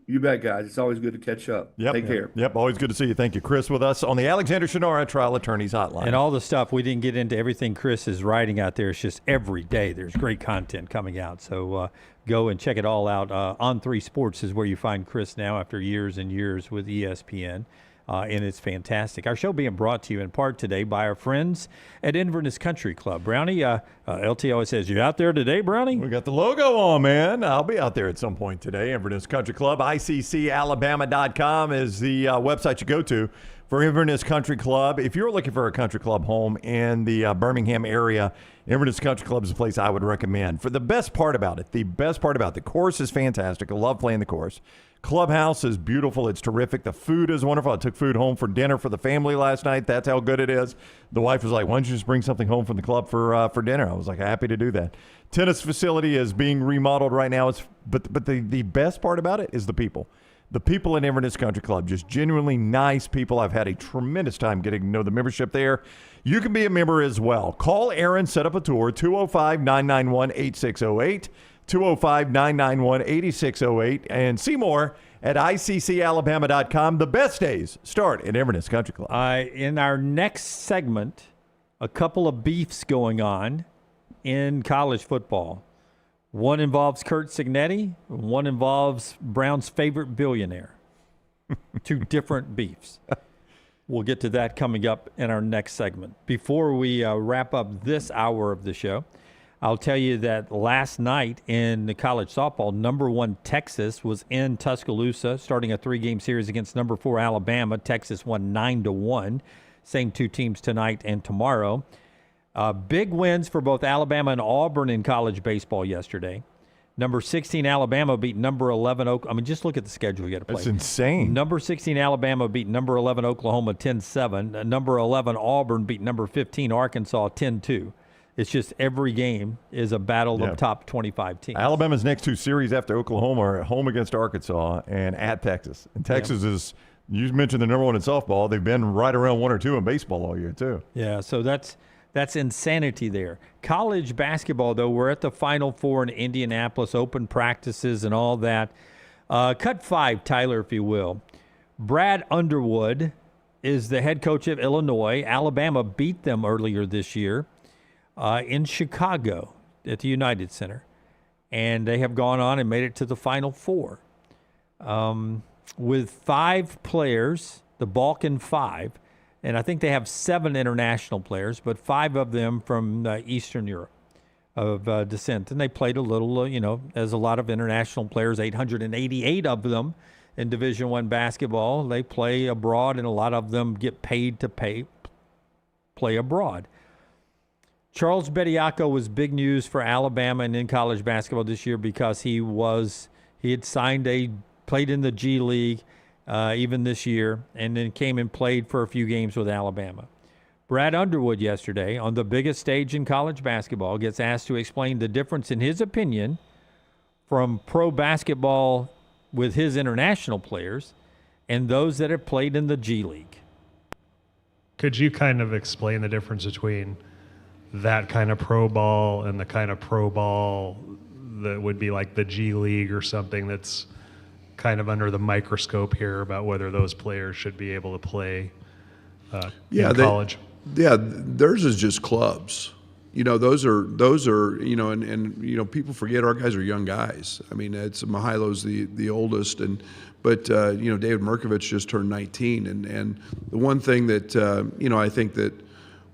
You bet, guys. It's always good to catch up. Yep. Take care. Yep, always good to see you. Thank you, Chris, with us on the Alexander Shinara Trial Attorneys Hotline. And all the stuff, we didn't get into everything Chris is writing out there. It's just every day there's great content coming out. So go and check it all out. On 3 Sports is where you find Chris now after years and years with ESPN. And it's fantastic. Our show being brought to you in part today by our friends at Inverness Country Club. Brownie, LT always says, you out there today, Brownie? We got the logo on, man. I'll be out there at some point today. Inverness Country Club, ICCalabama.com is the website you go to for Inverness Country Club. If you're looking for a country club home in the Birmingham area, Inverness Country Club is a place I would recommend. For the best part about it, the course is fantastic. I love playing the course. Clubhouse is beautiful. It's terrific. The food is wonderful. I took food home for dinner for the family last night. That's how good it is. The wife was like, why don't you just bring something home from the club for dinner? I was like, happy to do that. Tennis facility is being remodeled right now. But the best part about it is the people. The people in Inverness Country Club, just genuinely nice people. I've had a tremendous time getting to know the membership there. You can be a member as well. Call Aaron, set up a tour, 205-991-8608. 205-991-8608, and see more at ICCalabama.com. The best days start at Inverness Country Club. In our next segment, a couple of beefs going on in college football. One involves Curt Cignetti, one involves Brown's favorite billionaire. 2 different beefs. We'll get to that coming up in our next segment. Before we wrap up this hour of the show, I'll tell you that last night in the college softball, number 1 Texas was in Tuscaloosa, starting a 3-game series against number 4 Alabama. Texas won 9-1. Same 2 teams tonight and tomorrow. Big wins for both Alabama and Auburn in college baseball yesterday. Number 16 Alabama beat number 11 Oklahoma. I mean, just look at the schedule you got to play. That's insane. Number 16 Alabama beat number 11 Oklahoma 10-7. Number 11 Auburn beat number 15 Arkansas 10-2. It's just every game is a battle of top 25 teams. Alabama's next 2 series after Oklahoma are at home against Arkansas and at Texas. And Texas is, you mentioned the number 1 in softball. They've been right around 1 or 2 in baseball all year, too. Yeah, so that's insanity there. College basketball, though, we're at the Final Four in Indianapolis, open practices and all that. Cut 5, Tyler, if you will. Brad Underwood is the head coach of Illinois. Alabama beat them earlier this year. In Chicago at the United Center. And they have gone on and made it to the Final Four. With 5 players, the Balkan 5, and I think they have 7 international players, but 5 of them from Eastern Europe of descent. And they played a little, as a lot of international players, 888 of them in Division I basketball. They play abroad, and a lot of them get paid to play abroad. Charles Bediako was big news for Alabama and in college basketball this year because he had played in the G League even this year, and then came and played for a few games with Alabama. Brad Underwood yesterday on the biggest stage in college basketball gets asked to explain the difference in his opinion from pro basketball with his international players and those that have played in the G League. Could you kind of explain the difference between that kind of pro ball and the kind of pro ball that would be like the G League or something that's kind of under the microscope here about whether those players should be able to play in college. Theirs is just clubs. Those are and people forget our guys are young guys. I mean, it's Mikhailo's the oldest, but David Merkovich just turned 19, and the one thing that I think that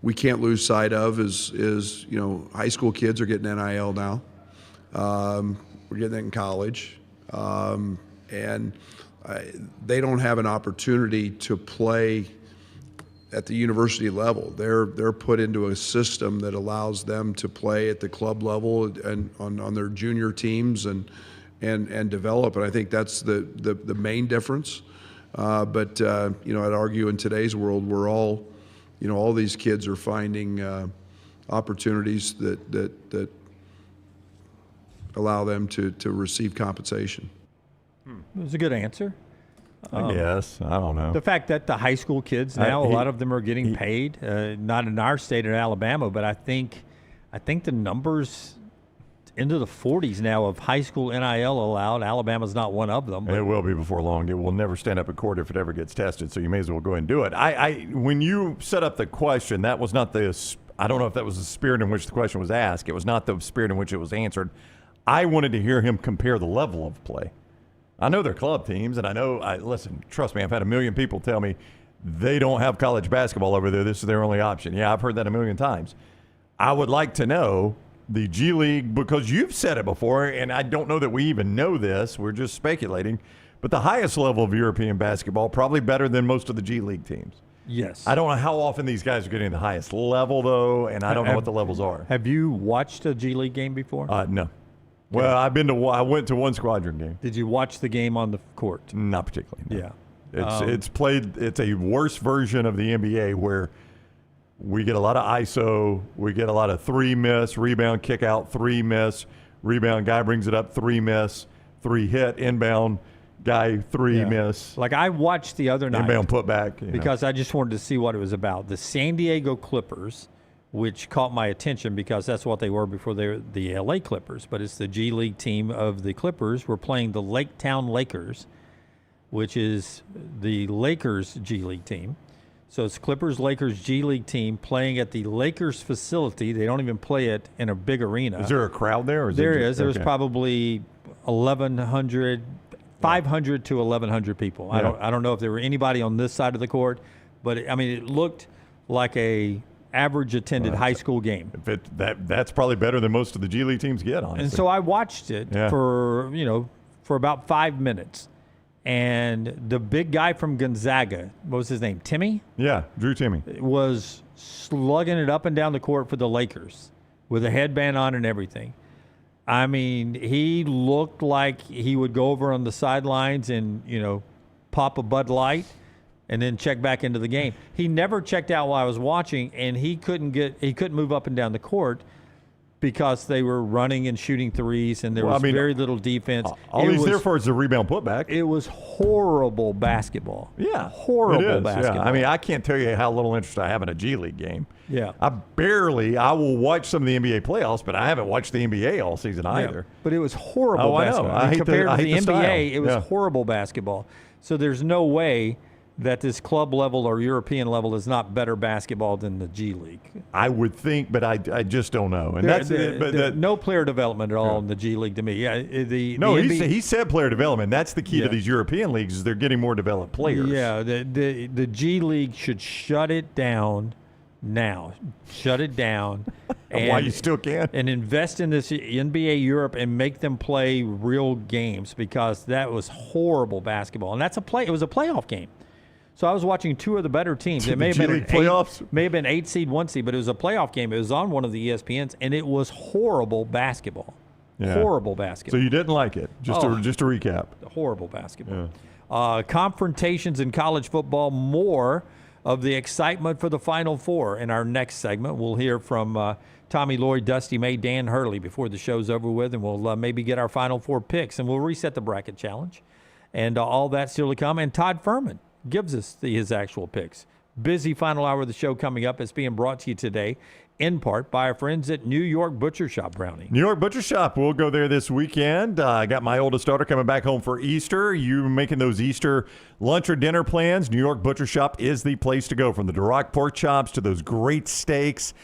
we can't lose sight of is high school kids are getting NIL now. We're getting that in college, and they don't have an opportunity to play at the university level. They're put into a system that allows them to play at the club level and on their junior teams and develop. And I think that's the main difference. But I'd argue in today's world, we're all these kids are finding opportunities that allow them to receive compensation. It was a good answer. I guess. I don't know. The fact that the high school kids now, a lot of them are getting paid, not in our state in Alabama, but I think the numbers into the 40s now of high school NIL allowed. Alabama's not one of them. It will be before long. It will never stand up in court if it ever gets tested, so you may as well go ahead and do it. When you set up the question, that was not I don't know if that was the spirit in which the question was asked. It was not the spirit in which it was answered. I wanted to hear him compare the level of play. I know they're club teams, and listen, trust me, I've had a million people tell me they don't have college basketball over there. This is their only option. Yeah, I've heard that a million times. I would like to know the G League, because you've said it before, and I don't know that we even know this. We're just speculating. But the highest level of European basketball, probably better than most of the G League teams. Yes. I don't know how often these guys are getting the highest level, though, and I don't know what the levels are. Have you watched a G League game before? No. Well, I went to one squadron game. Did you watch the game on the court? Not particularly. No. Yeah. It's played. It's a worse version of the NBA where we get a lot of ISO. We get a lot of 3 miss, rebound, kick out, 3 miss, rebound, guy brings it up, 3 miss, 3 hit, inbound, guy 3 miss. Like I watched the other night. Inbound put back. Because I just wanted to see what it was about. The San Diego Clippers, which caught my attention because that's what they were before they were the LA Clippers, but it's the G League team of the Clippers. We're playing the Lake Town Lakers, which is the Lakers G League team. So it's Clippers-Lakers G League team playing at the Lakers facility. They don't even play it in a big arena. Is there a crowd there? Or is there is. There's probably 500 to 1,100 people. Yeah. I don't know if there were anybody on this side of the court, but it looked like a average attended high school game. That's probably better than most of the G League teams get, honestly. And so I watched it for about 5 minutes. And the big guy from Gonzaga, what was his name? Timmy? Yeah, Drew Timmy. Was slugging it up and down the court for the Lakers with a headband on and everything. I mean, he looked like he would go over on the sidelines and, pop a Bud Light and then check back into the game. He never checked out while I was watching, and he couldn't move up and down the court because they were running and shooting threes, and there was very little defense. All he's there for is a rebound putback. It was horrible basketball. Yeah. Horrible basketball. Yeah. I mean, I can't tell you how little interest I have in a G League game. Yeah. I will watch some of the NBA playoffs, but I haven't watched the NBA all season either. But it was horrible basketball. I know. Compared to the NBA, style. It was horrible basketball. So there's no way that this club level or European level is not better basketball than the G League. I would think, but I just don't know. And no player development at all in the G League to me. Yeah, he said player development. That's the key to these European leagues is they're getting more developed players. Yeah, the G League should shut it down now. Shut it down. Why you still can. And invest in this NBA Europe and make them play real games, because that was horrible basketball. And it was a playoff game. So I was watching two of the better teams. It may have been playoffs. May have been 8 seed, 1 seed, but it was a playoff game. It was on one of the ESPNs, and it was horrible basketball. Yeah. Horrible basketball. So you didn't like it. Just to recap. Horrible basketball. Yeah. Confrontations in college football. More of the excitement for the Final Four in our next segment. We'll hear from Tommy Lloyd, Dusty May, Dan Hurley before the show's over with, and we'll maybe get our Final Four picks, and we'll reset the bracket challenge, and all that still to come. And Todd Fuhrman gives us his actual picks. Busy final hour of the show coming up. It's being brought to you today in part by our friends at New York Butcher Shop, Brownie. New York Butcher Shop. We'll go there this weekend. I got my oldest daughter coming back home for Easter. You making those Easter lunch or dinner plans? New York Butcher Shop is the place to go. From the Duroc pork chops to those great steaks,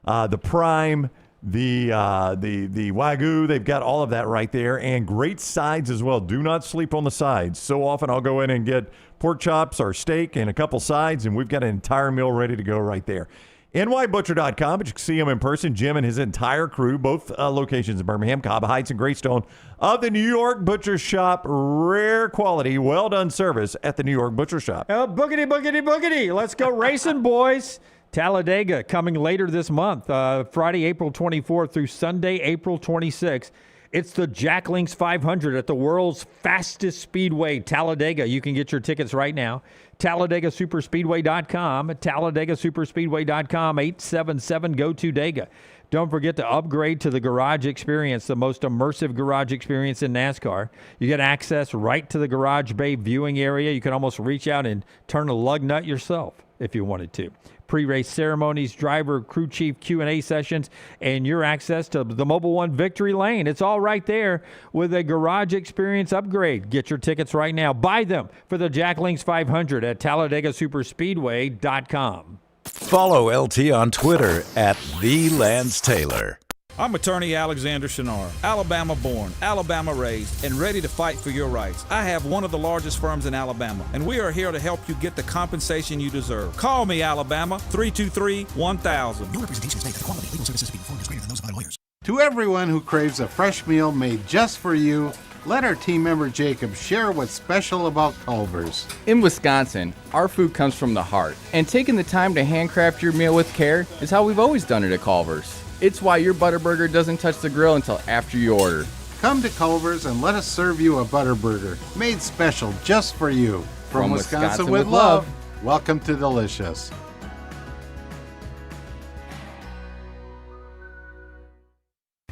the prime, the Wagyu. They've got all of that right there, and great sides as well. Do not sleep on the sides. So often I'll go in and get pork chops or steak and a couple sides, and we've got an entire meal ready to go right there. nybutcher.com, but you can see him in person. Jim and his entire crew, both locations in Birmingham, Cobb Heights, and Greystone, of the New York Butcher Shop. Rare quality, well done service at the New York Butcher Shop. Boogity, boogity, boogity. Let's go racing, boys. Talladega coming later this month, Friday, April 24th through Sunday, April 26th. It's the Jack Links 500 at the world's fastest speedway, Talladega. You can get your tickets right now. TalladagaSuperspeedway.com, TalladagaSuperspeedway.com, 877-GO-TO-DEGA. Don't forget to upgrade to the garage experience, the most immersive garage experience in NASCAR. You get access right to the garage bay viewing area. You can almost reach out and turn a lug nut yourself if you wanted to. Pre-race ceremonies, driver, crew chief Q&A sessions, and your access to the Mobile One Victory Lane. It's all right there with a garage experience upgrade. Get your tickets right now. Buy them for the Jack Links 500 at TalladagaSuperspeedway.com. Follow LT on Twitter at @TheLanceTaylor. I'm attorney Alexander Shinar, Alabama born, Alabama raised, and ready to fight for your rights. I have one of the largest firms in Alabama, and we are here to help you get the compensation you deserve. Call me, Alabama, 323-1000. Your representation is made for quality legal services being performed is greater than those of our lawyers. To everyone who craves a fresh meal made just for you, let our team member Jacob share what's special about Culver's. In Wisconsin, our food comes from the heart, and taking the time to handcraft your meal with care is how we've always done it at Culver's. It's why your Butterburger doesn't touch the grill until after you order. Come to Culver's and let us serve you a Butterburger made special just for you. From Wisconsin with love, welcome to Delicious.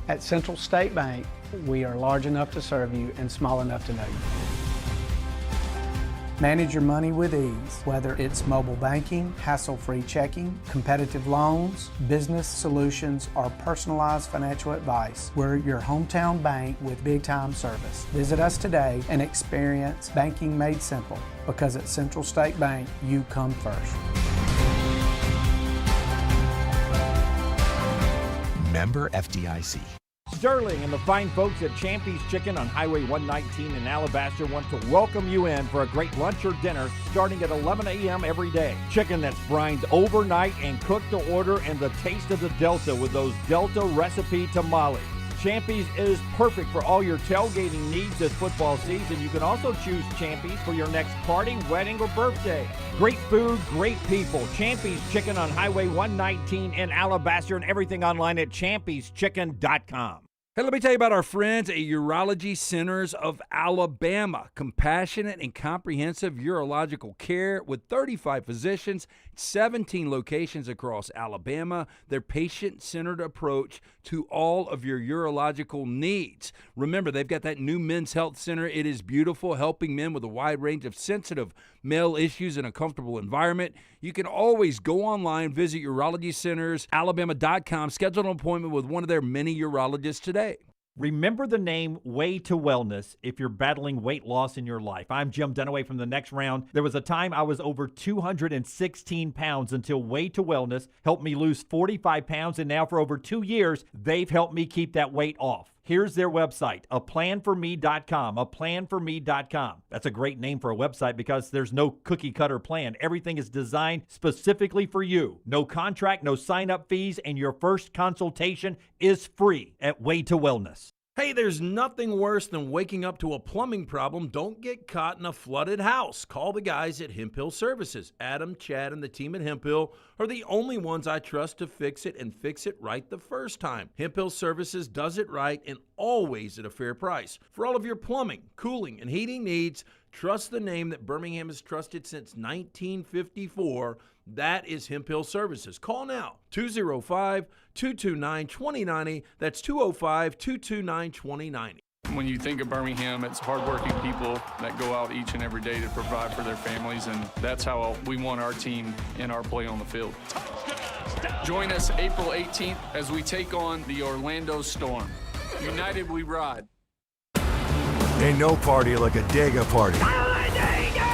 At Central State Bank, we are large enough to serve you and small enough to know you. Manage your money with ease, whether it's mobile banking, hassle-free checking, competitive loans, business solutions, or personalized financial advice. We're your hometown bank with big-time service. Visit us today and experience banking made simple, because at Central State Bank, you come first. Member FDIC. Sterling and the fine folks at Champy's Chicken on Highway 119 in Alabaster want to welcome you in for a great lunch or dinner starting at 11 a.m. every day. Chicken that's brined overnight and cooked to order, and the taste of the Delta with those Delta recipe tamales. Champy's is perfect for all your tailgating needs this football season. You can also choose Champy's for your next party, wedding, or birthday. Great food, great people. Champy's Chicken on Highway 119 in Alabaster, and everything online at champyschicken.com. Hey, let me tell you about our friends at Urology Centers of Alabama. Compassionate and comprehensive urological care with 35 physicians, 17 locations across Alabama. Their patient-centered approach to all of your urological needs. Remember, they've got that new men's health center. It is beautiful, helping men with a wide range of sensitive male issues in a comfortable environment. You can always go online, visit UrologyCentersAlabama.com, schedule an appointment with one of their many urologists today. Remember the name Way to Wellness if you're battling weight loss in your life. I'm Jim Dunaway from The Next Round. There was a time I was over 216 pounds until Way to Wellness helped me lose 45 pounds, and now for over 2 years, they've helped me keep that weight off. Here's their website, aplanforme.com, aplanforme.com. That's a great name for a website because there's no cookie cutter plan. Everything is designed specifically for you. No contract, no sign-up fees, and your first consultation is free at Way to Wellness. Hey, there's nothing worse than waking up to a plumbing problem. Don't get caught in a flooded house. Call the guys at Hemp Hill Services. Adam, Chad, and the team at Hemp Hill are the only ones I trust to fix it and fix it right the first time. Hemp Hill Services does it right and always at a fair price. For all of your plumbing, cooling, and heating needs, trust the name that Birmingham has trusted since 1954. That is Hemp Hill Services. Call now, 205-229-2090. That's 205-229-2090. When you think of Birmingham, it's hardworking people that go out each and every day to provide for their families, and that's how we want our team and our play on the field. Join us April 18th as we take on the Orlando Storm. United we ride. Ain't no party like a Dega party.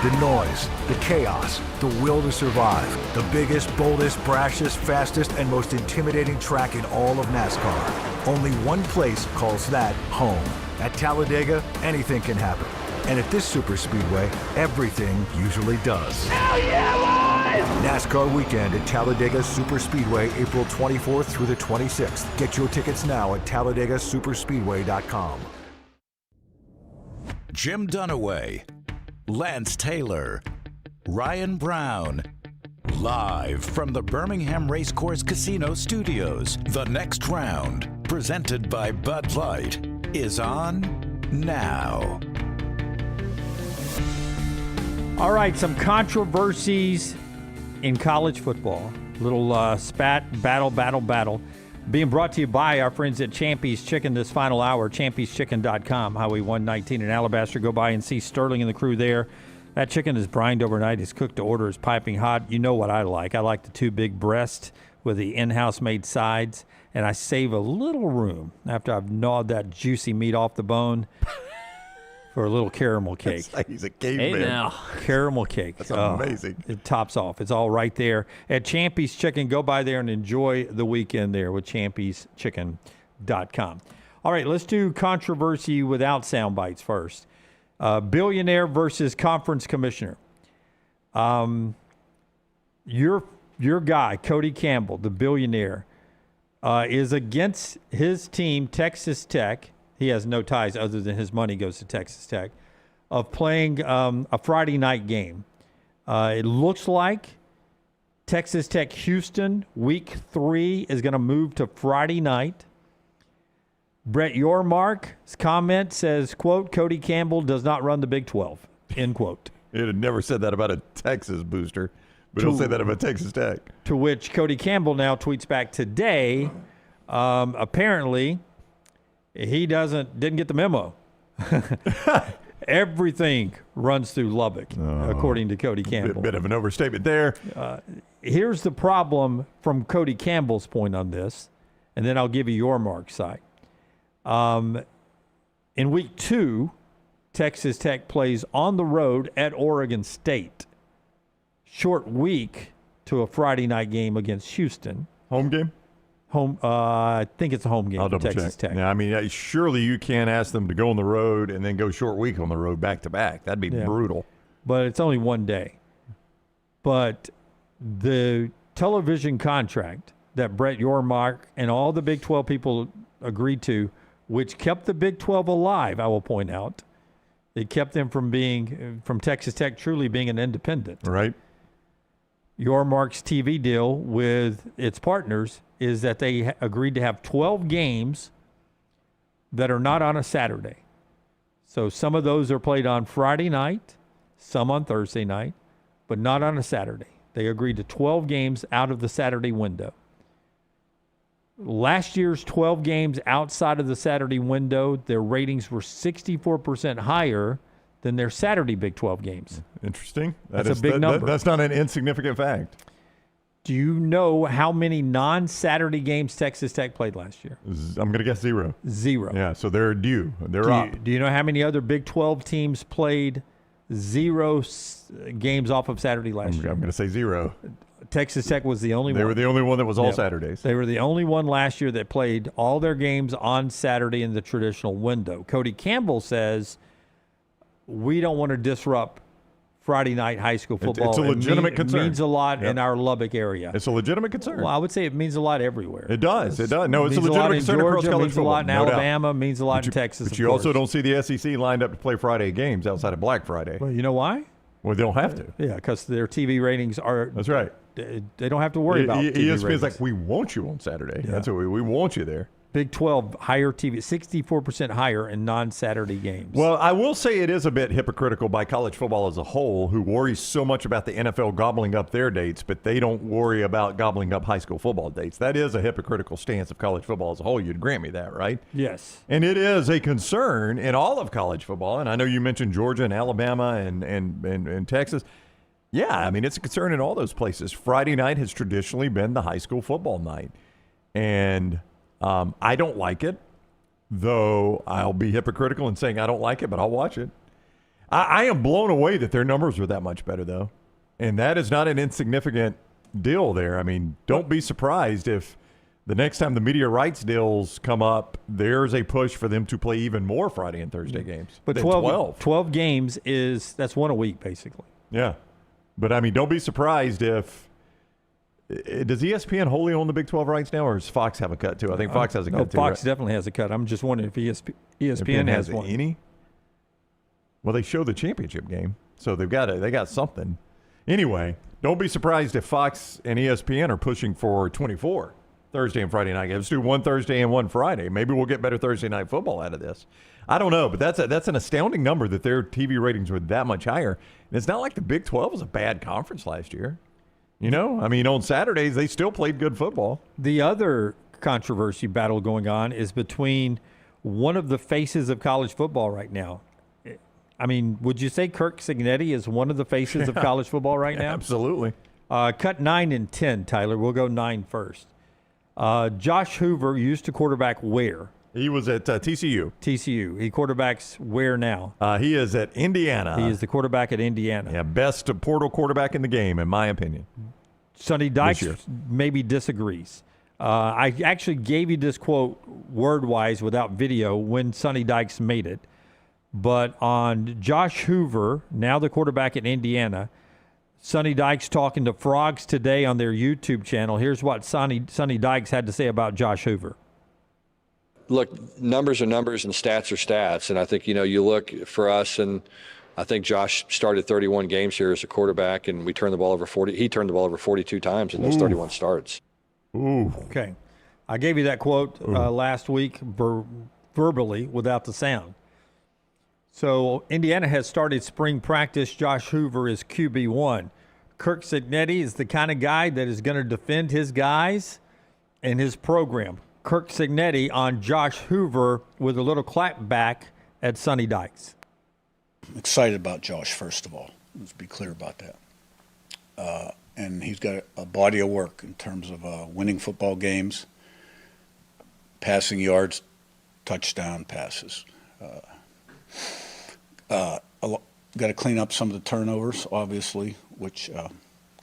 The noise, the chaos, the will to survive. The biggest, boldest, brashest, fastest, and most intimidating track in all of NASCAR. Only one place calls that home. At Talladega, anything can happen. And at this super speedway, everything usually does. Hell yeah, boys! NASCAR weekend at Talladega Superspeedway, April 24th through the 26th. Get your tickets now at TalladegaSuperspeedway.com. Jim Dunaway, Lance Taylor, Ryan Brown. Live from the Birmingham Racecourse Casino Studios, the next round, presented by Bud Light, is on now. All right, some controversies in college football. Little spat, battle. Being brought to you by our friends at Champy's Chicken this final hour, champyschicken.com, Highway 119 in Alabaster. Go by and see Sterling and the crew there. That chicken is brined overnight. It's cooked to order. It's piping hot. You know what I like. I like the 2 big breasts with the in-house made sides, and I save a little room after I've gnawed that juicy meat off the bone for a little caramel cake. It's like he's a caveman. Hey now. Caramel cake. That's amazing. It tops off. It's all right there at Champy's Chicken. Go by there and enjoy the weekend there with champyschicken.com. All right, let's do controversy without sound bites first. Billionaire versus conference commissioner. Your guy, Cody Campbell, the billionaire, is against his team, Texas Tech. He has no ties other than his money goes to Texas Tech, of playing a Friday night game. It looks like Texas Tech Houston, week 3, is going to move to Friday night. Brett Yormark's comment says, quote, Cody Campbell does not run the Big 12, end quote. It had never said that about a Texas booster, but he'll say that about Texas Tech. To which Cody Campbell now tweets back today, apparently he didn't get the memo. Everything runs through Lubbock, according to Cody Campbell. Bit of an overstatement there. Here's the problem from Cody Campbell's point on this, and then I'll give you Yormark's side. In week 2, Texas Tech plays on the road at Oregon State. Short week to a Friday night game against Houston. Home game? I think it's a home game I'll for double Texas check. Tech. Yeah, I mean, surely you can't ask them to go on the road and then go short week on the road back to back. That'd be brutal. But it's only one day. But the television contract that Brett Yormark and all the Big 12 people agreed to, which kept the Big 12 alive, I will point out. It kept them from Texas Tech truly being an independent. Right. Yormark's TV deal with its partners is that they agreed to have 12 games that are not on a Saturday. So some of those are played on Friday night, some on Thursday night, but not on a Saturday. They agreed to 12 games out of the Saturday window. Last year's 12 games outside of the Saturday window, their ratings were 64% higher than their Saturday Big 12 games. Interesting. That's a big number. That's not an insignificant fact. Do you know how many non-Saturday games Texas Tech played last year? I'm going to guess 0. 0. Yeah, so they're due. They're up. Do you know how many other Big 12 teams played 0 games off of Saturday last year? I'm going to say 0. Texas Tech was the only one. They were the only one that was all Saturdays. They were the only one last year that played all their games on Saturday in the traditional window. Cody Campbell says, we don't want to disrupt Friday night high school football. It's a legitimate concern. It means a lot in our Lubbock area. It's a legitimate concern. Well, I would say it means a lot everywhere. It does. It does. No, it's a legitimate concern across college football. Means a lot in Alabama. Means a lot in Texas. But you also don't see the SEC lined up to play Friday games outside of Black Friday. Well, you know why? Well, they don't have to. Yeah, because their TV ratings are. That's right. They don't have to worry about TV ratings. ESPN's like, we want you on Saturday. Yeah. That's what we want you there. Big 12, higher TV, 64% higher in non-Saturday games. Well, I will say it is a bit hypocritical by college football as a whole, who worries so much about the NFL gobbling up their dates, but they don't worry about gobbling up high school football dates. That is a hypocritical stance of college football as a whole. You'd grant me that, right? Yes. And it is a concern in all of college football. And I know you mentioned Georgia and Alabama and Texas. Yeah, I mean, it's a concern in all those places. Friday night has traditionally been the high school football night. And I don't like it, though I'll be hypocritical in saying I don't like it, but I'll watch it. I am blown away that their numbers are that much better, though. And that is not an insignificant deal there. I mean, don't be surprised if the next time the media rights deals come up, there's a push for them to play even more Friday and Thursday games. But 12 games that's one a week, basically. Yeah. But, I mean, don't be surprised if – does ESPN wholly own the Big 12 rights now, or does Fox have a cut, too? I think Fox has a cut, too. Fox right? definitely has a cut. I'm just wondering if ESPN has one. Any? Well, they show the championship game, so they got something. Anyway, don't be surprised if Fox and ESPN are pushing for 24 Thursday and Friday night games. Let's do one Thursday and one Friday. Maybe we'll get better Thursday night football out of this. I don't know, but that's an astounding number that their TV ratings were that much higher. And it's not like the Big 12 was a bad conference last year. You know, I mean, on Saturdays, they still played good football. The other controversy battle going on is between one of the faces of college football right now. I mean, would you say Kirk Cignetti is one of the faces of college football right now? Absolutely. Cut 9 and 10, Tyler. We'll go 9 first. Josh Hoover used to quarterback where? He was at TCU. TCU. He quarterbacks where now? He is at Indiana. He is the quarterback at Indiana. Yeah, best portal quarterback in the game, in my opinion. Sonny Dykes maybe disagrees. I actually gave you this quote word-wise without video when Sonny Dykes made it. But on Josh Hoover, now the quarterback at Indiana, Sonny Dykes talking to Frogs today on their YouTube channel. Here's what Sonny Dykes had to say about Josh Hoover. Look, numbers are numbers and stats are stats. And I think, you look for us, and I think Josh started 31 games here as a quarterback, and he turned the ball over 42 times in those 31 starts. Ooh. Okay. I gave you that quote last week verbally without the sound. So Indiana has started spring practice. Josh Hoover is QB1. Kirk Cignetti is the kind of guy that is going to defend his guys and his program. Kirk Cignetti on Josh Hoover with a little clap back at Sonny Dykes. I'm excited about Josh, first of all. Let's be clear about that. And he's got a body of work in terms of winning football games, passing yards, touchdown passes. Got to clean up some of the turnovers, obviously, which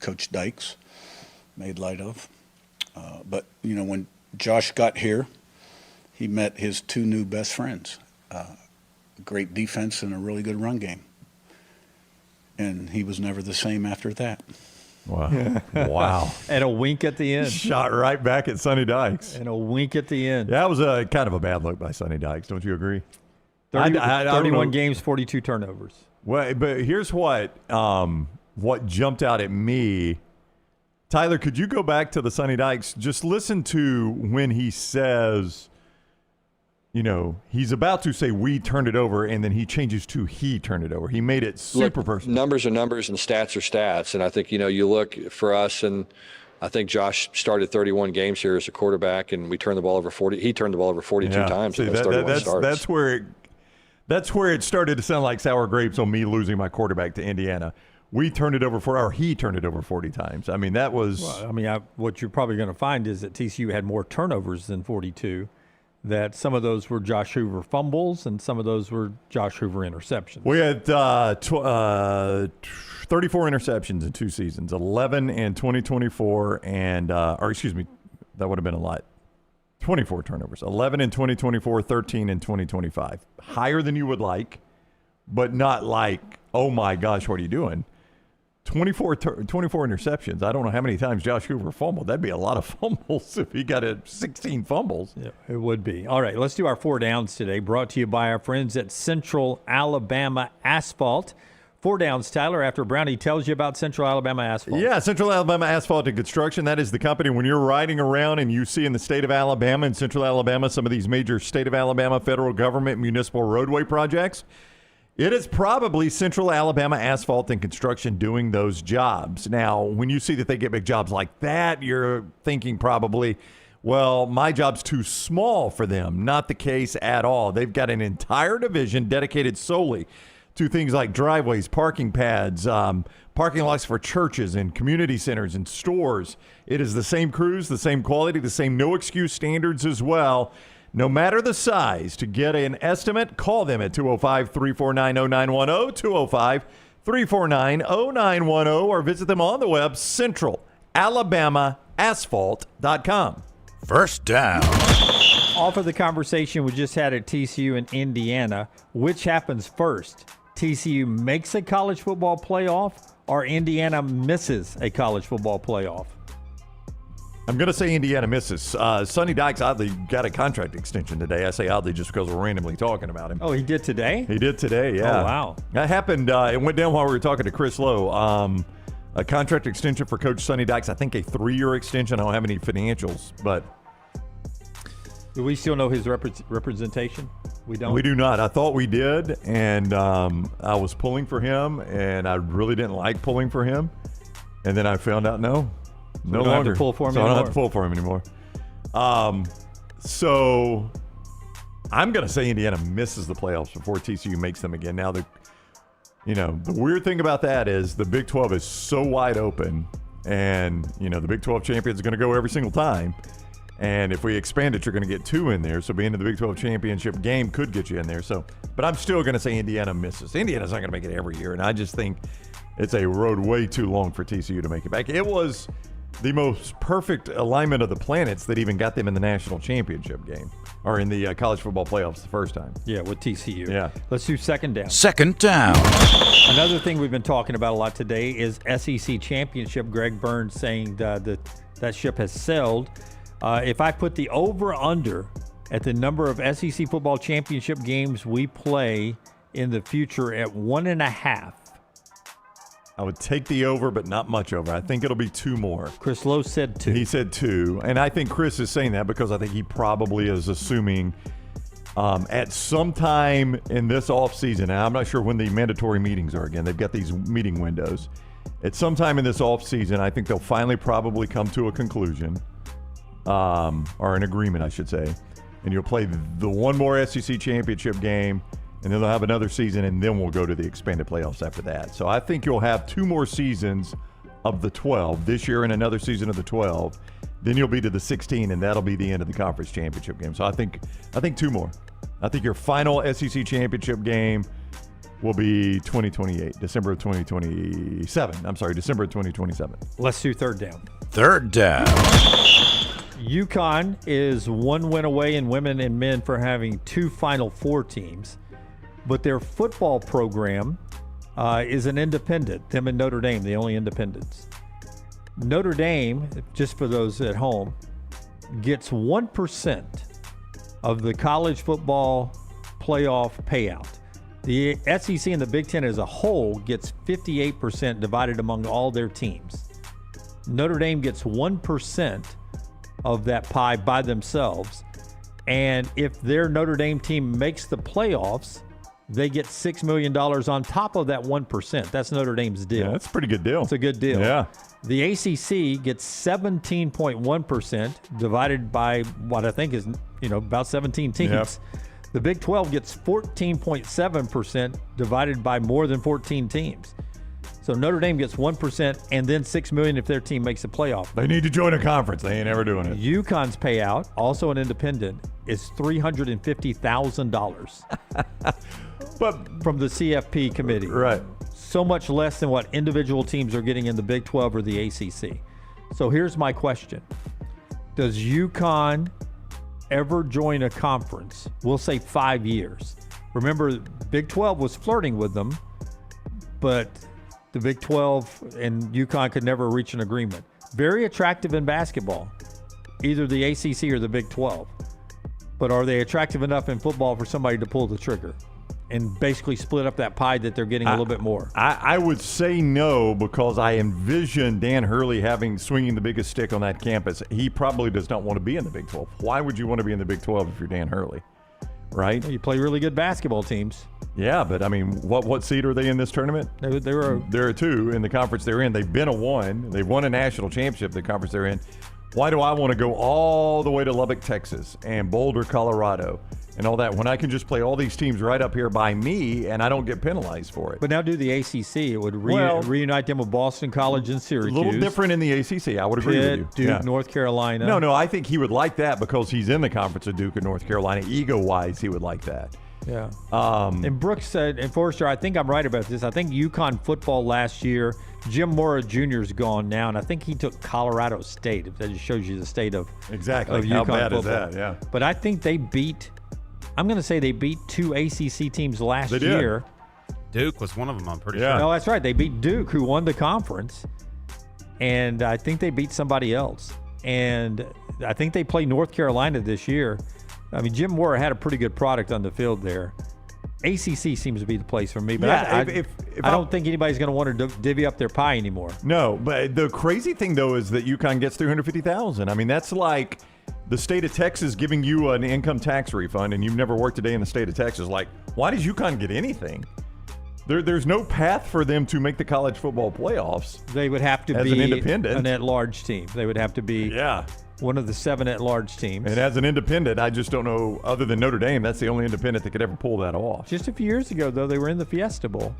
Coach Dykes made light of. But, when Josh got here, he met his two new best friends, great defense and a really good run game. And he was never the same after that. Wow. Wow. And a wink at the end. Shot right back at Sonny Dykes. And a wink at the end. That was a kind of a bad look by Sonny Dykes. Don't you agree? 31 games, 42 turnovers. Well, but here's what jumped out at me. Tyler, could you go back to the Sonny Dykes? Just listen to when he says, he's about to say we turned it over, and then he changes to he turned it over. He made it super personal. Numbers are numbers and stats are stats. And I think, you look for us, and I think Josh started 31 games here as a quarterback, and he turned the ball over 42 times in those 31 starts. That's where it started to sound like sour grapes on me losing my quarterback to Indiana. He turned it over 40 times. I mean, that was. Well, what you're probably going to find is that TCU had more turnovers than 42. That some of those were Josh Hoover fumbles and some of those were Josh Hoover interceptions. We had 34 interceptions in 2 seasons, 11 in 2024, and that would have been a lot. 24 turnovers, 11 in 2024, 13 in 2025. Higher than you would like, but not like, oh my gosh, what are you doing? 24 interceptions. I don't know how many times Josh Hoover fumbled. That'd be a lot of fumbles if he got 16 fumbles. Yeah, it would be. All right, let's do our 4 downs today, brought to you by our friends at Central Alabama Asphalt. 4 downs, Tyler, after Brownie tells you about Central Alabama Asphalt. Yeah, Central Alabama Asphalt and Construction. That is the company when you're riding around and you see in the state of Alabama and Central Alabama some of these major state of Alabama federal government municipal roadway projects. It is probably Central Alabama Asphalt and Construction doing those jobs. Now, when you see that they get big jobs like that, you're thinking probably, well, my job's too small for them. Not the case at all. They've got an entire division dedicated solely to things like driveways, parking pads, parking lots for churches and community centers and stores. It is the same crews, the same quality, the same no-excuse standards as well. No matter the size, to get an estimate, call them at 205-349-0910, 205-349-0910, or visit them on the web, centralalabamaasphalt.com. First down. Off of the conversation we just had at TCU and Indiana, which happens first? TCU makes a college football playoff or Indiana misses a college football playoff? I'm going to say Indiana misses. Sonny Dykes oddly got a contract extension today. I say oddly just because we're randomly talking about him. Oh, he did today? He did today, yeah. Oh, wow. That happened. It went down while we were talking to Chris Lowe. A contract extension for Coach Sonny Dykes. I think a 3-year extension. I don't have any financials, but. Do we still know his representation? We don't? We do not. I thought we did, and I was pulling for him, and I really didn't like pulling for him. And then I found out, no longer. Have to pull for him so anymore. I don't have to pull for him anymore. So I'm going to say Indiana misses the playoffs before TCU makes them again. Now, the weird thing about that is the Big 12 is so wide open, and, the Big 12 champion is going to go every single time. And if we expand it, you're going to get 2 in there. So being in the Big 12 championship game could get you in there. But I'm still going to say Indiana misses. Indiana's not going to make it every year. And I just think it's a road way too long for TCU to make it back. It was the most perfect alignment of the planets that even got them in the national championship game or in the college football playoffs the first time. Yeah, with TCU. Yeah. Let's do second down. Second down. Another thing we've been talking about a lot today is SEC championship. Greg Byrne saying that ship has sailed. If I put the over-under at the number of SEC football championship games we play in the future at 1.5. I would take the over, but not much over. I think it'll be 2 more. Chris Lowe said 2. He said 2. And I think Chris is saying that because I think he probably is assuming at some time in this offseason, and I'm not sure when the mandatory meetings are again. They've got these meeting windows. At some time in this offseason, I think they'll finally probably come to a conclusion. Or an agreement, I should say. And you'll play the one more SEC championship game, and then they'll have another season, and then we'll go to the expanded playoffs after that. So I think you'll have 2 more seasons of the 12 this year and another season of the 12. Then you'll be to the 16, and that'll be the end of the conference championship game. So I think 2 more. I think your final SEC championship game will be 2028, December of 2027. I'm sorry, December of 2027. Let's do third down. Third down. UConn is 1 win away in women and men for having 2 Final Four teams, but their football program is an independent. Them and Notre Dame, the only independents. Notre Dame, just for those at home, gets 1% of the college football playoff payout. The SEC and the Big Ten as a whole gets 58% divided among all their teams. Notre Dame gets 1% of that pie by themselves. And if their Notre Dame team makes the playoffs, they get $6 million on top of that 1%. That's Notre Dame's deal. Yeah, that's a pretty good deal. It's a good deal. Yeah. The ACC gets 17.1% divided by what I think is, about 17 teams. Yep. The Big 12 gets 14.7% divided by more than 14 teams. So Notre Dame gets 1% and then $6 million if their team makes a playoff. They need to join a conference. They ain't ever doing it. UConn's payout, also an independent, is $350,000. But from the CFP committee. Right. So much less than what individual teams are getting in the Big 12 or the ACC. So here's my question. Does UConn ever join a conference? We'll say 5 years. Remember, Big 12 was flirting with them, but the Big 12 and UConn could never reach an agreement. Very attractive in basketball, either the ACC or the Big 12. But are they attractive enough in football for somebody to pull the trigger and basically split up that pie that they're getting a little bit more? I would say no, because I envision Dan Hurley swinging the biggest stick on that campus. He probably does not want to be in the Big 12. Why would you want to be in the Big 12 if you're Dan Hurley? Right? You play really good basketball teams. Yeah, but I mean, what seed are they in this tournament? There are 2 in the conference they're in. They've been a 1. They've won a national championship, the conference they're in. Why do I want to go all the way to Lubbock, Texas, and Boulder, Colorado, and all that when I can just play all these teams right up here by me and I don't get penalized for it. But now do the ACC. It would reunite them with Boston College and Syracuse. A little different in the ACC. I would agree with you. Duke, North Carolina. No, I think he would like that because he's in the conference of Duke and North Carolina. Ego-wise, he would like that. Yeah. And Brooks said, and Forrester, I think I'm right about this. I think UConn football last year, Jim Mora Jr. is gone now, and I think he took Colorado State. That just shows you the state of exactly of how UConn bad football. is that? Yeah. But I think they beat. I'm going to say they beat 2 ACC teams last year. Duke was one of them, I'm pretty Yeah. sure. No, that's right. They beat Duke, who won the conference, and I think they beat somebody else. And I think they play North Carolina this year. I mean, Jim Mora had a pretty good product on the field there. ACC seems to be the place for me, but I don't think anybody's going to want to divvy up their pie anymore. No, but the crazy thing, though, is that UConn gets $350,000. I mean, that's like the state of Texas giving you an income tax refund, and you've never worked a day in the state of Texas. Like, why does UConn get anything? There's no path for them to make the college football playoffs. They would have to as be an independent. an at-large team. They would have to be one of the 7 at-large teams. And as an independent, I just don't know, other than Notre Dame, that's the only independent that could ever pull that off. Just a few years ago, though, they were in the Fiesta Bowl.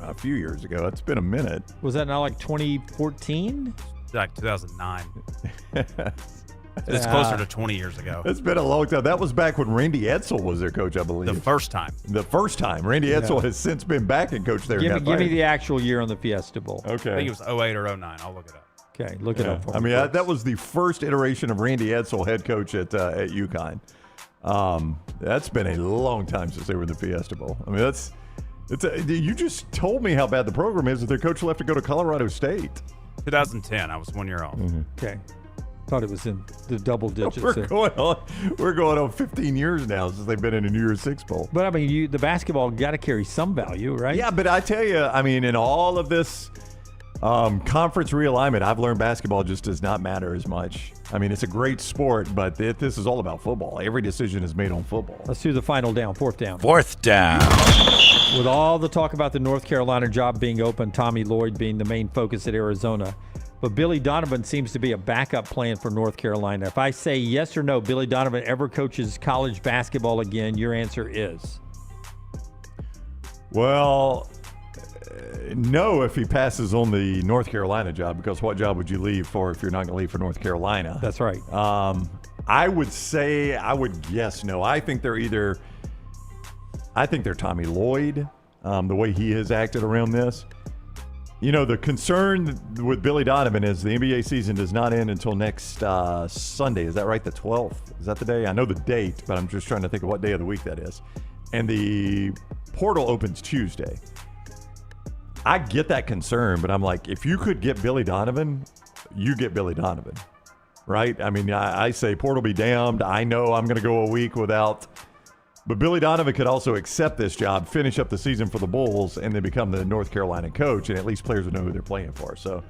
A few years ago. It's been a minute. Was that not like 2014? Like 2009. It's closer to 20 years ago. It's been a long time. That was back when Randy Edsall was their coach, I believe. The first time. Randy Edsall has since been back and coached there. Give me the actual year on the Fiesta Bowl. Okay. I think it was 08 or 09. I'll look it up. Okay, look it up for me. I mean, that was the first iteration of Randy Edsall, head coach at UConn. That's been a long time since they were in the Fiesta Bowl. I mean, you just told me how bad the program is that their coach left to go to Colorado State. 2010. I was 1 year old. Mm-hmm. Okay. Thought it was in the double digits. We're going on 15 years now since they've been in a New Year's Six Bowl. But I mean, the basketball got to carry some value, right? Yeah, but I tell you, I mean, in all of this conference realignment, I've learned basketball just does not matter as much. I mean, it's a great sport, but this is all about football. Every decision is made on football. Let's do the final down, fourth down. Fourth down. With all the talk about the North Carolina job being open, Tommy Lloyd being the main focus at Arizona, but Billy Donovan seems to be a backup plan for North Carolina. If I say yes or no, Billy Donovan ever coaches college basketball again, your answer is? Well, no, if he passes on the North Carolina job, because what job would you leave for if you're not going to leave for North Carolina? That's right. I would guess no. I think they're Tommy Lloyd, the way he has acted around this. You know, the concern with Billy Donovan is the NBA season does not end until next Sunday. Is that right? The 12th? Is that the day? I know the date, but I'm just trying to think of what day of the week that is. And the portal opens Tuesday. I get that concern, but I'm like, if you could get Billy Donovan, you get Billy Donovan, right? I mean, I say portal be damned. I know I'm going to go a week without. But Billy Donovan could also accept this job, finish up the season for the Bulls, and then become the North Carolina coach, and at least players would know who they're playing for. So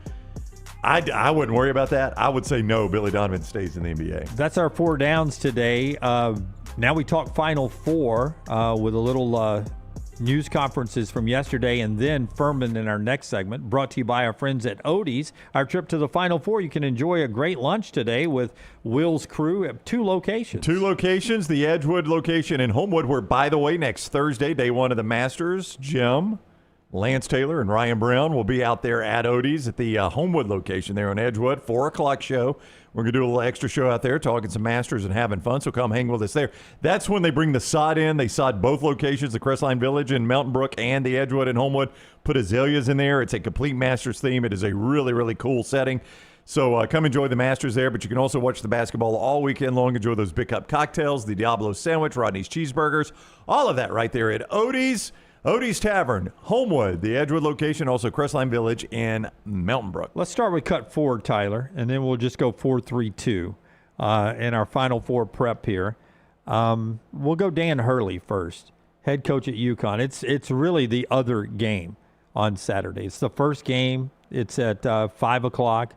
I wouldn't worry about that. I would say no, Billy Donovan stays in the NBA. That's our four downs today. Now we talk Final Four with a little news conferences from yesterday, and then Fuhrman in our next segment, brought to you by our friends at Odie's. Our trip to the Final Four, you can enjoy a great lunch today with Will's crew at 2 locations. 2 locations, the Edgewood location in Homewood, where, by the way, next Thursday, day 1 of the Masters, Jim, Lance Taylor, and Ryan Brown will be out there at Odie's at the Homewood location there on Edgewood, 4 o'clock show. We're going to do a little extra show out there, talking some Masters and having fun, so come hang with us there. That's when they bring the sod in. They sod both locations, the Crestline Village in Mountain Brook and the Edgewood in Homewood. Put azaleas in there. It's a complete Masters theme. It is a really, really cool setting. So come enjoy the Masters there, but you can also watch the basketball all weekend long. Enjoy those Big Cup cocktails, the Diablo sandwich, Rodney's cheeseburgers, all of that right there at Odie's. Odie's Tavern, Homewood, the Edgewood location, also Crestline Village in Mountain Brook. Let's start with cut forward, Tyler, and then we'll just go 4-3-2 in our Final Four prep here. We'll go Dan Hurley first, head coach at UConn. It's really the other game on Saturday. It's the first game. It's at 5 o'clock,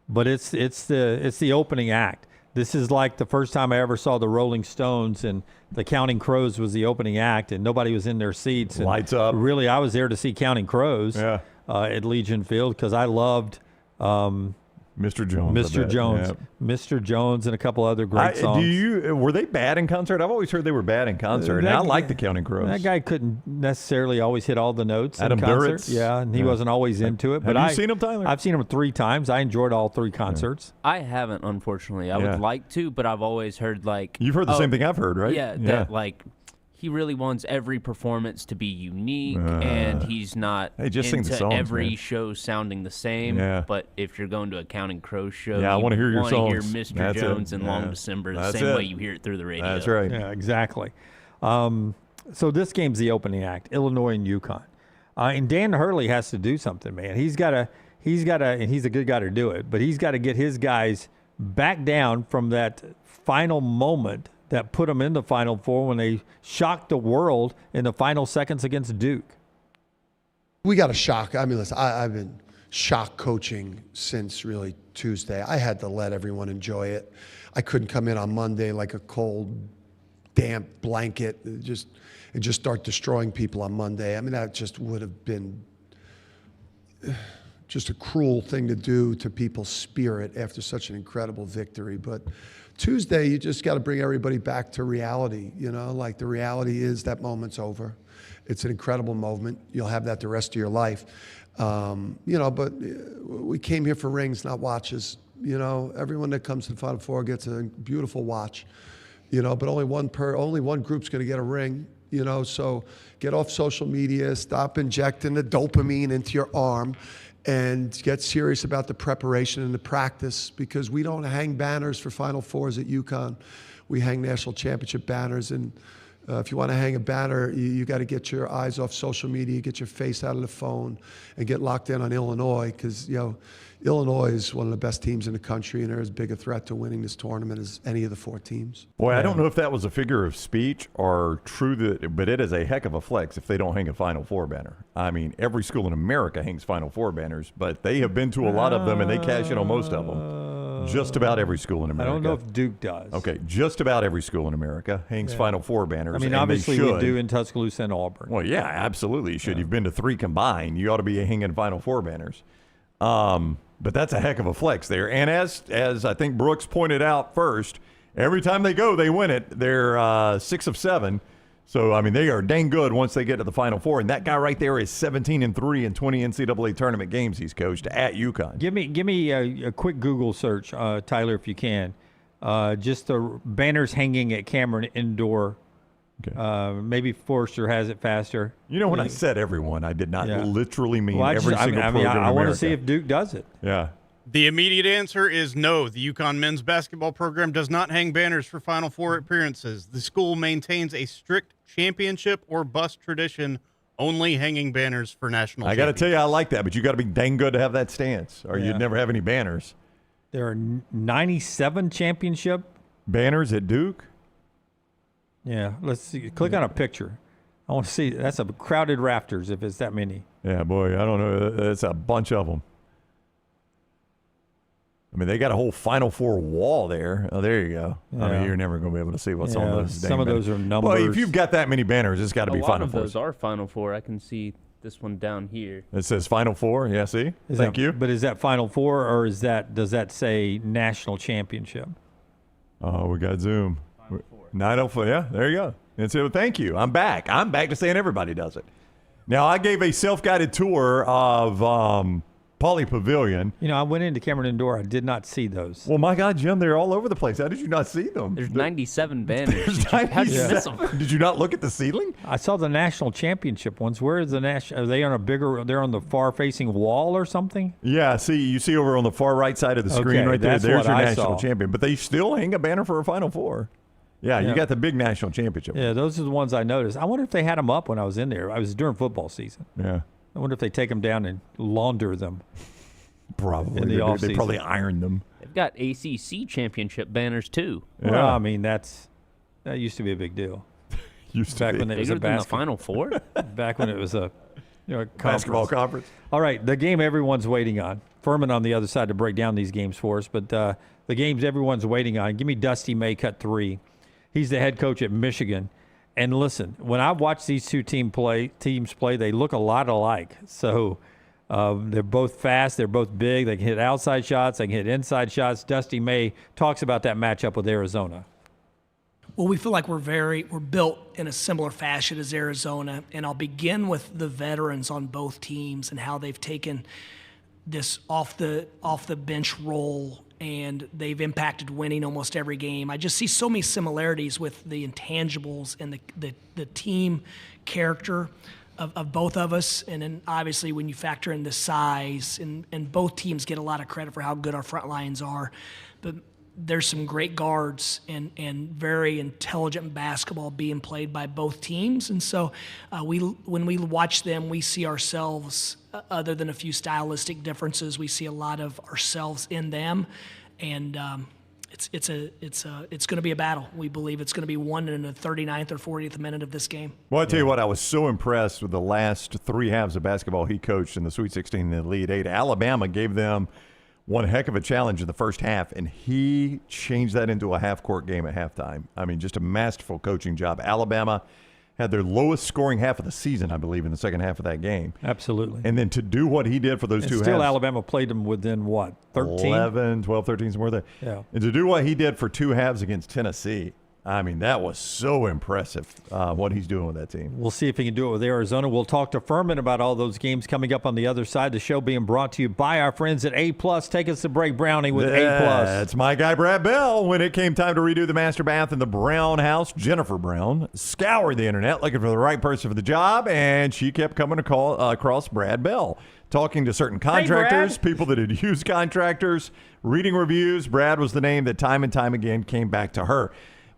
but it's the opening act. This is like the first time I ever saw the Rolling Stones, and the Counting Crows was the opening act, and nobody was in their seats. And lights up. Really, I was there to see Counting Crows at Legion Field because I loved Mr. Jones. Mr. Jones. Yep. Mr. Jones and a couple other great songs. Were they bad in concert? I've always heard they were bad in concert. And I like the Counting Crows. That guy couldn't necessarily always hit all the notes Adam in concert. Duritz. Yeah, and he wasn't always into it. Have you seen him, Tyler? I've seen him 3 times. I enjoyed all 3 concerts. I haven't, unfortunately. I would like to, but I've always heard like you've heard the same thing I've heard, right? Yeah, that like he really wants every performance to be unique, and he's not just sing the into songs, every man. show sounding the same. Yeah. But if you're going to a Counting Crows show, I want to hear your songs. Hear Mr. That's Jones it. and Long December the That's same it. way you hear it through the radio. That's right. Yeah, exactly. So this game's the opening act, Illinois and UConn. And Dan Hurley has to do something, man. He's got to, and he's a good guy to do it, but he's got to get his guys back down from that final moment that put them in the Final Four when they shocked the world in the final seconds against Duke. We got a shock. I mean, listen, I've been shock coaching since really Tuesday. I had to let everyone enjoy it. I couldn't come in on Monday like a cold, damp blanket and just start destroying people on Monday. I mean, that just would have been just a cruel thing to do to people's spirit after such an incredible victory. But Tuesday, you just got to bring everybody back to reality. You know, like the reality is that moment's over. It's an incredible moment. You'll have that the rest of your life. You know, but we came here for rings, not watches. You know, everyone that comes to the Final Four gets a beautiful watch. You know, but only one group's going to get a ring. You know, so get off social media, stop injecting the dopamine into your arm, and get serious about the preparation and the practice, because we don't hang banners for Final Fours at UConn. We hang national championship banners, and if you want to hang a banner, you got to get your eyes off social media, get your face out of the phone, and get locked in on Illinois, because, you know, Illinois is one of the best teams in the country, and they're as big a threat to winning this tournament as any of the 4 teams. Boy, I don't know if that was a figure of speech or true, but it is a heck of a flex if they don't hang a Final Four banner. I mean, every school in America hangs Final Four banners, but they have been to a lot of them, and they cash in on most of them. Just about every school in America. I don't know if Duke does. Okay, just about every school in America hangs Final Four banners. I mean, and obviously they we should. do in Tuscaloosa and Auburn. Well, yeah, absolutely. You should. You've been to 3 combined. You ought to be hanging Final Four banners. But that's a heck of a flex there. And as I think Brooks pointed out first, every time they go, they win it. They're 6 of 7. So, I mean, they are dang good once they get to the Final Four. And that guy right there is 17-3 in 20 NCAA tournament games he's coached at UConn. Give me a quick Google search, Tyler, if you can. Just the banners hanging at Cameron Indoor. Okay. Maybe Forrester has it faster. You know, when I said everyone, I did not literally mean every single program in I want to America. see if Duke does it. Yeah. The immediate answer is no. The UConn men's basketball program does not hang banners for Final Four appearances. The school maintains a strict championship or bust tradition, only hanging banners for national I got to tell you, I like that, but you got to be dang good to have that stance, or you'd never have any banners. There are 97 championship banners at Duke. Yeah, let's see. Click on a picture. I want to see. That's a crowded rafters if it's that many. Yeah, boy, I don't know. It's a bunch of them. I mean, they got a whole Final Four wall there. Oh, there you go. Yeah. I mean, you're never going to be able to see what's on those. Some of those are numbers. Well, if you've got that many banners, it's got to be Final Four. A lot of those are Final Four. I can see this one down here. It says Final Four. Yeah, see? Thank you. But is that Final Four, or does that say national championship? Oh, we got Zoom. 904. Yeah, there you go. And so, thank you. I'm back. I'm back to saying everybody does it. Now, I gave a self-guided tour of Pauley Pavilion. You know, I went into Cameron Indoor. I did not see those. Well, my God, Jim, they're all over the place. How did you not see them? There's 97 banners. How did you miss them? Did you not look at the ceiling? I saw the national championship ones. Where is the national? Are they on a bigger? They're on the far-facing wall or something? Yeah. You see over on the far right side of the screen right there. There's your national champion. But they still hang a banner for a Final Four. Yeah, you got the big national championship. Yeah, those are the ones I noticed. I wonder if they had them up when I was in there. I was during football season. Yeah. I wonder if they take them down and launder them. Probably. In the off-season. They probably ironed them. They've got ACC championship banners too. Yeah. Well, I mean, that used to be a big deal. Back when it was a Final Four. Back when it was a basketball conference. All right, the game everyone's waiting on. Fuhrman on the other side to break down these games for us, but the games everyone's waiting on. Give me Dusty May, cut 3. He's the head coach at Michigan. And listen, when I watch these two teams play, they look a lot alike. So They're both fast. They're both big. They can hit outside shots. They can hit inside shots. Dusty May talks about that matchup with Arizona. Well, we feel like we're built in a similar fashion as Arizona, and I'll begin with the veterans on both teams and how they've taken this off the bench role, and they've impacted winning almost every game. I just see so many similarities with the intangibles and the team character of both of us, and then obviously when you factor in the size, and both teams get a lot of credit for how good our front lines are, but there's some great guards and very intelligent basketball being played by both teams. And so when we watch them, we see ourselves, other than a few differences, we see a lot of ourselves in them. And it's going to be a battle. We believe it's going to be won in the 39th or 40th minute of this game. Well, I tell you what, I was so impressed with the last three halves of basketball he coached in the Sweet 16 and the Elite Eight. Alabama gave them one heck of a challenge in the first half, and he changed that into a half-court game at halftime. I mean, just a masterful coaching job. Alabama had their lowest scoring half of the season, I believe, in the second half of that game. Absolutely. And then to do what he did for those two halves. Still, Alabama played them within, what, 13? 11, 12, 13, somewhere there. Yeah. And to do what he did for two halves against Tennessee, I mean, that was so impressive, what he's doing with that team. We'll see if he can do it with Arizona. We'll talk to Fuhrman about all those games coming up on the other side. The show being brought to you by our friends at A+. Take us to break, Brownie, with A+. That's my guy, Brad Bell. When it came time to redo the master bath in the Brown house, Jennifer Brown scoured the internet looking for the right person for the job, and she kept coming across Brad Bell, talking to certain contractors, people that had used contractors, reading reviews. Brad was the name that time and time again came back to her.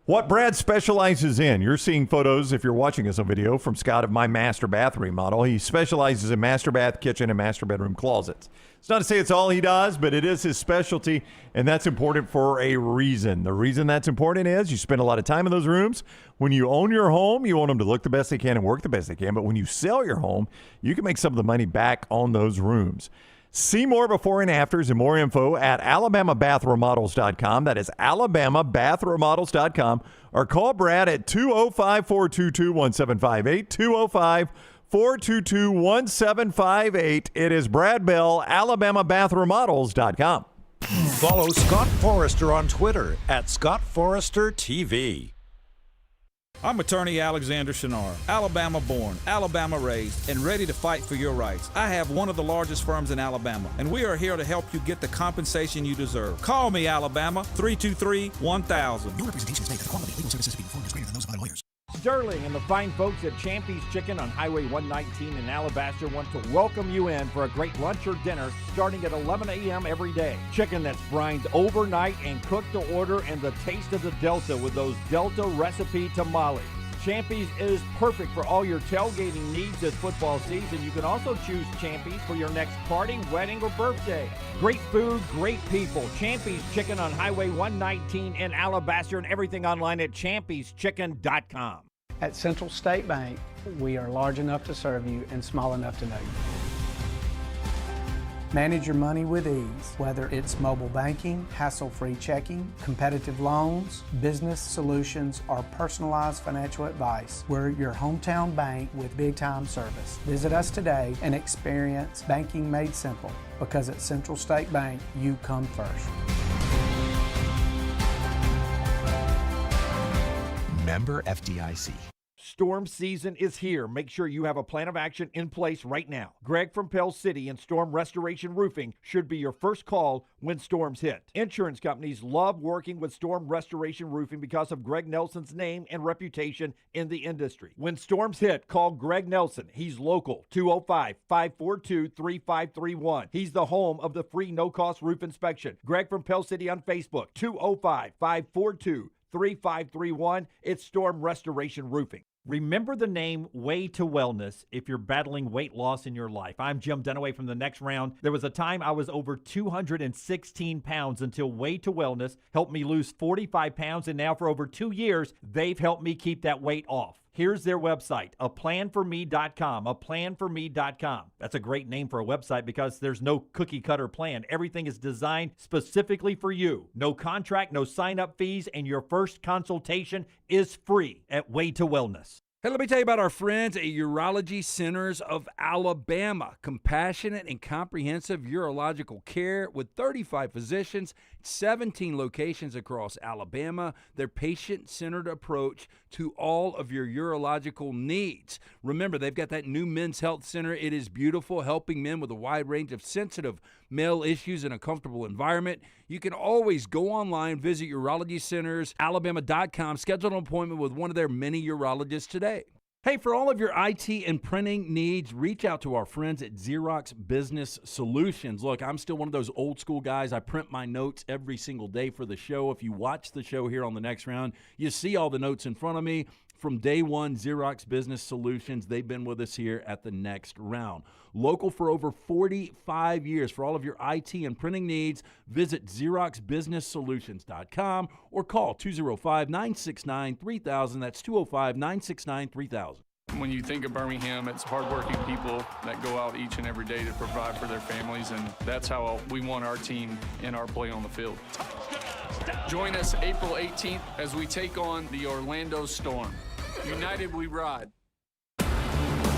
What Brad specializes in, you're seeing photos, if you're watching us on video, from Scott of my master bath remodel. He specializes in master bath, kitchen, and master bedroom closets. It's not to say it's all he does, but it is his specialty, and that's important for a reason. The reason that's important is you spend a lot of time in those rooms. When you own your home, you want them to look the best they can and work the best they can, but when you sell your home, you can make some of the money back on those rooms. See more before and afters and more info at alabamabathremodels.com. That is alabamabathremodels.com. Or call Brad at 205-422-1758, 205-422-1758. It is Brad Bell, alabamabathremodels.com. Follow Scott Forrester on Twitter at ScottForresterTV. I'm attorney Alexander Shinar, Alabama born, Alabama raised, and ready to fight for your rights. I have one of the largest firms in Alabama, and we are here to help you get the compensation you deserve. Call me, Alabama, 323-1000. No representation is made that quality legal services being performed is greater than those of other lawyers. Sterling and the fine folks at Champy's Chicken on Highway 119 in Alabaster want to welcome you in for a great lunch or dinner starting at 11 a.m. every day. Chicken that's brined overnight and cooked to order, and the taste of the Delta with those Delta recipe tamales. Champy's is perfect for all your tailgating needs this football season. You can also choose Champy's for your next party, wedding, or birthday. Great food, great people. Champy's Chicken on Highway 119 in Alabaster, and everything online at champyschicken.com. At Central State Bank, we are large enough to serve you and small enough to know you. Manage your money with ease, whether it's mobile banking, hassle-free checking, competitive loans, business solutions, or personalized financial advice. We're your hometown bank with big-time service. Visit us today and experience banking made simple, because at Central State Bank, you come first. Member FDIC. Storm season is here. Make sure you have a plan of action in place right now. Greg from Pell City and Storm Restoration Roofing should be your first call when storms hit. Insurance companies love working with Storm Restoration Roofing because of Greg Nelson's name and reputation in the industry. When storms hit, call Greg Nelson. He's local, 205-542-3531. He's the home of the free no-cost roof inspection. Greg from Pell City on Facebook, 205-542-3531. It's Storm Restoration Roofing. Remember the name Way to Wellness if you're battling weight loss in your life. I'm Jim Dunaway from The Next Round. There was a time I was over 216 pounds until Way to Wellness helped me lose 45 pounds, and now for over 2 years, they've helped me keep that weight off. Here's their website, aplanforme.com, aplanforme.com. That's a great name for a website because there's no cookie-cutter plan. Everything is designed specifically for you. No contract, no sign-up fees, and your first consultation is free at Way to Wellness. Hey, let me tell you about our friends at Urology Centers of Alabama. Compassionate and comprehensive urological care with 35 physicians, 17 locations across Alabama. Their patient-centered approach to all of your urological needs. Remember, they've got that new men's health center. It is beautiful, helping men with a wide range of sensitive male issues in a comfortable environment. You can always go online, visit UrologyCentersAlabama.com, schedule an appointment with one of their many urologists today. Hey, for all of your IT and printing needs, reach out to our friends at Xerox Business Solutions. Look, I'm still one of those old school guys. I print my notes every single day for the show. If you watch the show here on The Next Round, you see all the notes in front of me. From day one, Xerox Business Solutions, they've been with us here at The Next Round. Local for over 45 years. For all of your IT and printing needs, visit XeroxBusinessSolutions.com or call 205-969-3000. That's 205-969-3000. When you think of Birmingham, it's hardworking people that go out each and every day to provide for their families, and that's how we want our team in our play on the field. Join us April 18th as we take on the Orlando Storm. United we ride.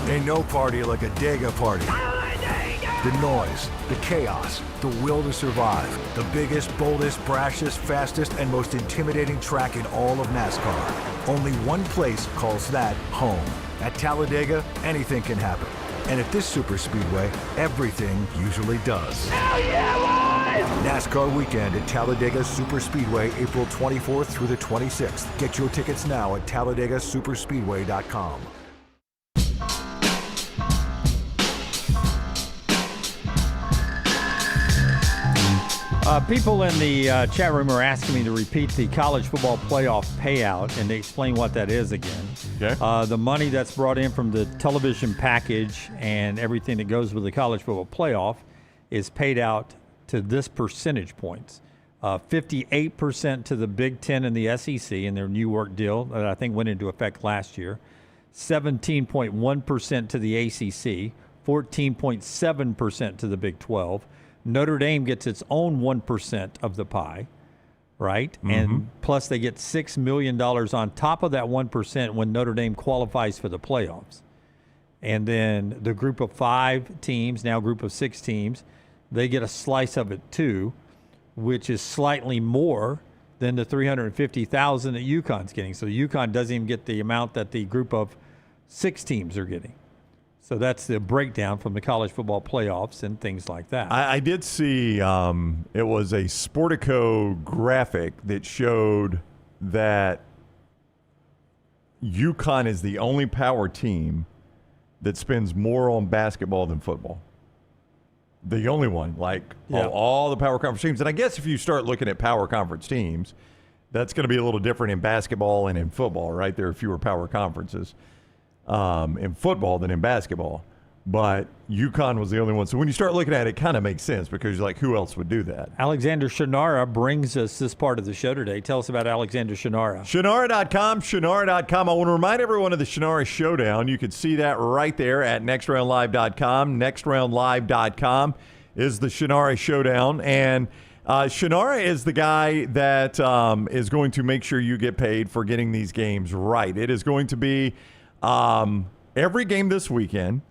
Ain't no party like a Dega party. The noise, the chaos, the will to survive. The biggest, boldest, brashest, fastest, and most intimidating track in all of NASCAR. Only one place calls that home. At Talladega, anything can happen. And at this super speedway, everything usually does. Hell yeah, boys! NASCAR weekend at Talladega Superspeedway, April 24th through the 26th. Get your tickets now at TalladagaSuperspeedway.com. People in the chat room are asking me to repeat the college football playoff payout and to explain what that is again. Okay. The money that's brought in from the television package and everything that goes with the college football playoff is paid out to this percentage points. 58% to the Big Ten and the SEC in their New York deal that I think went into effect last year. 17.1% to the ACC. 14.7% to the Big 12. Notre Dame gets its own 1% of the pie, right? Mm-hmm. And plus they get $6 million on top of that 1% when Notre Dame qualifies for the playoffs. And then the group of 5 teams, now group of 6 teams, they get a slice of it too, which is slightly more than the $350,000 that UConn's getting. So UConn doesn't even get the amount that the group of 6 teams are getting. So that's the breakdown from the college football playoffs and things like that. I did see it was a Sportico graphic that showed that UConn is the only power team that spends more on basketball than football. The only one, all the power conference teams. And I guess if you start looking at power conference teams, that's going to be a little different in basketball and in football, right? There are fewer power conferences in football than in basketball. But UConn was the only one. So when you start looking at it, it kind of makes sense because you're like, who else would do that? Alexander Shannara brings us this part of the show today. Tell us about Alexander Shannara. Shannara.com, Shannara.com. I want to remind everyone of the Shannara Showdown. You can see that right there at nextroundlive.com. Nextroundlive.com is the Shannara Showdown. And Shannara is the guy that is going to make sure you get paid for getting these games right. It is going to be every game this weekend.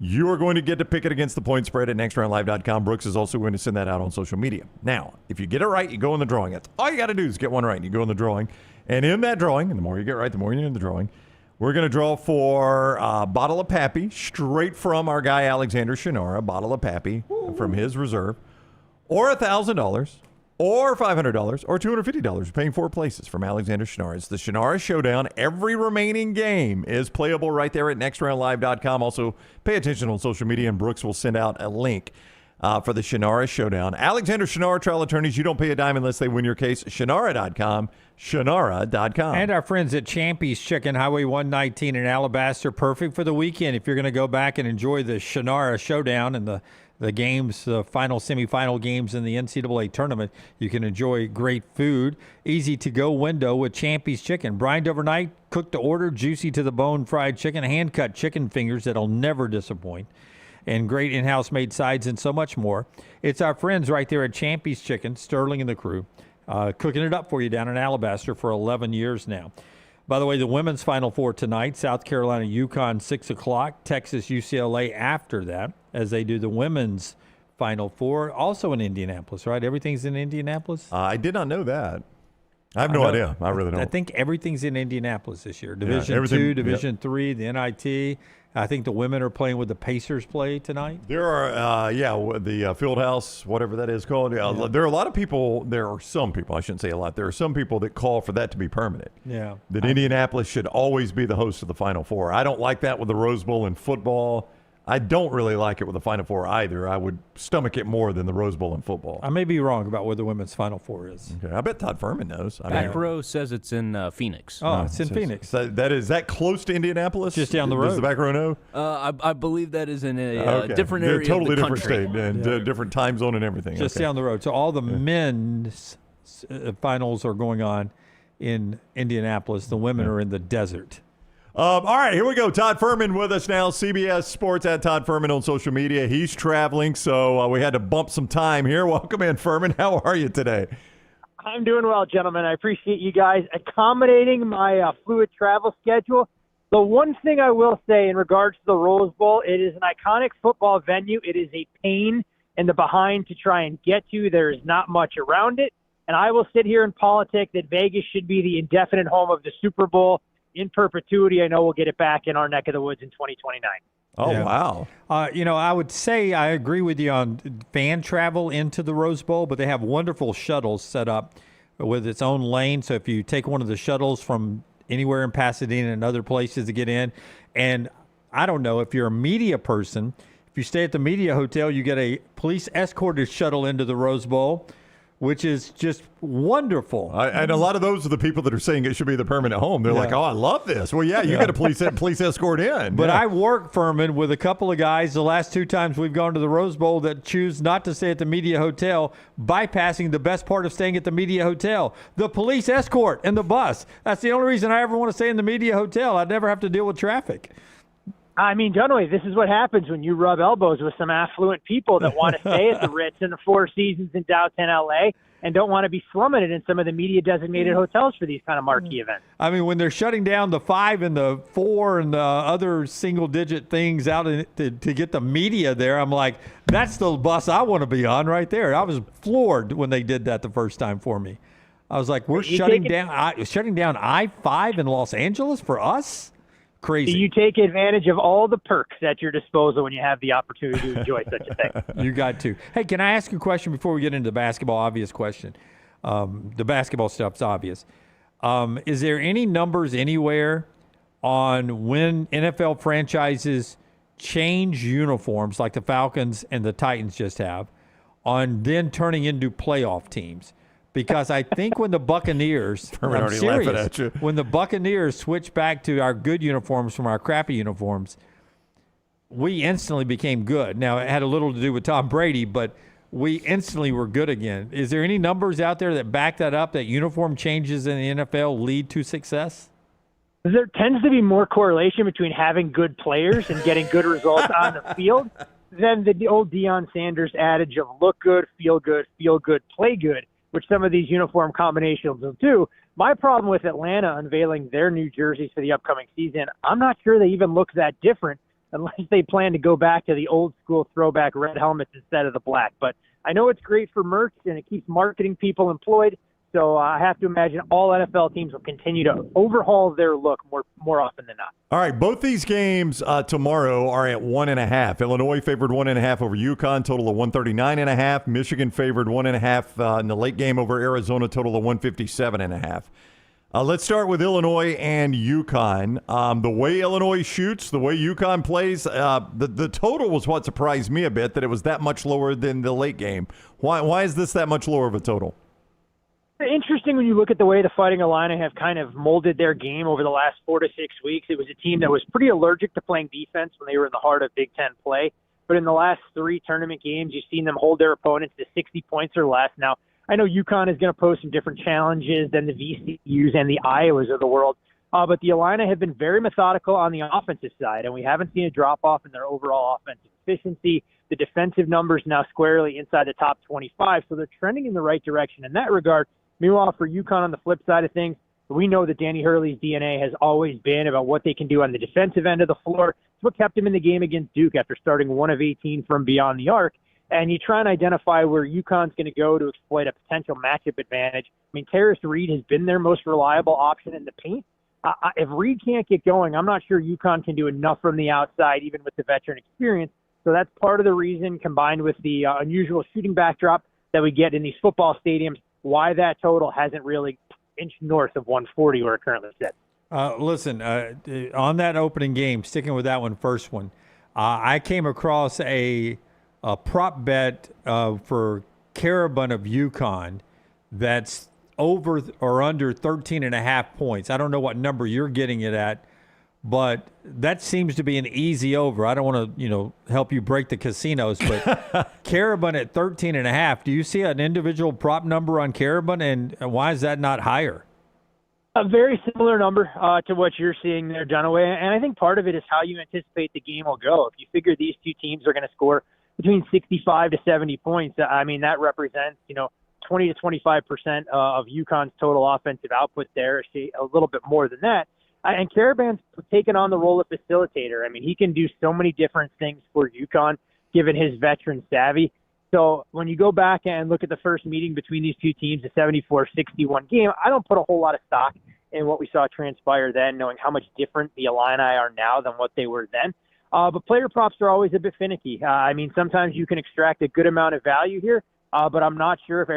You are going to get to pick it against the point spread at nextroundlive.com. Brooks is also going to send that out on social media. Now, if you get it right, you go in the drawing. That's all you got to do is get one right, and you go in the drawing. And in that drawing, and the more you get right, the more you're in the drawing, we're going to draw for a bottle of Pappy, straight from our guy Alexander Shannara, a bottle of Pappy from his reserve, or $1,000, or $500, or $250, paying 4 places from Alexander Shannara. It's the Shannara Showdown. Every remaining game is playable right there at nextroundlive.com. Also, pay attention on social media, and Brooks will send out a link for the Shannara Showdown. Alexander Shannara Trial Attorneys, you don't pay a dime unless they win your case. Shannara.com, Shannara.com. And our friends at Champy's Chicken, Highway 119 in Alabaster, perfect for the weekend if you're going to go back and enjoy the Shannara Showdown and the games, the final semifinal games in the NCAA tournament. You can enjoy great food. Easy to go window with Champy's Chicken. Brined overnight, cooked to order, juicy to the bone fried chicken, hand-cut chicken fingers that'll never disappoint, and great in-house made sides and so much more. It's our friends right there at Champy's Chicken, Sterling and the crew, cooking it up for you down in Alabaster for 11 years now. By the way, the women's Final Four tonight, South Carolina, UConn, 6 o'clock, Texas, UCLA after that, as they do the women's Final Four, also in Indianapolis, right? Everything's in Indianapolis? I did not know that. I have no idea. I really don't. I think everything's in Indianapolis this year. Division 2, Division 3, the NIT. I think the women are playing with the Pacers play tonight. There are, the field house, whatever that is called. Yeah. There are a lot of people, there are some people, I shouldn't say a lot, there are some people that call for that to be permanent. Yeah. That Indianapolis should always be the host of the Final Four. I don't like that with the Rose Bowl in football. I don't really like it with the Final Four either. I would stomach it more than the Rose Bowl in football. I may be wrong about where the women's Final Four is. Okay, I bet Todd Fuhrman knows. Back row says it's in Phoenix. Oh, it's in Phoenix. Is that close to Indianapolis? Just down the road. Does the back row know? I believe that is in a different area totally of the different country. state and different time zone and everything. Just down the road. So all the men's finals are going on in Indianapolis. The women are in the desert. All right, here we go. Todd Fuhrman with us now, CBS Sports at Todd Fuhrman on social media. He's traveling, so we had to bump some time here. Welcome in, Fuhrman. How are you today? I'm doing well, gentlemen. I appreciate you guys accommodating my fluid travel schedule. The one thing I will say in regards to the Rose Bowl, it is an iconic football venue. It is a pain in the behind to try and get to. There is not much around it. And I will sit here and politic that Vegas should be the indefinite home of the Super Bowl in perpetuity. I know we'll get it back in our neck of the woods in 2029. Oh, yeah. Wow. I would say I agree with you on fan travel into the Rose Bowl, but they have wonderful shuttles set up with its own lane. So if you take one of the shuttles from anywhere in Pasadena and other places to get in, and I don't know, if you're a media person, if you stay at the media hotel, you get a police escorted shuttle into the Rose Bowl, which is just wonderful. And a lot of those are the people that are saying it should be the permanent home. They're like, oh, I love this. Well, yeah, you got a police escort in. But I work, Fuhrman, with a couple of guys the last 2 times we've gone to the Rose Bowl that choose not to stay at the media hotel, bypassing the best part of staying at the media hotel, the police escort and the bus. That's the only reason I ever want to stay in the media hotel. I'd never have to deal with traffic. I mean, Dunaway, this is what happens when you rub elbows with some affluent people that want to stay at the Ritz and the Four Seasons in downtown L.A. and don't want to be slumming it in some of the media-designated hotels for these kind of marquee events. I mean, when they're shutting down the 5 and the 4 and the other single-digit things out to get the media there, I'm like, that's the bus I want to be on right there. I was floored when they did that the first time for me. I was like, we're shutting down I-5 in Los Angeles for us? Crazy. You take advantage of all the perks at your disposal when you have the opportunity to enjoy such a thing. You got to. Hey, can I ask you a question before we get into the basketball? Obvious question. The basketball stuff's obvious. Is there any numbers anywhere on when NFL franchises change uniforms like the Falcons and the Titans just have on then turning into playoff teams? Because I think when the Buccaneers, I'm serious, when the Buccaneers switched back to our good uniforms from our crappy uniforms, we instantly became good. Now, it had a little to do with Tom Brady, but we instantly were good again. Is there any numbers out there that back that up, that uniform changes in the NFL lead to success? There tends to be more correlation between having good players and getting good results on the field than the old Deion Sanders adage of look good, feel good, play good, which some of these uniform combinations will do. My problem with Atlanta unveiling their new jerseys for the upcoming season, I'm not sure they even look that different unless they plan to go back to the old school throwback red helmets instead of the black. But I know it's great for merch and it keeps marketing people employed. So I have to imagine all NFL teams will continue to overhaul their look more often than not. All right, both these games tomorrow are at 1.5. Illinois favored 1.5 over UConn, total of 139.5. Michigan favored 1.5 in the late game over Arizona, total of 157.5. Let's start with Illinois and UConn. The way Illinois shoots, the way UConn plays, the total was what surprised me a bit, that it was that much lower than the late game. Why is this that much lower of a total? Interesting when you look at the way the Fighting Illini have kind of molded their game over the last 4 to 6 weeks. It was a team that was pretty allergic to playing defense when they were in the heart of Big Ten play. But in the last 3 tournament games, you've seen them hold their opponents to 60 points or less. Now, I know UConn is going to pose some different challenges than the VCUs and the Iowas of the world. But the Illini have been very methodical on the offensive side, and we haven't seen a drop-off in their overall offensive efficiency. The defensive numbers now squarely inside the top 25, so they're trending in the right direction in that regard. Meanwhile, for UConn on the flip side of things, We know that Danny Hurley's DNA has always been about what they can do on the defensive end of the floor. It's what kept him in the game against Duke after starting 1 of 18 from beyond the arc. And you try and identify where UConn's going to go to exploit a potential matchup advantage. I mean, Terrace Reed has been their most reliable option in the paint. If Reed can't get going, I'm not sure UConn can do enough from the outside, even with the veteran experience. So that's part of the reason, combined with the unusual shooting backdrop that we get in these football stadiums, why that total hasn't really inched north of 140 where it currently sits. Listen, on that opening game, sticking with that first one, I came across a prop bet for Carabin of UConn that's over or under 13.5 points. I don't know what number you're getting it at, but that seems to be an easy over. I don't want to, help you break the casinos, but Carabin at 13.5. Do you see an individual prop number on Carabin, and why is that not higher? A very similar number to what you're seeing there, Dunaway, and I think part of it is how you anticipate the game will go. If you figure these two teams are going to score between 65 to 70 points, I mean, that represents, 20 to 25% of UConn's total offensive output there, a little bit more than that. And Carabin's taken on the role of facilitator. I mean, he can do so many different things for UConn, given his veteran savvy. So when you go back and look at the first meeting between these two teams, the 74-61 game, I don't put a whole lot of stock in what we saw transpire then, knowing how much different the Illini are now than what they were then. But player props are always a bit finicky. I mean, sometimes you can extract a good amount of value here, but I'm not sure if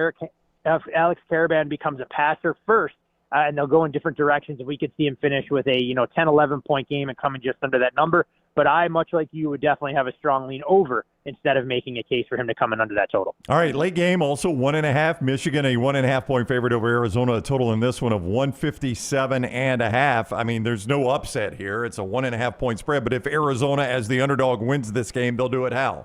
Alex Carabin becomes a passer first, and they'll go in different directions. If we could see him finish with a 10, 11-point game and coming just under that number. But I, much like you, would definitely have a strong lean over instead of making a case for him to come in under that total. All right, late game also 1.5. Michigan a 1.5-point favorite over Arizona. A total in this one of 157.5. I mean, there's no upset here. It's a 1.5-point spread. But if Arizona, as the underdog, wins this game, they'll do it how?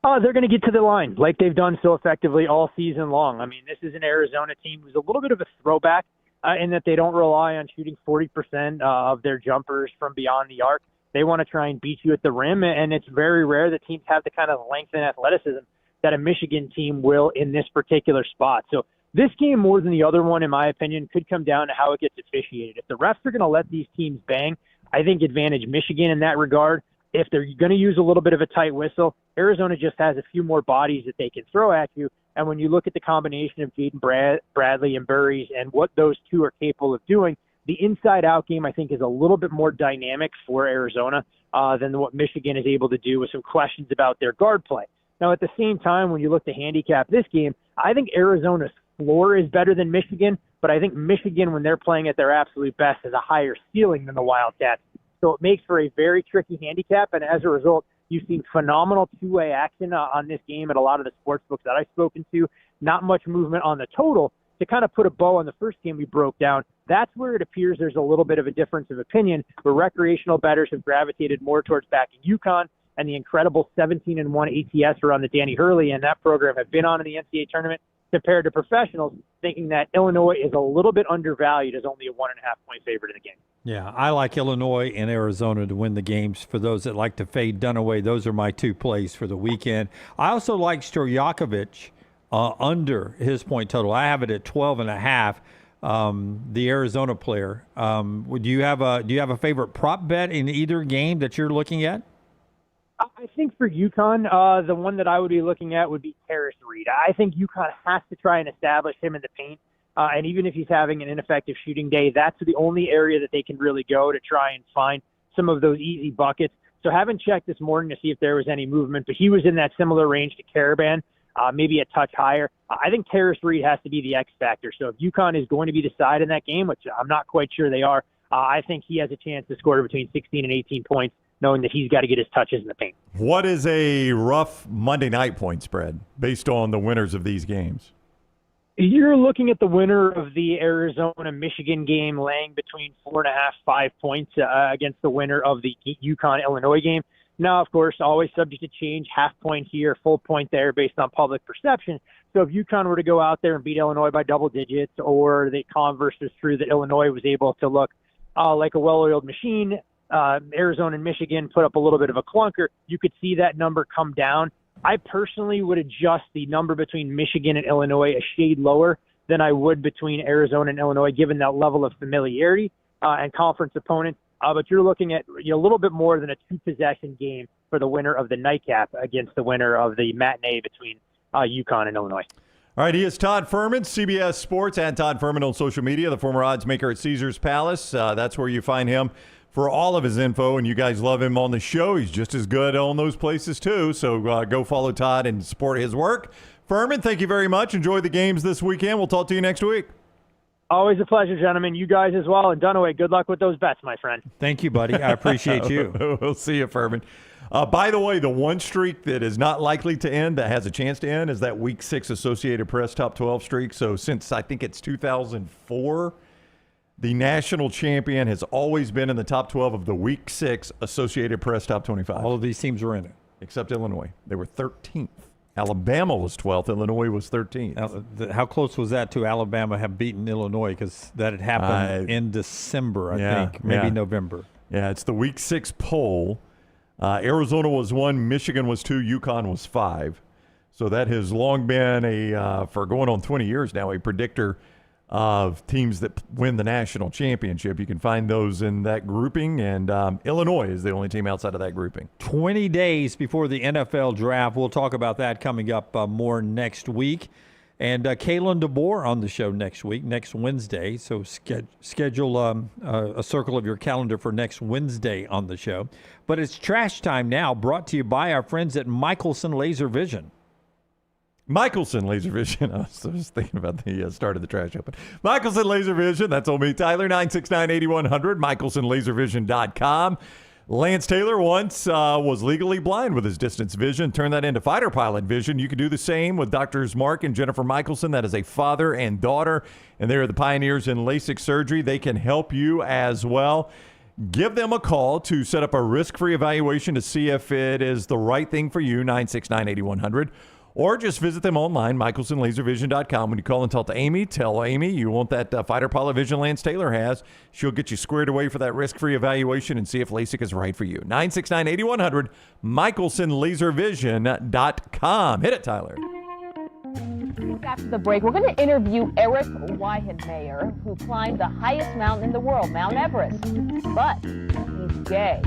They're going to get to the line like they've done so effectively all season long. I mean, this is an Arizona team who's a little bit of a throwback in that they don't rely on shooting 40% of their jumpers from beyond the arc. They want to try and beat you at the rim, and it's very rare that teams have the kind of length and athleticism that a Michigan team will in this particular spot. So this game, more than the other one, in my opinion, could come down to how it gets officiated. If the refs are going to let these teams bang, I think advantage Michigan in that regard. If they're going to use a little bit of a tight whistle, Arizona just has a few more bodies that they can throw at you. And when you look at the combination of Jaden Bradley and Burries and what those two are capable of doing, the inside-out game, I think, is a little bit more dynamic for Arizona than what Michigan is able to do with some questions about their guard play. Now, at the same time, when you look to handicap this game, I think Arizona's floor is better than Michigan, but I think Michigan, when they're playing at their absolute best, has a higher ceiling than the Wildcats. So it makes for a very tricky handicap, and as a result, you've seen phenomenal two-way action on this game at a lot of the sports books that I've spoken to. Not much movement on the total. To kind of put a bow on the first game we broke down, that's where it appears there's a little bit of a difference of opinion, where recreational bettors have gravitated more towards backing UConn, and the incredible 17-1 ATS around the Danny Hurley and that program have been on in the NCAA tournament, compared to professionals, thinking that Illinois is a little bit undervalued as only a 1.5-point favorite in the game. Yeah, I like Illinois and Arizona to win the games. For those that like to fade Dunaway, those are my two plays for the weekend. I also like Stojakovic under his point total. I have it at 12.5. The Arizona player. Do you have a favorite prop bet in either game that you're looking at? I think for UConn, the one that I would be looking at would be Terrace Reed. I think UConn has to try and establish him in the paint. And even if he's having an ineffective shooting day, that's the only area that they can really go to try and find some of those easy buckets. So I haven't checked this morning to see if there was any movement, but he was in that similar range to Carabin, maybe a touch higher. I think Terrace Reed has to be the X factor. So if UConn is going to be the side in that game, which I'm not quite sure they are, I think he has a chance to score between 16 and 18 points, knowing that he's got to get his touches in the paint. What is a rough Monday night point spread based on the winners of these games? You're looking at the winner of the Arizona-Michigan game laying between 4.5, 5 points against the winner of the UConn-Illinois game. Now, of course, always subject to change, half point here, full point there based on public perception. So if UConn were to go out there and beat Illinois by double digits, or the converse is true that Illinois was able to look like a well-oiled machine, Arizona and Michigan put up a little bit of a clunker, you could see that number come down. I personally would adjust the number between Michigan and Illinois a shade lower than I would between Arizona and Illinois, given that level of familiarity and conference opponents. But you're looking at a little bit more than a 2-possession game for the winner of the nightcap against the winner of the matinee between UConn and Illinois. All right, he is Todd Fuhrman, CBS Sports, and Todd Fuhrman on social media, the former odds maker at Caesars Palace. That's where you find him for all of his info, and you guys love him on the show. He's just as good on those places, too, so go follow Todd and support his work. Fuhrman, thank you very much. Enjoy the games this weekend. We'll talk to you next week. Always a pleasure, gentlemen. You guys as well. And Dunaway, good luck with those bets, my friend. Thank you, buddy. I appreciate you. We'll see you, Fuhrman. By the way, the one streak that is not likely to end, that has a chance to end, is that Week 6 Associated Press Top 12 streak. So since I think it's 2004, the national champion has always been in the top 12 of the Week 6 Associated Press Top 25. All of these teams were in it. Except Illinois. They were 13th. Alabama was 12th. Illinois was 13th. How close was that to Alabama have beaten Illinois? Because that had happened in December, I think. Maybe November. Yeah, it's the Week 6 poll. Arizona was 1, Michigan was 2, UConn was 5. So that has long been for going on 20 years now, a predictor of teams that win the national championship. You can find those in that grouping, and Illinois is the only team outside of that grouping. 20 days before the NFL draft. We'll talk about that coming up more next week. And Kalen DeBoer on the show next week, next Wednesday. So schedule a circle of your calendar for next Wednesday on the show. But it's trash time now, brought to you by our friends at Michelson Laser Vision. Michelson Laser Vision. I was thinking about the start of the trash open. Michelson Laser Vision. That's on me, Tyler, 969-8100, MichelsonLaserVision.com. Lance Taylor once was legally blind with his distance vision. Turn that into fighter pilot vision. You can do the same with Doctors Mark and Jennifer Michelson. That is a father and daughter, and they are the pioneers in LASIK surgery. They can help you as well. Give them a call to set up a risk-free evaluation to see if it is the right thing for you, 969-8100. Or just visit them online, MichelsonLaserVision.com. When you call and talk to Amy, tell Amy you want that fighter pilot vision Lance Taylor has. She'll get you squared away for that risk-free evaluation and see if LASIK is right for you. 969-8100, MichelsonLaserVision.com. Hit it, Tyler. After the break, we're going to interview Eric Weihenmayer, who climbed the highest mountain in the world, Mount Everest. But he's gay.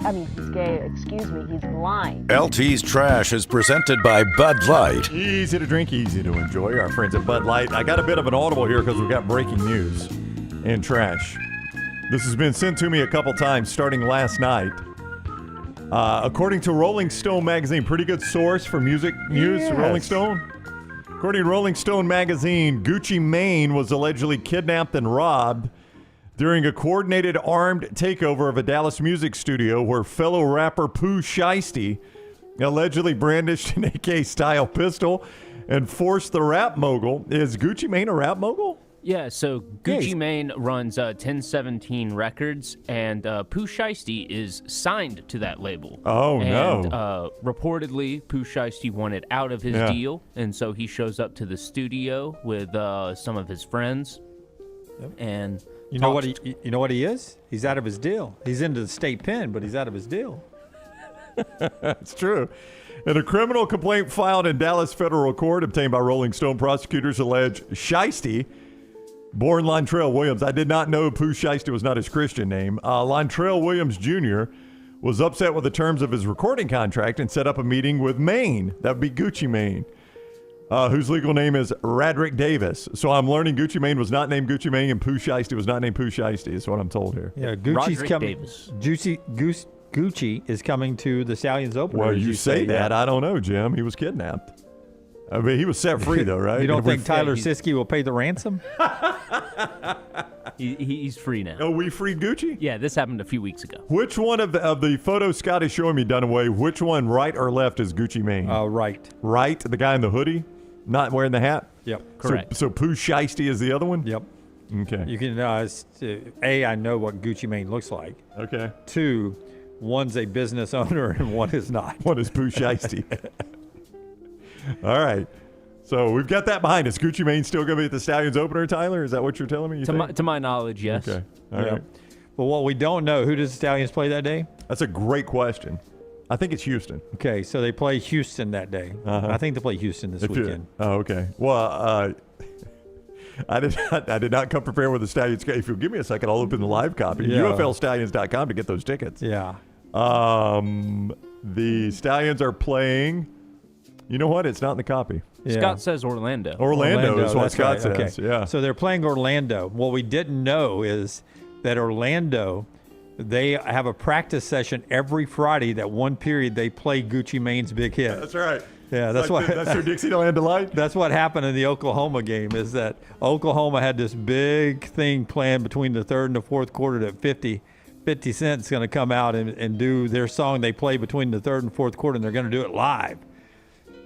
He's blind. LT's Trash is presented by Bud Light. Easy to drink, easy to enjoy. Our friends at Bud Light. I got a bit of an audible here because we've got breaking news in trash. This has been sent to me a couple times starting last night. According to Rolling Stone magazine, pretty good source for music news, yes. Rolling Stone. According to Rolling Stone magazine, Gucci Mane was allegedly kidnapped and robbed during a coordinated armed takeover of a Dallas music studio where fellow rapper Pooh Shiesty allegedly brandished an AK-style pistol and forced the rap mogul. Is Gucci Mane a rap mogul? Yeah, so Gucci Mane runs 1017 Records, and Pooh Shiesty is signed to that label. Oh, and, reportedly, Pooh Shiesty wanted out of his deal, and so he shows up to the studio with some of his friends. Yep. And you know what he is? He's out of his deal. He's into the state pen, but he's out of his deal. It's true. In a criminal complaint filed in Dallas federal court obtained by Rolling Stone, prosecutors allege Shiesty, born Lontrell Williams. I did not know Pooh Shiesty was not his Christian name. Lontrell Williams Jr. was upset with the terms of his recording contract and set up a meeting with Mane. That would be Gucci Mane, whose legal name is Radrick Davis. So I'm learning Gucci Mane was not named Gucci Mane and Pooh Shiesty was not named Pooh Shiesty is what I'm told here. Yeah, Gucci's Roderick coming. Davis. Gucci is coming to the Stallions Open. Well, you say that. I don't know, Jim. He was kidnapped. I mean, he was set free, though, right? You don't think Tyler Siskey will pay the ransom? He's free now. Oh, we freed Gucci? Yeah, this happened a few weeks ago. Which one of the photos Scott is showing me, Dunaway, which one, right or left, is Gucci Mane? Right. Right? The guy in the hoodie? Not wearing the hat? Yep. Correct. So Pooh Shiesty is the other one? Yep. Okay. You can, I know what Gucci Mane looks like. Okay. 2, one's a business owner and one is not. One is Pooh Shiesty. All right. So we've got that behind us. Gucci Mane still going to be at the Stallions opener, Tyler? Is that what you're telling me? To my knowledge, yes. Okay. All right. But what we don't know, who does the Stallions play that day? That's a great question. I think it's Houston. Okay, so they play Houston that day. I think they play Houston this weekend. Oh, okay. Well, I did not come prepared with the Stallions. If you'll give me a second, I'll open the live copy. UFLstallions.com to get those tickets. Yeah. The Stallions are playing. You know what? It's not in the copy. Yeah. Scott says Orlando. Orlando is what Scott says. Okay. Yeah. So they're playing Orlando. What we didn't know is that Orlando, they have a practice session every Friday. That one period they play Gucci Mane's big hit. That's right. Yeah, that's their Dixieland Delight. That's what happened in the Oklahoma game. Is that Oklahoma had this big thing planned between the third and the fourth quarter that 50 Cent's going to come out and do their song they play between the third and fourth quarter, and they're going to do it live.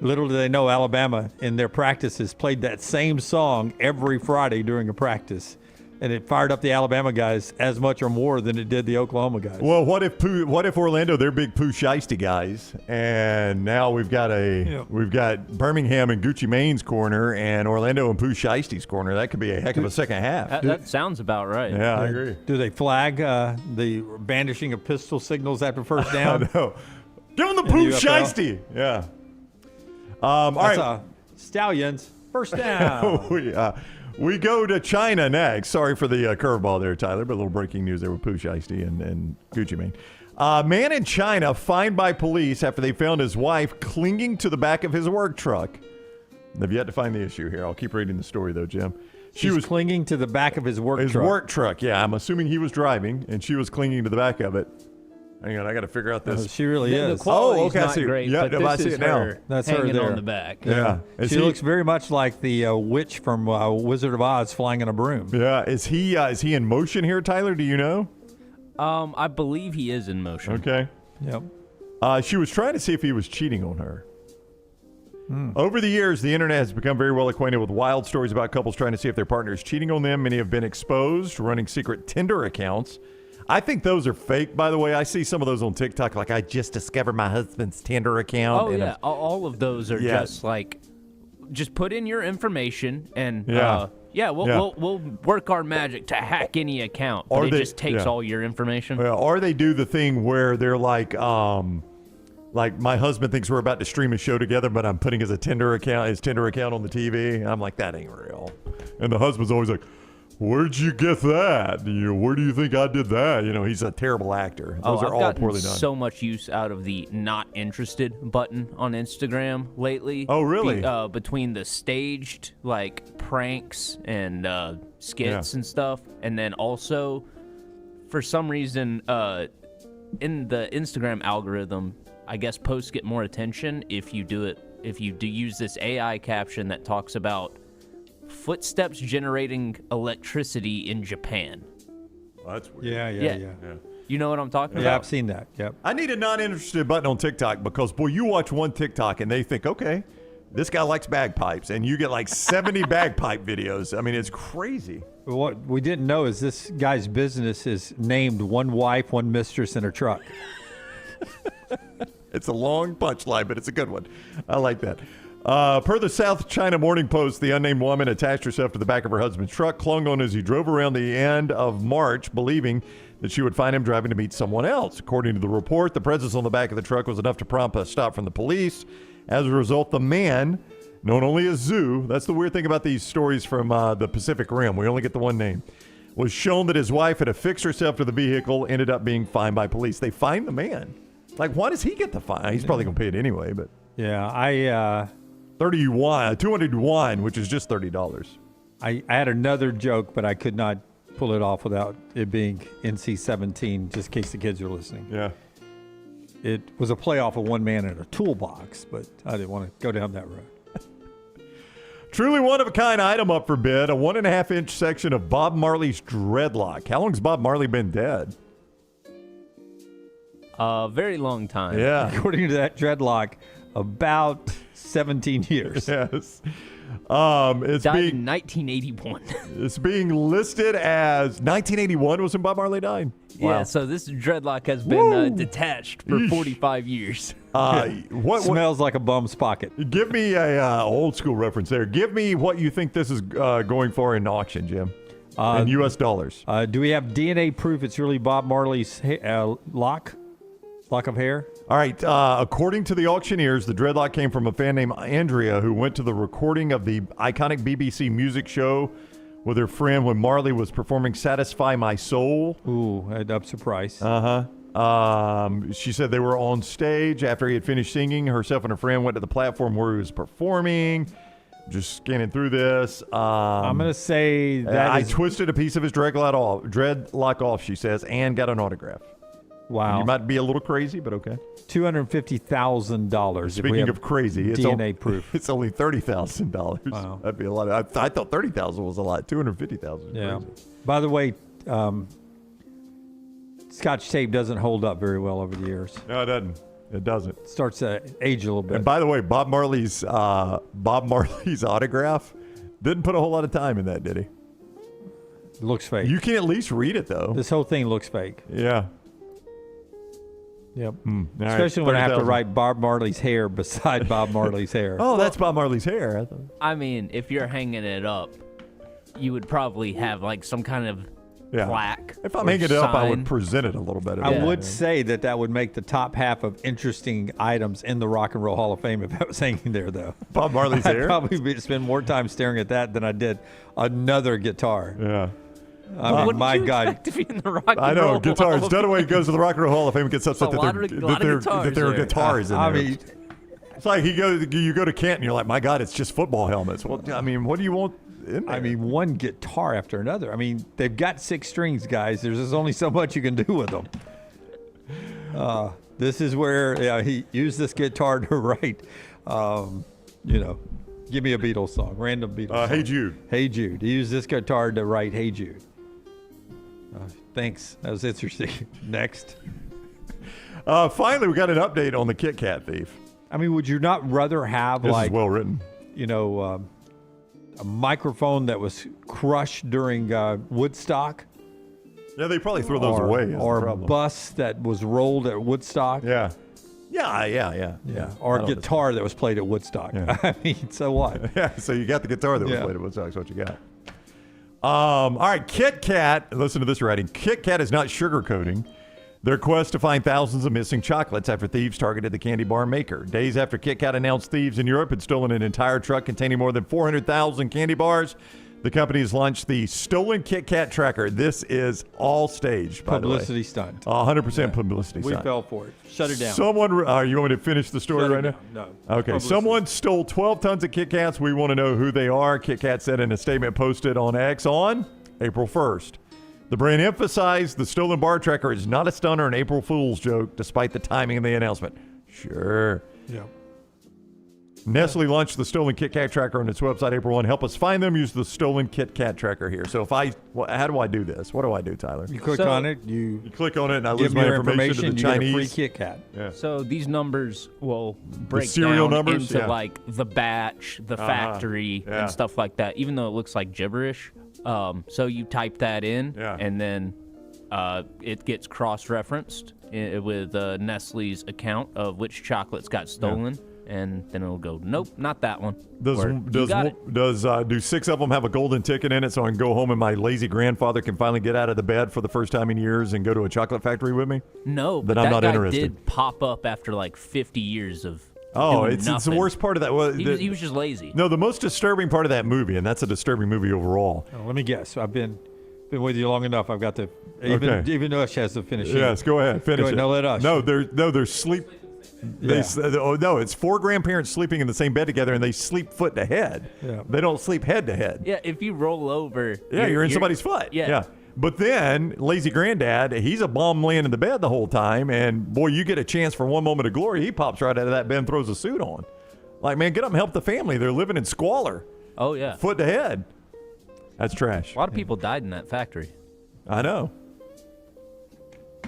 Little do they know, Alabama in their practices played that same song every Friday during a practice, and it fired up the Alabama guys as much or more than it did the Oklahoma guys. Well, what if Orlando, they're big Pooh Shiesty guys, and now we've got Birmingham and Gucci Mane's corner and Orlando and Pooh Shiesty's corner. That could be a heck of a second half. That sounds about right. Yeah, I agree. Do they flag the brandishing of pistol signals after first down? No. Give them the Pooh Shiesty. Yeah. All right. Stallions, first down. We go to China next. Sorry for the curveball there, Tyler, but a little breaking news there with Pooh Shiesty and Gucci Mane. Man in China fined by police after they found his wife clinging to the back of his work truck. They've yet to find the issue here. I'll keep reading the story, though, Jim. She was clinging to the back of his work truck. His work truck, yeah. I'm assuming he was driving, and she was clinging to the back of it. Hang on, I got to figure out this. She really is. The quality's I not see. great, Yeah, but I this see is it now. her That's her hanging there on the back. Yeah. She looks very much like the witch from Wizard of Oz flying in a broom. Yeah. Is he in motion here, Tyler? Do you know? I believe he is in motion. Okay. Yep. She was trying to see if he was cheating on her. Over the years, the internet has become very well acquainted with wild stories about couples trying to see if their partner is cheating on them. Many have been exposed, running secret Tinder accounts. I think those are fake, by the way. I see some of those on TikTok, like, I just discovered my husband's Tinder account. Oh, yeah. All of those are just like, just put in your information and, we'll work our magic to hack any account. But it just takes all your information. Yeah, or they do the thing where they're like my husband thinks we're about to stream a show together, but I'm putting his Tinder account on the TV. And I'm like, that ain't real. And the husband's always like, where'd you get that? Where do you think I did that? He's a terrible actor. Those are all poorly done. So much use out of the not interested button on Instagram lately. Oh, really? Between the staged pranks and skits and stuff, and then also for some reason in the Instagram algorithm, I guess posts get more attention if you do use this AI caption that talks about footsteps generating electricity in Japan. Well, that's weird. Yeah. You know what I'm talking about? Yeah, I've seen that. Yep. I need a not interested button on TikTok because, boy, you watch one TikTok and they think, okay, this guy likes bagpipes, and you get like 70 bagpipe videos. I mean, it's crazy. What we didn't know is this guy's business is named One Wife, One Mistress in a Truck. It's a long punchline, but it's a good one. I like that. Per the South China Morning Post, the unnamed woman attached herself to the back of her husband's truck, clung on as he drove around the end of March, believing that she would find him driving to meet someone else. According to the report, the presence on the back of the truck was enough to prompt a stop from the police. As a result, the man, known only as Zoo, that's the weird thing about these stories from the Pacific Rim, we only get the one name, was shown that his wife had affixed herself to the vehicle, ended up being fined by police. They fined the man. Like, why does he get the fine? He's probably going to pay it anyway, but... Yeah, 200 yuan, which is just $30. I had another joke, but I could not pull it off without it being NC-17, just in case the kids are listening. Yeah. It was a play off of One Man in a Toolbox, but I didn't want to go down that road. Truly one-of-a-kind item up for bid, a 1.5-inch section of Bob Marley's dreadlock. How long's Bob Marley been dead? Very long time. Yeah. According to that dreadlock, about 17 years. Yes. It's died in 1981. It's being listed as 1981 was when Bob Marley died. Yeah, so this dreadlock has been detached for 45 years. What smells like a bum's pocket? Give me a old school reference there. Give me what you think this is going for in auction, Jim. In U.S. dollars. Do we have DNA proof it's really Bob Marley's lock of hair? All right. According to the auctioneers, the dreadlock came from a fan named Andrea who went to the recording of the iconic BBC music show with her friend when Marley was performing Satisfy My Soul. Ooh, up surprise. She said they were on stage after he had finished singing. Herself and her friend went to the platform where he was performing. Just scanning through this. I'm going to say that I twisted a piece of his dreadlock off, she says, and got an autograph. Wow. You might be a little crazy, but okay. $250,000. Speaking of crazy, DNA proof. It's only $30,000. Wow. That'd be a lot. I thought $30,000 was a lot. $250,000. Yeah. By the way, Scotch tape doesn't hold up very well over the years. No, it doesn't. It doesn't. Starts to age a little bit. And by the way, Bob Marley's autograph didn't put a whole lot of time in that, did he? It looks fake. You can at least read it though. This whole thing looks fake. Yeah. Yep. Right, Especially when I have to 30,000. write Bob Marley's hair beside Bob Marley's hair. Oh, that's Bob Marley's hair. I mean, if you're hanging it up, you would probably have like some kind of plaque. If I'm or hanging it up, I would sign. present it a little better. I would say that would make the top half of interesting items in the Rock and Roll Hall of Fame if I was hanging there, though. Bob Marley's I'd hair? probably spend more time staring at that than I did another guitar. Yeah. I mean, my God. To be in the Rock and I know, Roll guitars. Hall of Dunaway Fame. goes to the Rock and Roll Hall of Fame and gets upset That's a lot of that there are guitars in I there. mean, it's like you go to Canton, you're like, my God, it's just football helmets. Well, I mean, what do you want in there? I mean, one guitar after another. I mean, they've got 6 strings, guys. There's just only so much you can do with them. This is where he used this guitar to write, give me a Beatles song, random Beatles song. Hey Jude. Hey Jude. He used this guitar to write Hey Jude. Thanks. That was interesting. Next. Finally, we got an update on the Kit Kat thief. I mean, would you not rather have This is well written. A microphone that was crushed during Woodstock? Yeah, they probably throw those away. Or a bus that was rolled at Woodstock? Yeah. Or a guitar that was played at Woodstock. Yeah. I mean, so what? Yeah, so you got the guitar that was played at Woodstock. That's what you got. All right, Kit Kat. Listen to this writing. Kit Kat is not sugarcoating their quest to find thousands of missing chocolates after thieves targeted the candy bar maker. Days after Kit Kat announced thieves in Europe had stolen an entire truck containing more than 400,000 candy bars, the company has launched the Stolen Kit Kat Tracker. This is all staged, by the way. Publicity stunt. 100% publicity We stunt. fell for it. Shut it down. Someone, you want me to finish the story Shut it right now? down. No. Okay. Publicity. Someone stole 12 tons of Kit Kats. We want to know who they are. Kit Kat said in a statement posted on X on April 1st. The brand emphasized the stolen bar tracker is not a stunt or an April Fool's joke, despite the timing of the announcement. Sure. Yeah. Nestle launched the Stolen Kit Kat Tracker on its website April 1. Help us find them. Use the Stolen Kit Kat Tracker here. So how do I do this? What do I do, Tyler? You click on it. You click on it, and I give lose my your information to the you Chinese. get a free Kit Kat. Yeah. So these numbers will break serial down numbers? into Yeah. like the batch, the factory, Yeah. and stuff like that, even though it looks like gibberish. So you type that in, and then it gets cross-referenced with Nestle's account of which chocolates got stolen. And then it'll go, nope, not that one. Do 6 of them have a golden ticket in it so I can go home and my lazy grandfather can finally get out of the bed for the first time in years and go to a chocolate factory with me? No, Then but I'm that not guy interested. did pop up after like 50 years of doing It's the nothing. worst part of that. Well, He was just lazy. No, the most disturbing part of that movie, and that's a disturbing movie overall. Oh, let me guess. I've been with you long enough. I've got to Okay. even Ush has to finish. Yes, go ahead. Finish it. No, let Ush. No, they're sleep. Yeah. It's 4 grandparents sleeping in the same bed together, and they sleep foot to head. Yeah. They don't sleep head to head. Yeah, if you roll over. Yeah, you're in somebody's foot. Yeah. But then, lazy granddad, he's a bum laying in the bed the whole time, and boy, you get a chance for one moment of glory, he pops right out of that bed and throws a suit on. Like, man, get up and help the family. They're living in squalor. Oh, yeah. Foot to head. That's trash. A lot of people died in that factory. I know.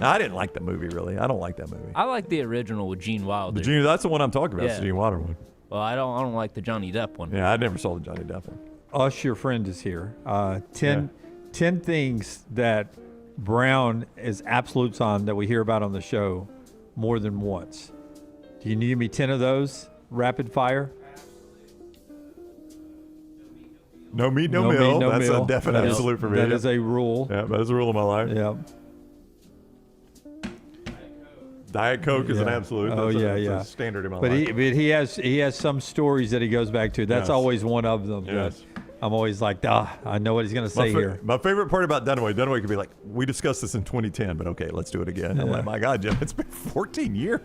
I didn't like the movie, really. I don't like that movie. I like the original with Gene Wilder. That's the one I'm talking about, Yeah. it's the Gene Wilder one. Well, I don't like the Johnny Depp one. Yeah, I never saw the Johnny Depp one. Ush, your friend, is here. 10 things that Brown is absolutes on that we hear about on the show more than once. Can you give me 10 of those? Rapid fire? No meat, no meal. That's meal. a definite absolute for me. That is a rule. Yeah, that is a rule of my life. Yeah. Diet Coke is an absolute. That's a standard in my life. But he has some stories that he goes back to. That's Yes. always one of them. Yes. I'm always like, I know what he's going to say here. My favorite part about Dunaway could be like, we discussed this in 2010, but okay, let's do it again. I'm like, my God, Jim, it's been 14 years.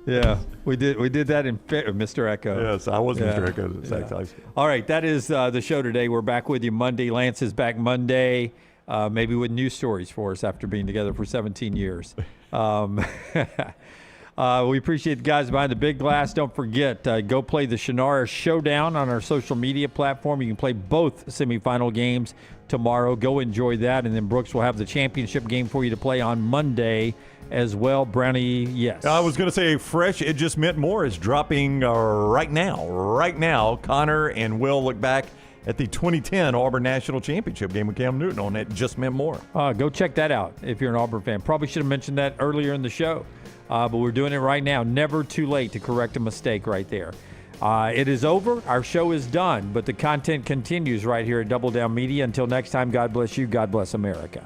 Yeah, we did that in Mr. Echo. Yes, I was Mr. Echo at Sac High School. All right, that is the show today. We're back with you Monday. Lance is back Monday, maybe with news stories for us after being together for 17 years. We appreciate the guys behind the big glass. Don't forget, go play the Shannara Showdown on our social media platform. You can play both semifinal games tomorrow. Go enjoy that. And then Brooks will have the championship game for you to play on Monday as well. Brownie, yes. I was going to say fresh, it just meant more is dropping right now. Right now, Connor and Will look back at the 2010 Auburn National Championship game with Cam Newton on it. Just meant more. Go check that out if you're an Auburn fan. Probably should have mentioned that earlier in the show. But we're doing it right now. Never too late to correct a mistake right there. It is over. Our show is done, but the content continues right here at Double Down Media. Until next time, God bless you. God bless America.